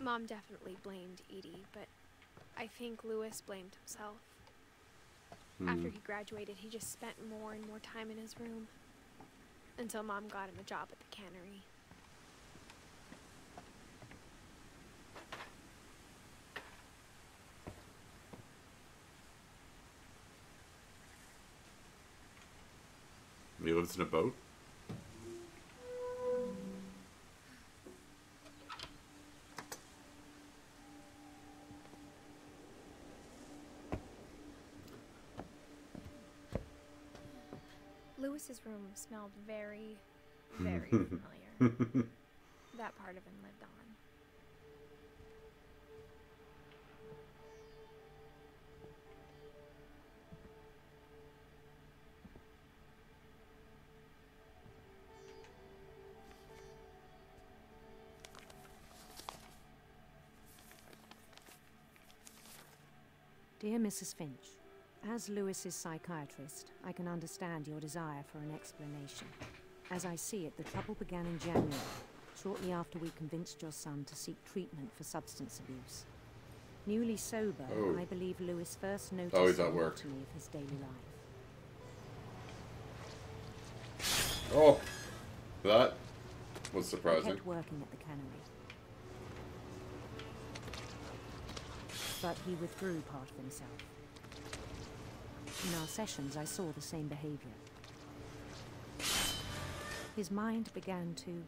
Mom definitely blamed Edie, but I think Lewis blamed himself. After he graduated, he just spent more and more time in his room. Until Mom got him a job at the cannery.
He lives in a boat?
Lewis's room smelled very, very familiar. That part of him lived on.
Dear Mrs. Finch, as Lewis's psychiatrist, I can understand your desire for an explanation. As I see it, the trouble began in January, shortly after we convinced your son to seek treatment for substance abuse. Newly sober, I believe Lewis first noticed the monotony of his daily life.
Oh, that was surprising.
He kept working at the cannery. But he withdrew part of himself. In our sessions, I saw the same behavior. His mind began to...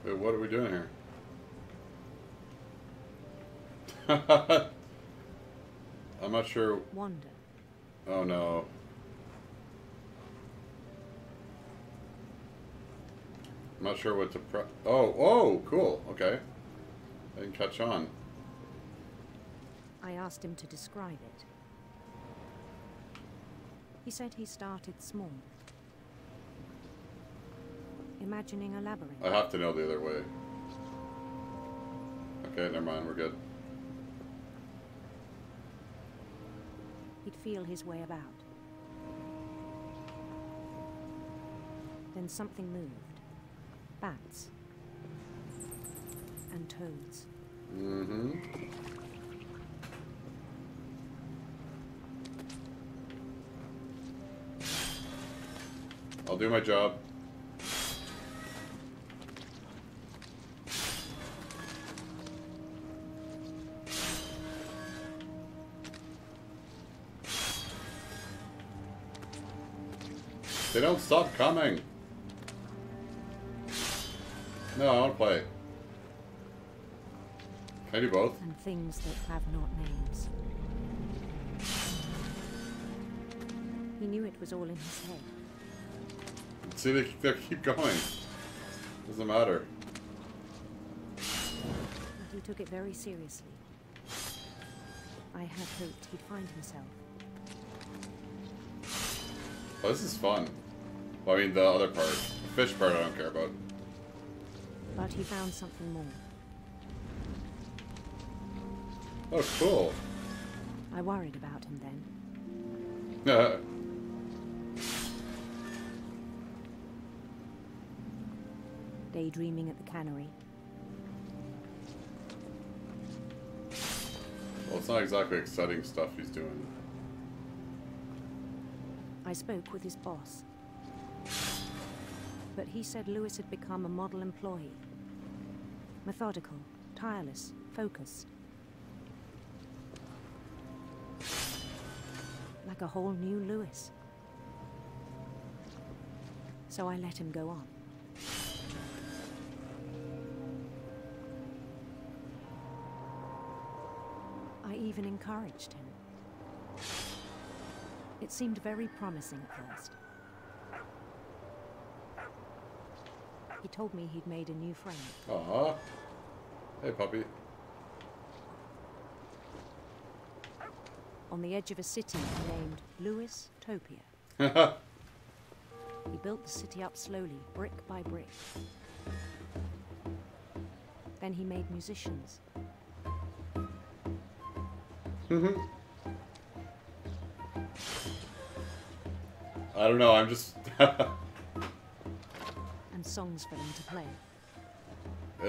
Wait, what are we doing here? I'm not sure.
Wander.
Oh no. I'm not sure what to press. Oh, cool. Okay. I didn't catch on.
I asked him to describe it. He said he started small. imagining a labyrinth.
I have to know the other way. Okay, never mind, we're good.
He'd feel his way about. Then something moved. Bats. And toads.
Mm-hmm. I'll do my job. They don't stop coming. No, I want to play. Can I do both?
And things that have not names. He knew it was all in his head.
See, they keep going. Doesn't matter.
But he took it very seriously. I had hoped he'd find himself.
Oh, this is fun. Well, I mean, the other part. The fish part I don't care about.
But he found something more.
Oh, cool.
I worried about him then. Daydreaming at the cannery.
Well, it's not exactly exciting stuff he's doing.
I spoke with his boss. But he said Lewis had become a model employee. Methodical, tireless, focused. Like a whole new Lewis. So I let him go on. I even encouraged him. It seemed very promising at first. He told me he'd made a new friend.
Aw. Hey, puppy.
On the edge of a city named Lewis Topia. He built the city up slowly, brick by brick. Then he made musicians.
I don't know, I'm just...
And songs for them to play.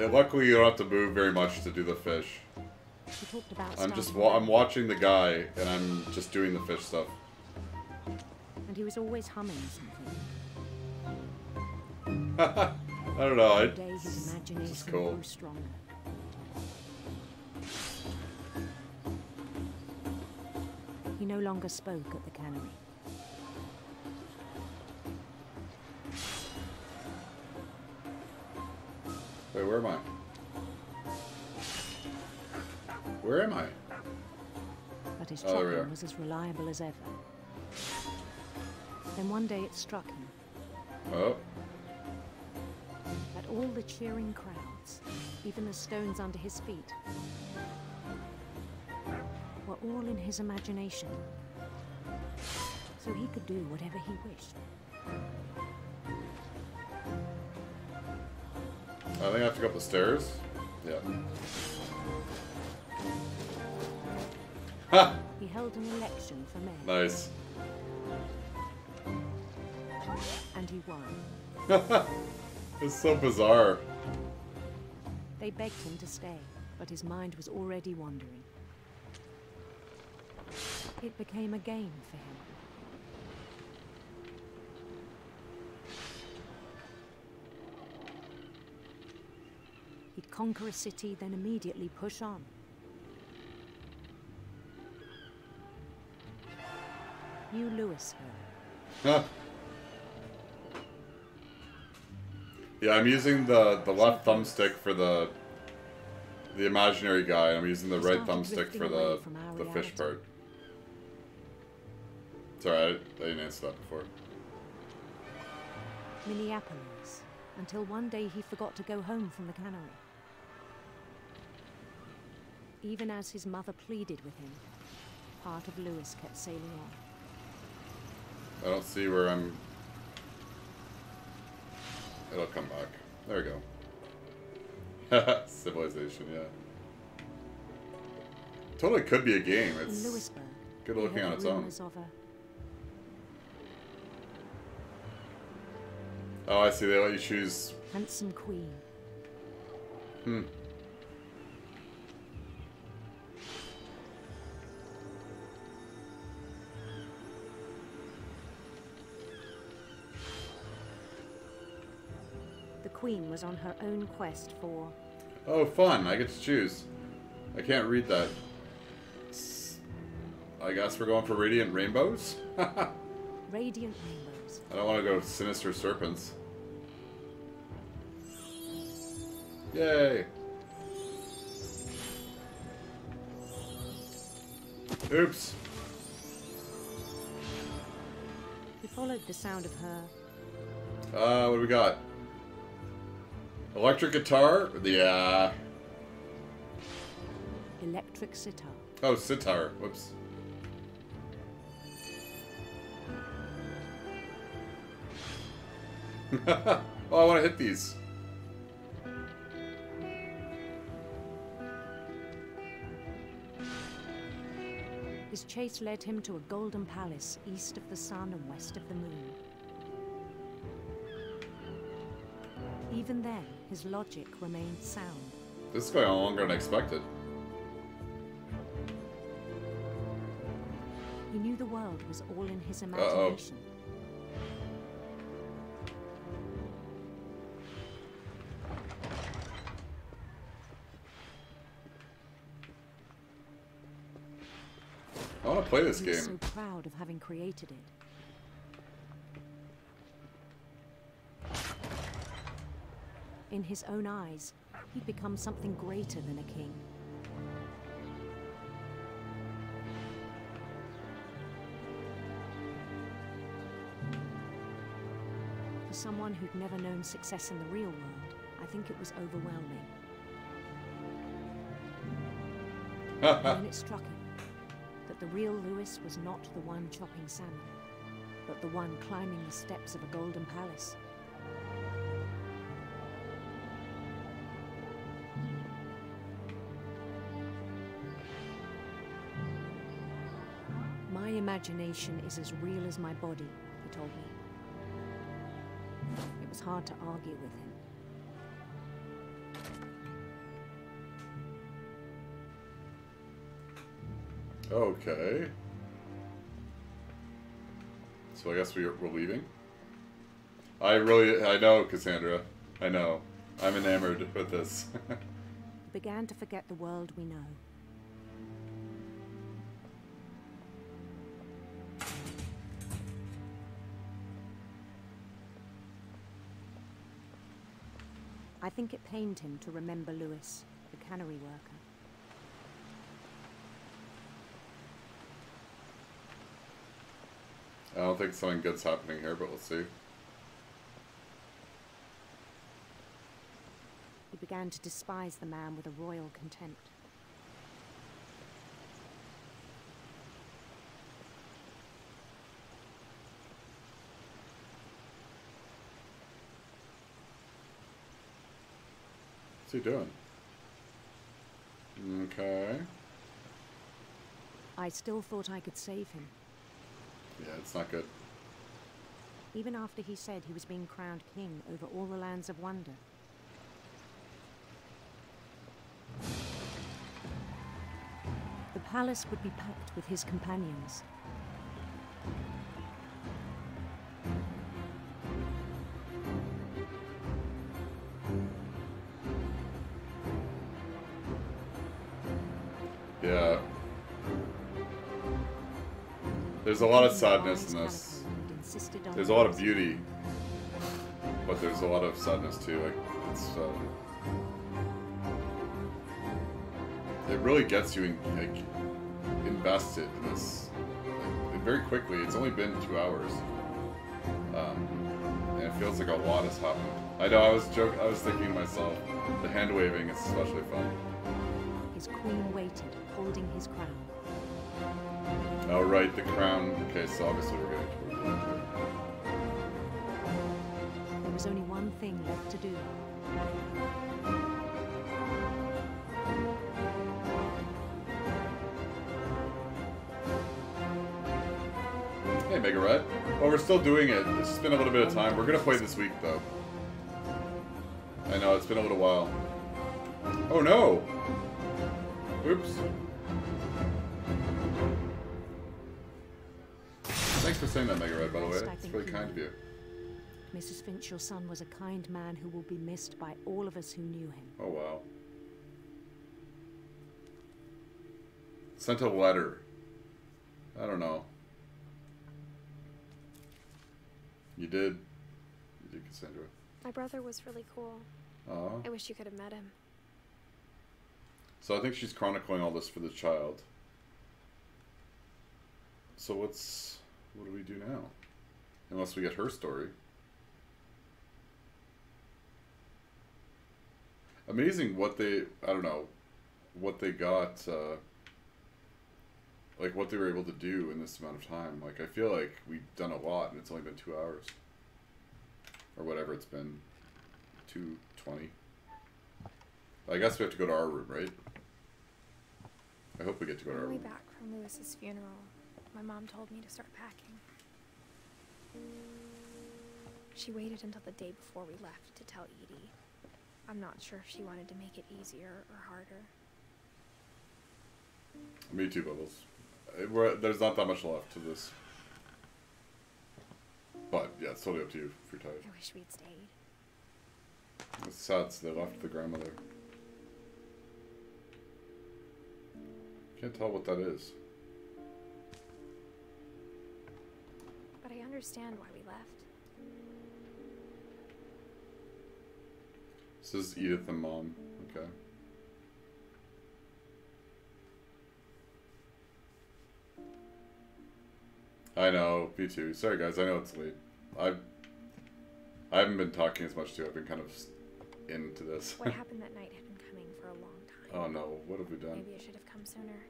Luckily, you don't have to move very much to do the fish.
He talked about
I'm watching the guy, and I'm just doing the fish stuff.
And he was always humming something.
I don't know,
Every day his imagination
cool.
grew stronger. He no longer spoke at the cannery.
Wait, where am I? Where am I?
But his
Oh, there we
trucking
are.
was as reliable as ever. Then one day it struck him
Oh.
that all the cheering crowds, even the stones under his feet, were all in his imagination. So he could do whatever he wished.
I think I have to go up the stairs. Yeah. Ha!
He held an election for mayor.
Nice.
And he won.
It's so bizarre.
They begged him to stay, but his mind was already wandering. It became a game for him. He'd conquer a city, then immediately push on. New Louisville.
Huh. Yeah, I'm using the left thumbstick for the imaginary guy. I'm using the right thumbstick for the fish part. Sorry, I didn't answer that before.
Minneapolis, until one day he forgot to go home from the cannery. Even as his mother pleaded with him, part of Lewis kept sailing on.
I don't see where I'm... It'll come back. There we go. Civilization, yeah. Totally could be a game. It's good looking on its own. Oh, I see. They let you choose.
Handsome queen. The queen was on her own quest for...
Oh, fun. I get to choose. I can't read that. I guess we're going for radiant rainbows?
Radiant rainbows.
I don't want to go sinister serpents. Yay! Oops.
He followed the sound of her.
What do we got? Electric guitar? Yeah.
Electric sitar.
Oh, sitar. Whoops. Oh, I want to hit these.
His chase led him to a golden palace east of the sun and west of the moon. Even then, his logic remained sound.
This is going on longer than expected.
He knew the world was all in his imagination.
I want to play this
He
game.
was so proud of having created it. In his own eyes, he'd become something greater than a king. For someone who'd never known success in the real world, I think it was overwhelming. And then it struck him that the real Lewis was not the one chopping salmon, but the one climbing the steps of a golden palace. My imagination is as real as my body, he told me. It was hard to argue with him.
Okay. So I guess we're leaving? I know, Cassandra. I know. I'm enamored with this.
He began to forget the world we know. I think it pained him to remember Lewis, the cannery worker.
I don't think something good's happening here, but we'll see.
He began to despise the man with a royal contempt.
What's he doing? Okay.
I still thought I could save him.
Yeah, it's not good.
Even after he said he was being crowned king over all the lands of wonder. The palace would be packed with his companions.
Yeah. There's a lot of sadness in this. There's a lot of beauty, but there's a lot of sadness too. Like it's, it really gets you invested in this very quickly. It's only been 2 hours, and it feels like a lot has happened. I know. I was thinking to myself, the hand waving is especially fun.
His queen waited, holding his crown.
Oh, right, the crown. Okay, so obviously we're getting towards the end here.
There was was only one thing left to do.
Hey, Mega Red. Well, we're still doing it. It's just been a little bit of time. We're gonna play this week, though. I know, it's been a little while. Oh, no! Oops. Thanks for saying that, Mega Red, by the way. It's really kind of you.
Mrs. Finch, your son was a kind man who will be missed by all of us who knew him.
Oh, wow. Sent a letter. I don't know. You did. You did, Cassandra.
My brother was really cool.
Aw.
I wish you could have met him.
So I think she's chronicling all this for the child. So what do we do now? Unless we get her story. Amazing what they, I don't know, what they got, like what they were able to do in this amount of time. Like, I feel like we've done a lot and it's only been 2 hours. Or whatever it's been. 2:20. I guess we have to go to our room, right? I hope we get to go to our
On the way
room.
back from Lewis's funeral, my mom told me to start packing. She waited until the day before we left to tell Edie. I'm not sure if she wanted to make it easier or harder.
Me too, Bubbles. There's not that much left to this. But, yeah, it's totally up to you if you're tired.
I wish we'd stayed.
It's sad, so they left the grandmother. Can't tell what that is.
But I understand why we left.
This is Edith and Mom. Okay. I know, me too. Sorry guys, I know it's late. I haven't been talking as much too. I've been kind of into this.
What happened that night had been coming for a long time.
Oh no, what have we done?
Maybe it should have come sooner.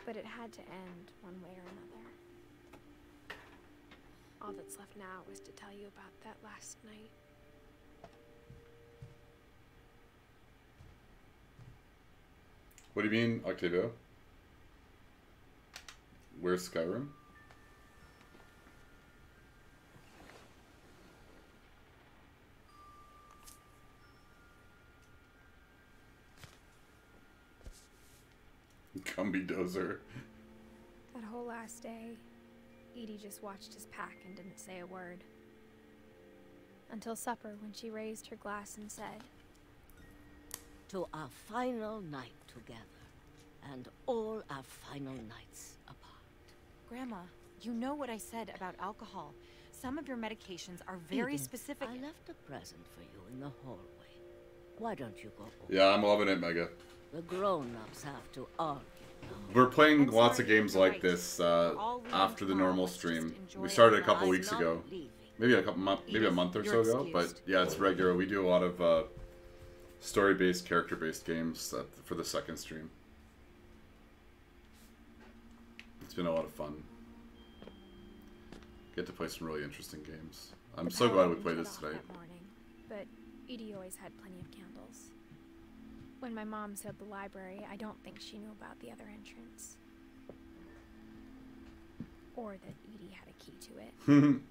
But it had to end one way or another. All that's left now is to tell you about that last night.
What do you mean, Octavio? Where's Skyrim? Gumby Dozer.
That whole last day, Edie just watched us pack and didn't say a word. Until supper, when she raised her glass and said,
"To our final night together, and all our final nights apart."
Grandma, you know what I said about alcohol. Some of your medications are very
Edith,
specific.
I left a present for you in the hallway. Why don't you go over?
Yeah, I'm loving it, Mega.
The grown-ups have to argue.
We're playing lots of games like this after the normal stream. We started a couple weeks ago, maybe a month or so ago. But yeah, it's regular. We do a lot of story-based, character-based games for the second stream. It's been a lot of fun. Get to play some really interesting games. I'm so glad we played this tonight.
that morning, but Edie always had plenty of candles. When my mom said the library, I don't think she knew about the other entrance. Or that Edie had a key to it.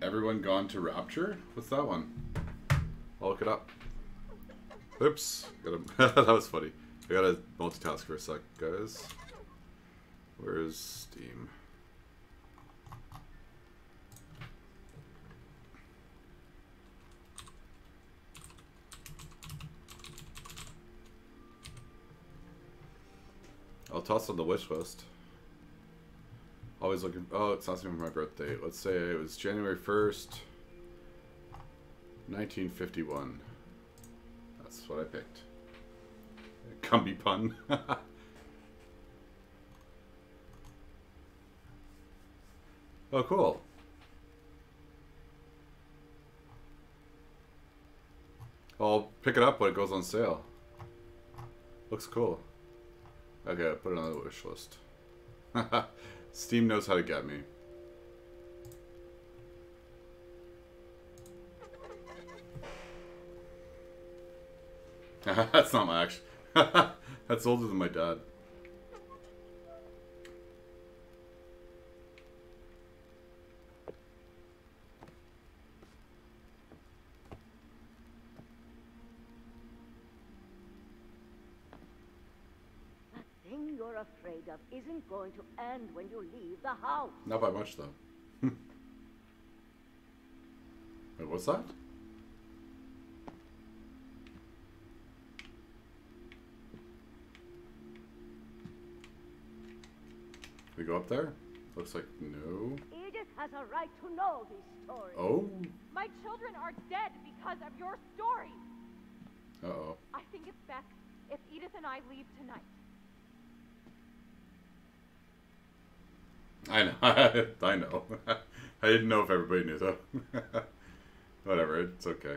Everyone gone to Rapture? What's that one? I'll look it up. Oops. That was funny. I gotta multitask for a sec, guys. Where is Steam? I'll toss on the wish list. Always looking. Oh, it's not even my birthday. Let's say it was January 1st, 1951. That's what I picked. Gumby pun. Oh, cool. I'll pick it up when it goes on sale. Looks cool. Okay, I'll put it on the wish list. Steam knows how to get me. That's not my action. That's older than my dad.
That thing you're afraid of isn't going to end when you leave the house.
Not by much, though. Wait, what's that? We go up there? Looks like no.
Edith has a right to know these stories.
Oh?
My children are dead because of your stories.
Uh-oh.
I think it's best if Edith and I leave tonight.
I know. I know. I didn't know if everybody knew, though. Whatever, it's okay.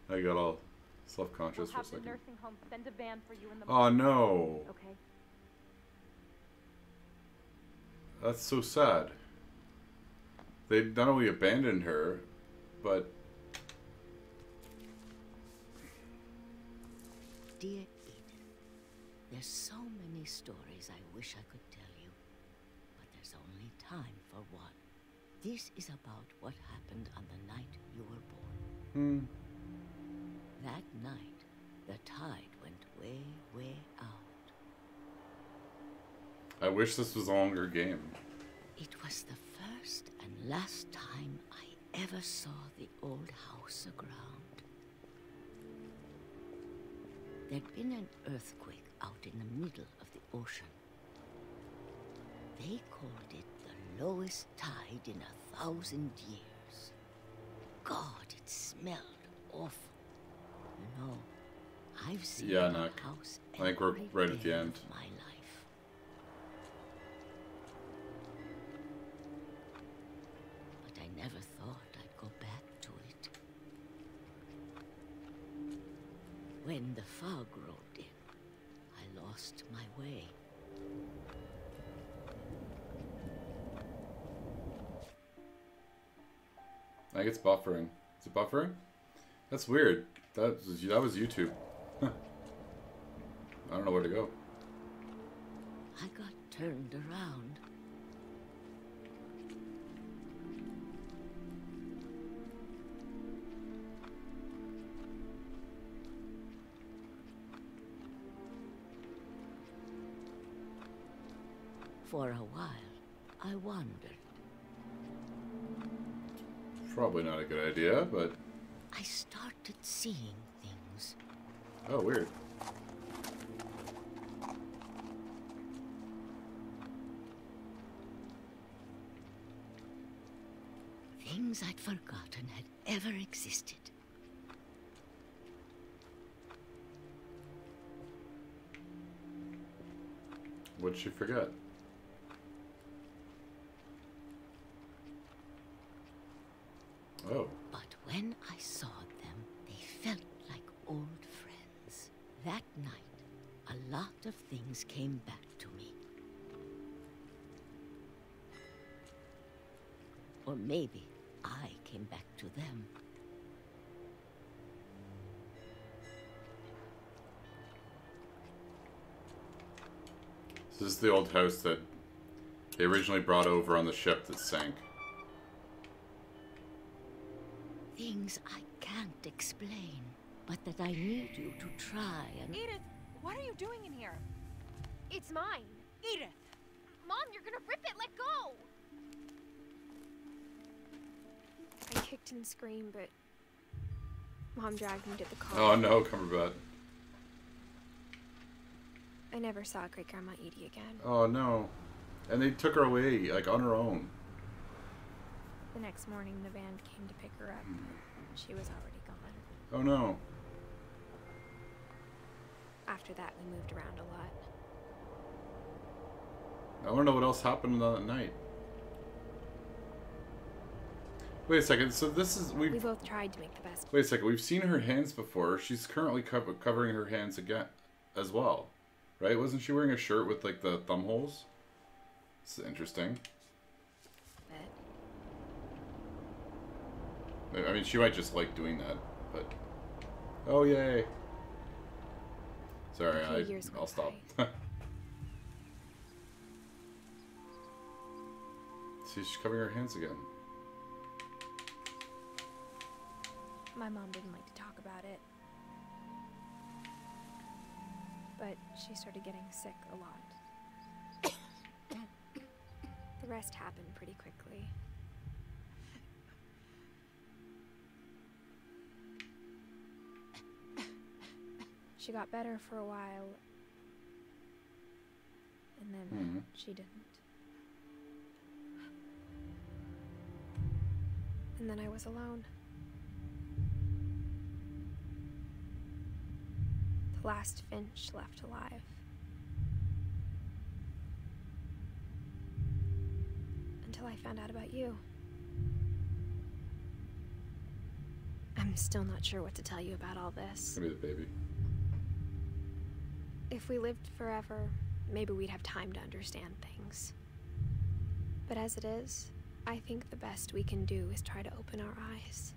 I got all self-conscious for a
We'll have the
second.
nursing home send a van for you in the
Oh,
morning.
no.
Okay.
That's so sad. They not only abandoned her, but...
Dear Edith, there's so many stories I wish I could tell you, but there's only time for one. This is about what happened on the night you were born. That night, the tide went way, way out.
I wish this was a longer game.
It was the first and last time I ever saw the old house aground. There'd been an earthquake out in the middle of the ocean. They called it the lowest tide in 1,000 years. God, it smelled awful. You know, I've seen
Yeah,
the
Nick.
house
I think we're
every
right at the
day
end.
of my life. But I never thought I'd go back to it. When the fog rolled in, I lost my way.
I think it's buffering. Is it buffering? That's weird. That was YouTube. I don't know where to go.
I got turned around. For a while, I wandered.
Probably not a good idea, but...
I started seeing things.
Oh, weird.
Things I'd forgotten had ever existed.
What'd she forget? Oh.
But when I saw them, they felt like old friends. That night, a lot of things came back to me. Or maybe I came back to them.
This is the old house that they originally brought over on the ship that sank.
Things I can't explain, but that I need you to try and...
Edith, what are you doing in here?
It's mine.
Edith!
Mom, you're gonna rip it. Let go. I kicked and screamed, but Mom dragged me to the car.
Oh no, Cumberbatch.
I never saw Great Grandma Edie again.
Oh no. And they took her away, like, on her own.
The next morning, the van came to pick her up. She was already gone.
Oh no.
After that, we moved around a lot.
I want to know what else happened on that night. Wait a second, so this is...
We both tried to make the best.
Wait a second, we've seen her hands before. She's currently covering her hands again as well. Right? Wasn't she wearing a shirt with, like, the thumb holes? This is interesting. I mean, she might just like doing that, but... Oh, yay! Sorry, I'll stop. See, she's covering her hands again.
My mom didn't like to talk about it. But she started getting sick a lot. The rest happened pretty quickly. She got better for a while, and then she didn't. And then I was alone. The last Finch left alive. Until I found out about you. I'm still not sure what to tell you about all this.
Give me the baby.
If we lived forever, maybe we'd have time to understand things. But as it is, I think the best we can do is try to open our eyes.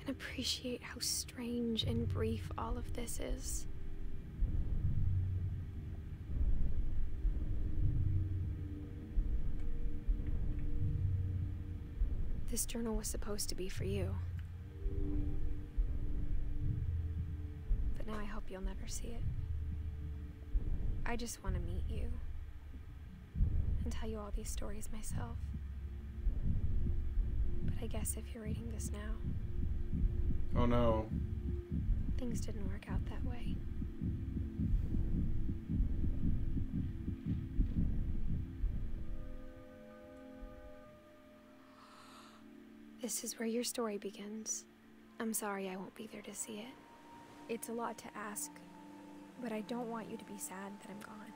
And appreciate how strange and brief all of this is. This journal was supposed to be for you. But now I hope you'll never see it. I just want to meet you. And tell you all these stories myself. But I guess if you're reading this now...
Oh no.
Things didn't work out that way. This is where your story begins. I'm sorry I won't be there to see it. It's a lot to ask, but I don't want you to be sad that I'm gone.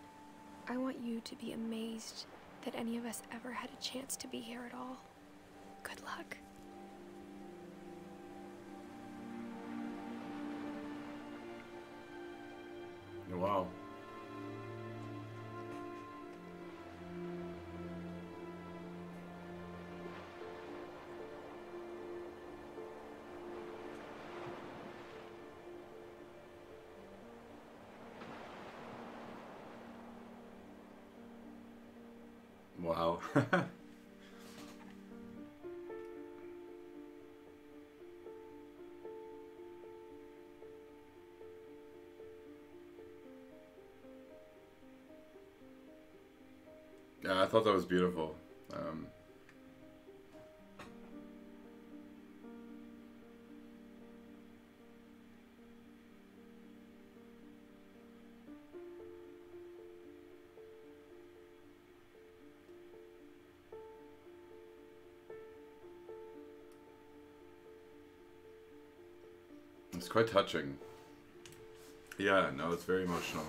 I want you to be amazed that any of us ever had a chance to be here at all. Good luck.
Wow. Wow. Yeah, I thought that was beautiful. It's quite touching. Yeah, no, it's very emotional.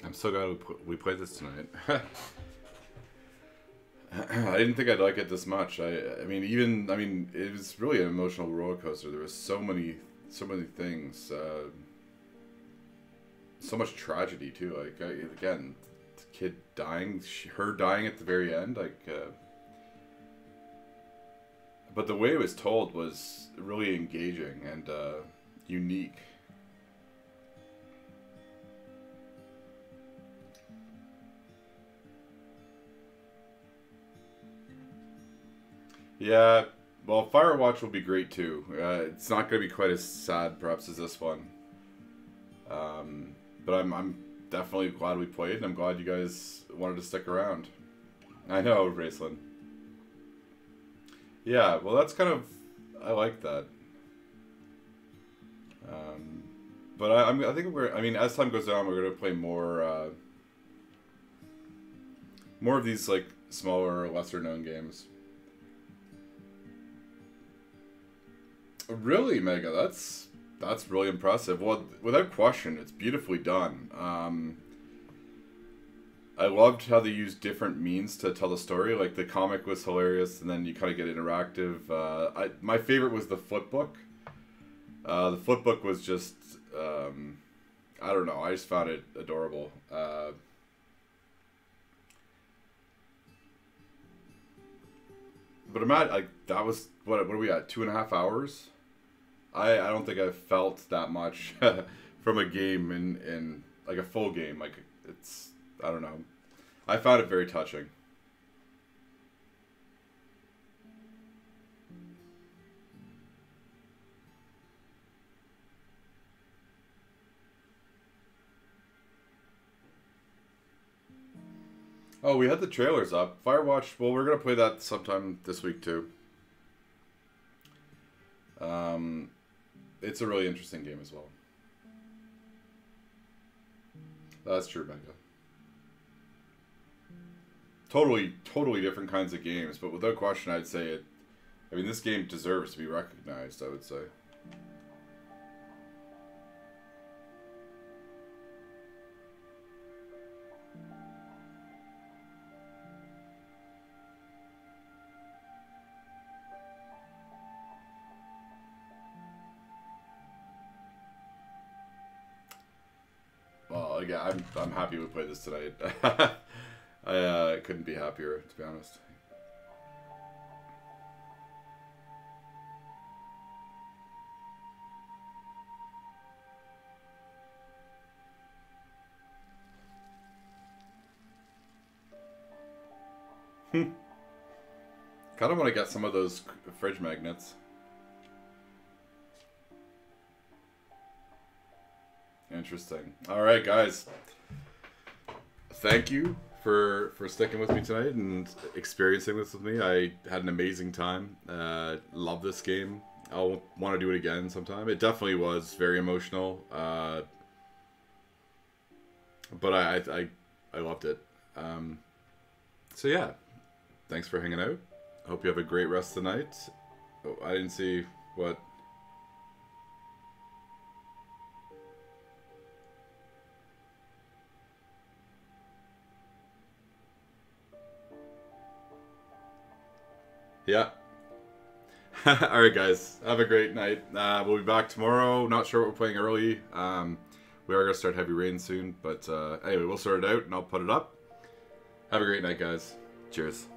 I'm so glad we played this tonight. I didn't think I'd like it this much. I mean, it was really an emotional roller coaster. There was so many things, so much tragedy too. Like again, the kid dying, her dying at the very end. Like, but the way it was told was really engaging and unique. Yeah, well, Firewatch will be great too. It's not going to be quite as sad, perhaps, as this one. But I'm definitely glad we played, and I'm glad you guys wanted to stick around. I know, Raceland. Yeah, well, that's kind of... I like that. But I think as time goes on, we're going to play more More of these like smaller, lesser known games. Really, Mega, that's really impressive. Well, without question, it's beautifully done. I loved how they used different means to tell the story. Like, the comic was hilarious, and then you kind of get interactive. My favorite was the flip book. The flip book was just, I don't know, I just found it adorable. But I'm at, like, that was, what are we at, 2.5 hours? I don't think I've felt that much from a game in like a full game. Like, it's, I don't know. I found it very touching. Oh, we had the trailers up. Firewatch, well, we're going to play that sometime this week, too. It's a really interesting game as well. That's true, Mega. Totally different kinds of games, but without question, I'd say it. I mean, this game deserves to be recognized, I would say. Well, yeah, I'm happy we played this tonight. I couldn't be happier, to be honest. Kind of want to get some of those fridge magnets. Interesting. All right, guys. Thank you for sticking with me tonight and experiencing this with me. I had an amazing time. Love this game. I'll want to do it again sometime. It definitely was very emotional. But I loved it. So yeah, thanks for hanging out. I hope you have a great rest of the night. Oh, I didn't see what. Yeah. Alright, guys. Have a great night. We'll be back tomorrow. Not sure what we're playing early. We are going to start Heavy Rain soon. But anyway, we'll sort it out and I'll put it up. Have a great night, guys. Cheers.